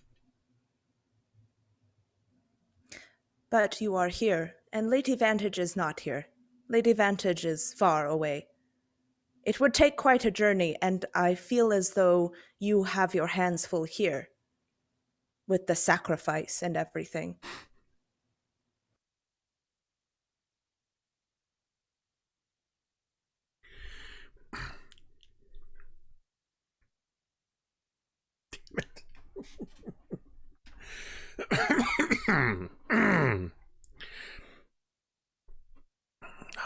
But you are here, and Lady Vantage is not here. Lady Vantage is far away. It would take quite a journey, and I feel as though you have your hands full here, with the sacrifice and everything.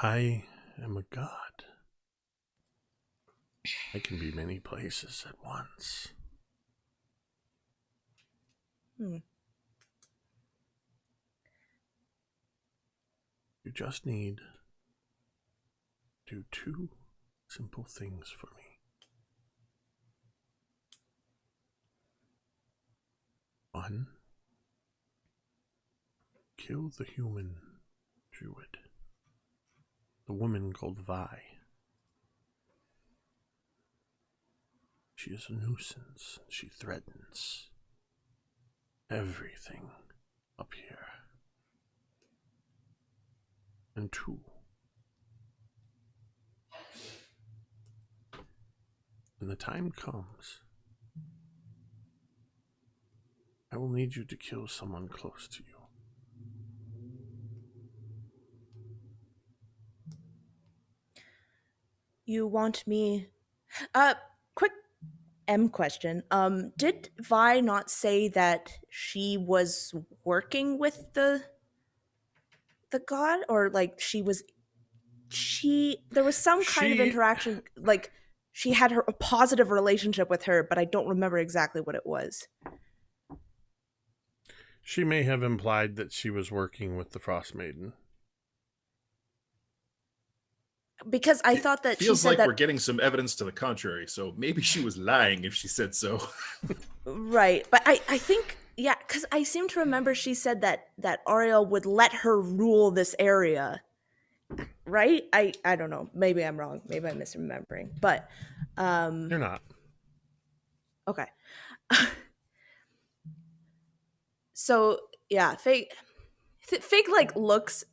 I am a god. I can be many places at once. You just need to do 2 simple things for me. 1, kill the human druid. The woman called Vi. She is a nuisance. She threatens everything up here. And 2, when the time comes, I will need you to kill someone close to you. You want me... quick question. Did Vi not say that she was working with the god? Or, like, there was some kind of interaction, like, she had a positive relationship with her, but I don't remember exactly what it was. She may have implied that she was working with the Frostmaiden. Because I thought that she Feels said like that... we're getting some evidence to the contrary, so maybe she was lying if she said so. Right, but I think, yeah, because I seem to remember she said that Ariel would let her rule this area, right? I don't know. Maybe I'm wrong. Maybe I'm misremembering. But You're not. Okay. So yeah, Fig like looks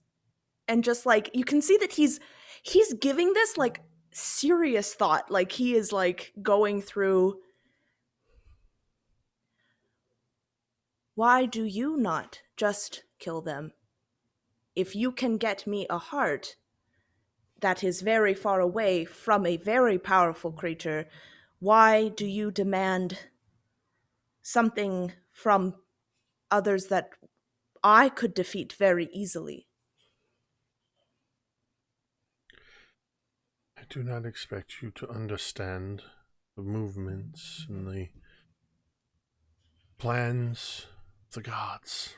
and just like you can see that he's giving this like serious thought. Like he is like going through, why do you not just kill them? If you can get me a heart that is very far away from a very powerful creature, why do you demand something from others that I could defeat very easily? I do not expect you to understand the movements and the plans of the gods.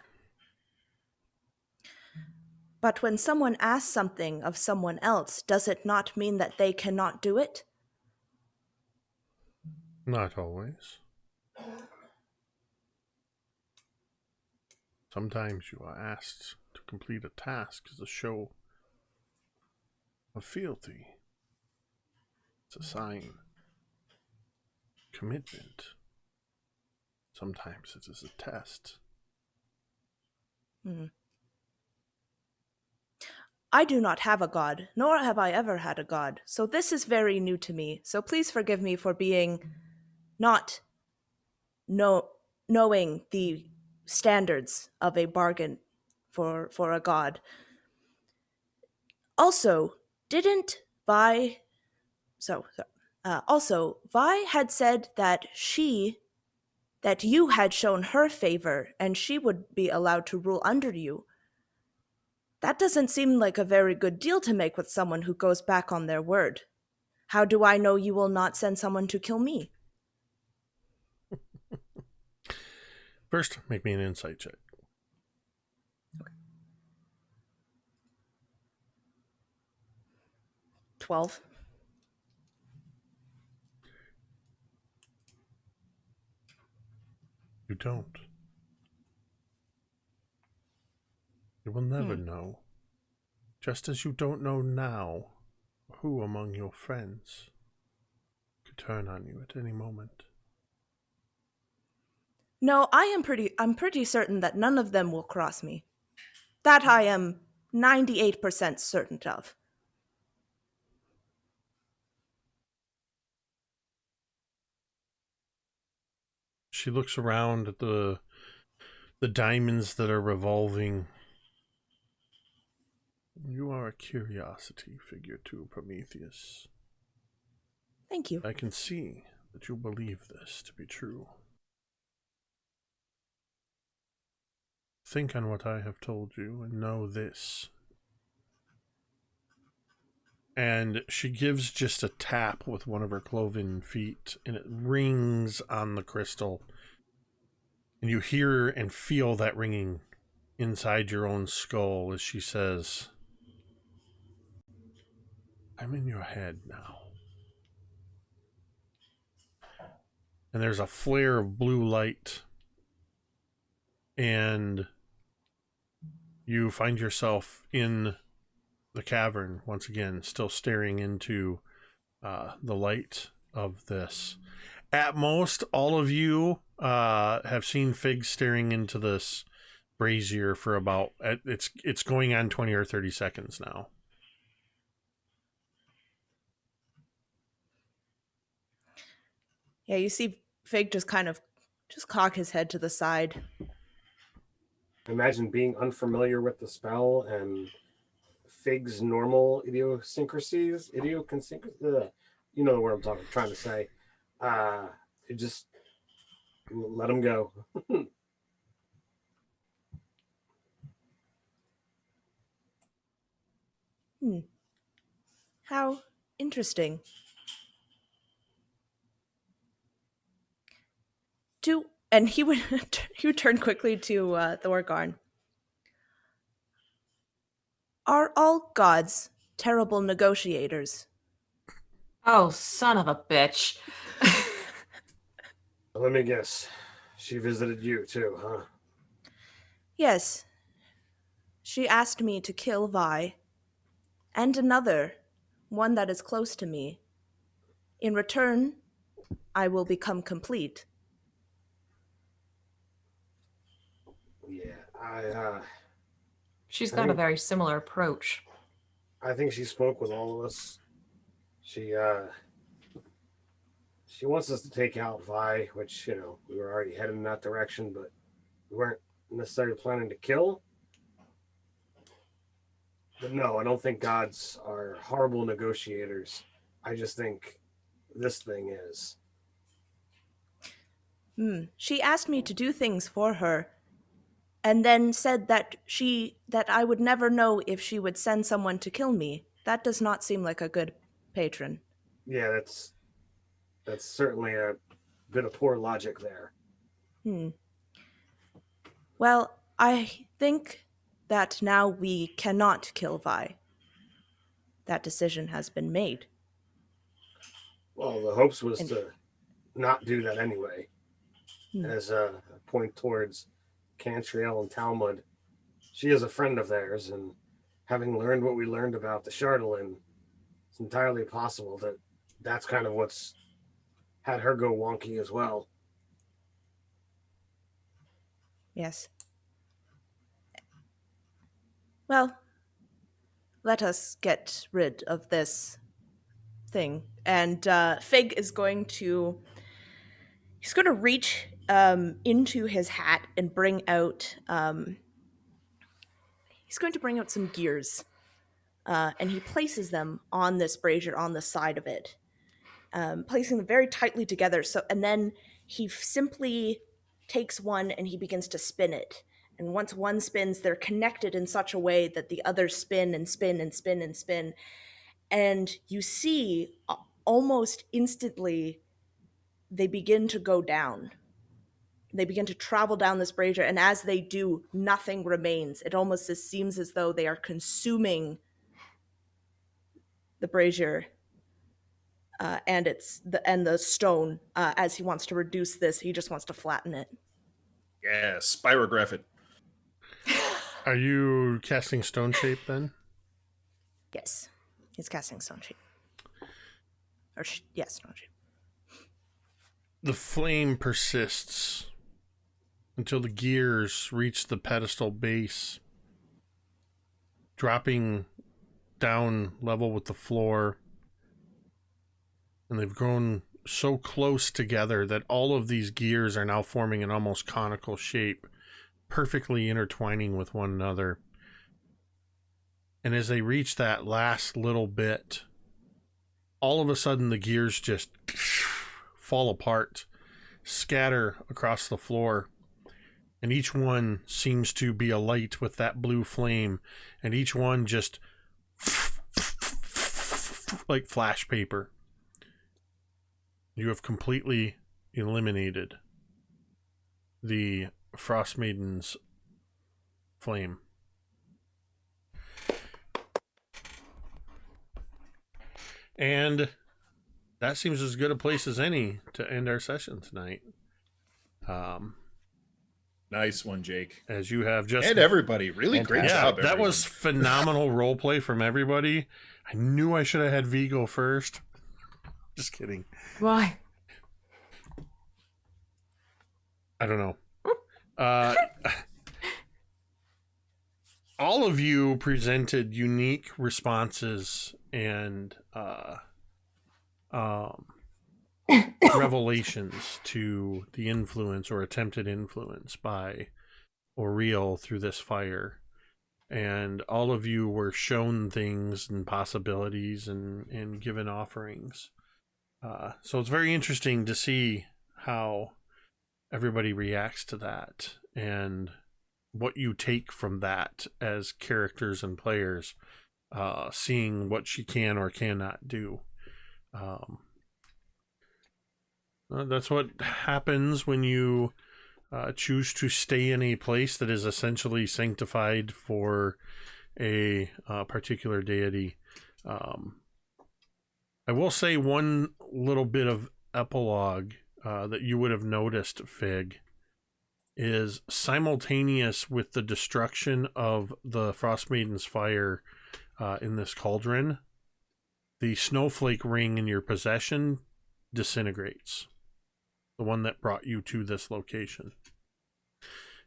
But when someone asks something of someone else, does it not mean that they cannot do it? Not always. Sometimes you are asked to complete a task as a show of fealty. It's a sign of commitment. Sometimes it is a test. I do not have a god, nor have I ever had a god, so this is very new to me. So please forgive me for being not knowing the standards of a bargain for a god. Also, didn't Vi... Also, Vi had said that you had shown her favor and she would be allowed to rule under you. That doesn't seem like a very good deal to make with someone who goes back on their word. How do I know you will not send someone to kill me? First, make me an insight check. 12. You don't. You will never know. Just as you don't know now who among your friends could turn on you at any moment. No, I'm pretty certain that none of them will cross me. That I am 98% certain of. She looks around at the diamonds that are revolving. You are a curiosity, Figure 2, Prometheus. Thank you. I can see that you believe this to be true. Think on what I have told you and know this. And she gives just a tap with one of her cloven feet, and it rings on the crystal. And you hear and feel that ringing inside your own skull as she says, I'm in your head now. And there's a flare of blue light, and you find yourself in the cavern once again, still staring into the light of this. At most, all of you have seen Fig staring into this brazier for about, it's going on 20 or 30 seconds now. Yeah, you see Fig just kind of cock his head to the side. Imagine being unfamiliar with the spell and Fig's normal idiosyncrasies. You know the word I'm trying to say. It just let him go. How interesting. And he would turn quickly to Thorgarn. Are all gods terrible negotiators? Oh, son of a bitch. Let me guess. She visited you too, huh? Yes. She asked me to kill Vi. And another, one that is close to me. In return, I will become complete. Yeah, She's got a very similar approach. I think she spoke with all of us. She wants us to take out Vi, which, we were already headed in that direction, but we weren't necessarily planning to kill. But no, I don't think gods are horrible negotiators. I just think this thing is. She asked me to do things for her, and then said that I would never know if she would send someone to kill me. That does not seem like a good patron. Yeah, that's certainly a bit of poor logic there. Well, I think that now we cannot kill Vi. That decision has been made. Well, the hopes was to not do that anyway. As a point towards Cantriel and Talmud. She is a friend of theirs, and having learned what we learned about the Chardalin, it's entirely possible that that's kind of what's had her go wonky as well. Yes. Well, let us get rid of this thing. And Fig is going to reach into his hat and bring out some gears. And he places them on this brazier on the side of it, placing them very tightly together. And then he simply takes one and he begins to spin it. And once one spins, they're connected in such a way that the others spin and spin and spin and spin. And you see almost instantly they begin to go down. They begin to travel down this brazier, and as they do, nothing remains. It almost seems as though they are consuming the brazier and the stone. As he wants to reduce this, he just wants to flatten it. Yeah, spirograph it. Are you casting stone shape then? Yes, he's casting stone shape. Stone shape. The flame persists until the gears reach the pedestal base, dropping down level with the floor. And they've grown so close together that all of these gears are now forming an almost conical shape, perfectly intertwining with one another. And as they reach that last little bit, all of a sudden the gears just fall apart, scatter across the floor, and each one seems to be alight with that blue flame, and each one just like flash paper. You have completely eliminated the Frostmaiden's flame. And that seems as good a place as any to end our session tonight. Nice one, Jake. As you have just... And everybody. Really great Fantastic. job, that everyone. was phenomenal roleplay from everybody. I knew I should have had Vigo first. Just kidding. Why? I don't know. All of you presented unique responses and revelations to the influence or attempted influence by Oriel through this fire. And all of you were shown things and possibilities and given offerings. So it's very interesting to see how everybody reacts to that and what you take from that as characters and players, seeing what she can or cannot do. That's what happens when you choose to stay in a place that is essentially sanctified for a particular deity. I will say one little bit of epilogue that you would have noticed, Fig, is simultaneous with the destruction of the Frostmaiden's fire in this cauldron, the snowflake ring in your possession disintegrates. The one that brought you to this location.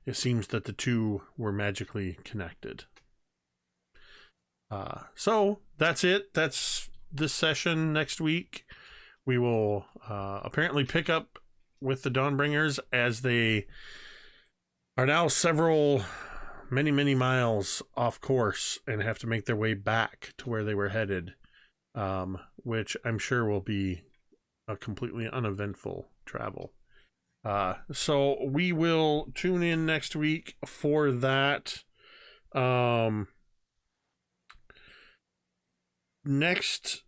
It seems that the two were magically connected. So that's it. That's this session. Next week we will apparently pick up with the Dawnbringers as they are now many miles off course and have to make their way back to where they were headed, which I'm sure will be a completely uneventful travel. So we will tune in next week for that. Next,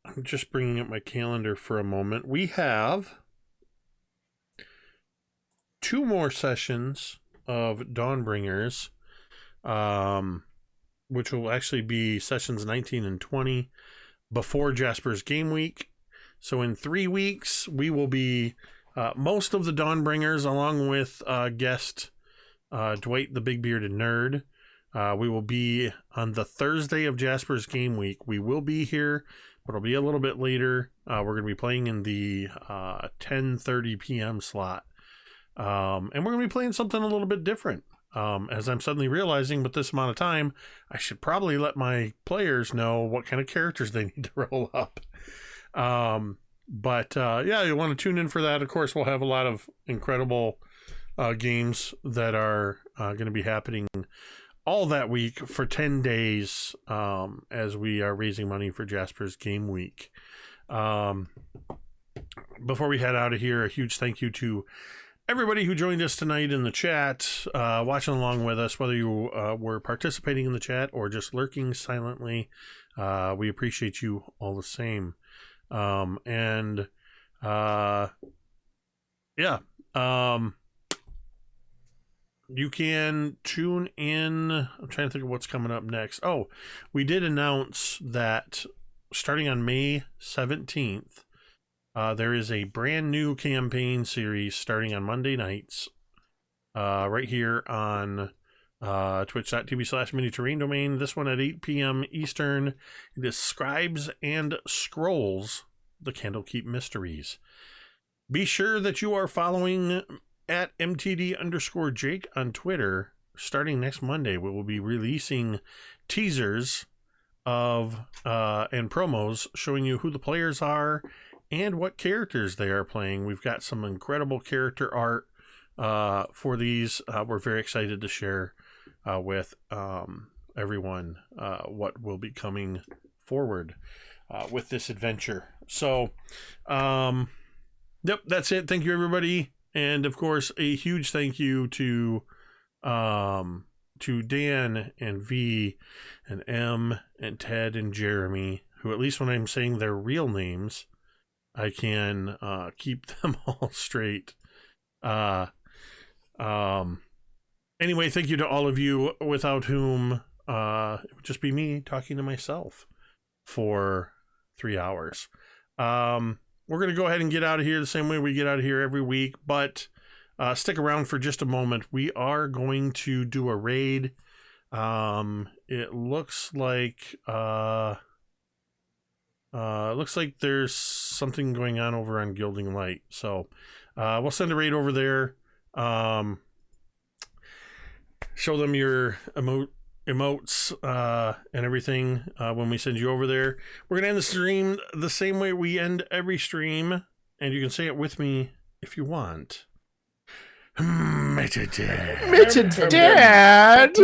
I'm just bringing up my calendar for a moment. We have 2 more sessions of Dawnbringers, which will actually be sessions 19 and 20 before Jasper's Game Week. So in 3 weeks, we will be most of the Dawnbringers, along with guest Dwight the Big Bearded Nerd. We will be on the Thursday of Jasper's Game Week. We will be here, but it'll be a little bit later. We're going to be playing in the 10:30 p.m. slot. And we're going to be playing something a little bit different. As I'm suddenly realizing with this amount of time, I should probably let my players know what kind of characters they need to roll up. But yeah, you'll want to tune in for that. Of course, we'll have a lot of incredible games that are going to be happening all that week for 10 days as we are raising money for Jasper's Game Week. Before we head out of here, a huge thank you to everybody who joined us tonight in the chat, watching along with us, whether you were participating in the chat or just lurking silently. We appreciate you all the same. You can tune in. I'm trying to think of what's coming up next. Oh, we did announce that starting on May 17th, there is a brand new campaign series starting on Monday nights, right here on twitch.tv/miniterrain domain. This one at 8 p.m. Eastern. It is Scribes and Scrolls, the Candlekeep Mysteries. Be sure that you are following at MTD_Jake on Twitter. Starting next Monday, we will be releasing teasers of and promos showing you who the players are and what characters they are playing. We've got some incredible character art for these. We're very excited to share with everyone what will be coming forward with this adventure. So, yep, that's it. Thank you, everybody. And of course, a huge thank you to Dan and V and M and Ted and Jeremy, who, at least when I'm saying their real names, I can keep them all straight. Anyway, thank you to all of you, without whom it would just be me talking to myself for 3 hours. We're going to go ahead and get out of here the same way we get out of here every week, but stick around for just a moment. We are going to do a raid. It looks like there's something going on over on Gilding Light, so we'll send a raid over there. Show them your emotes and everything when we send you over there. We're gonna end the stream the same way we end every stream, and you can say it with me if you want. Metadad. Metadad. Dad.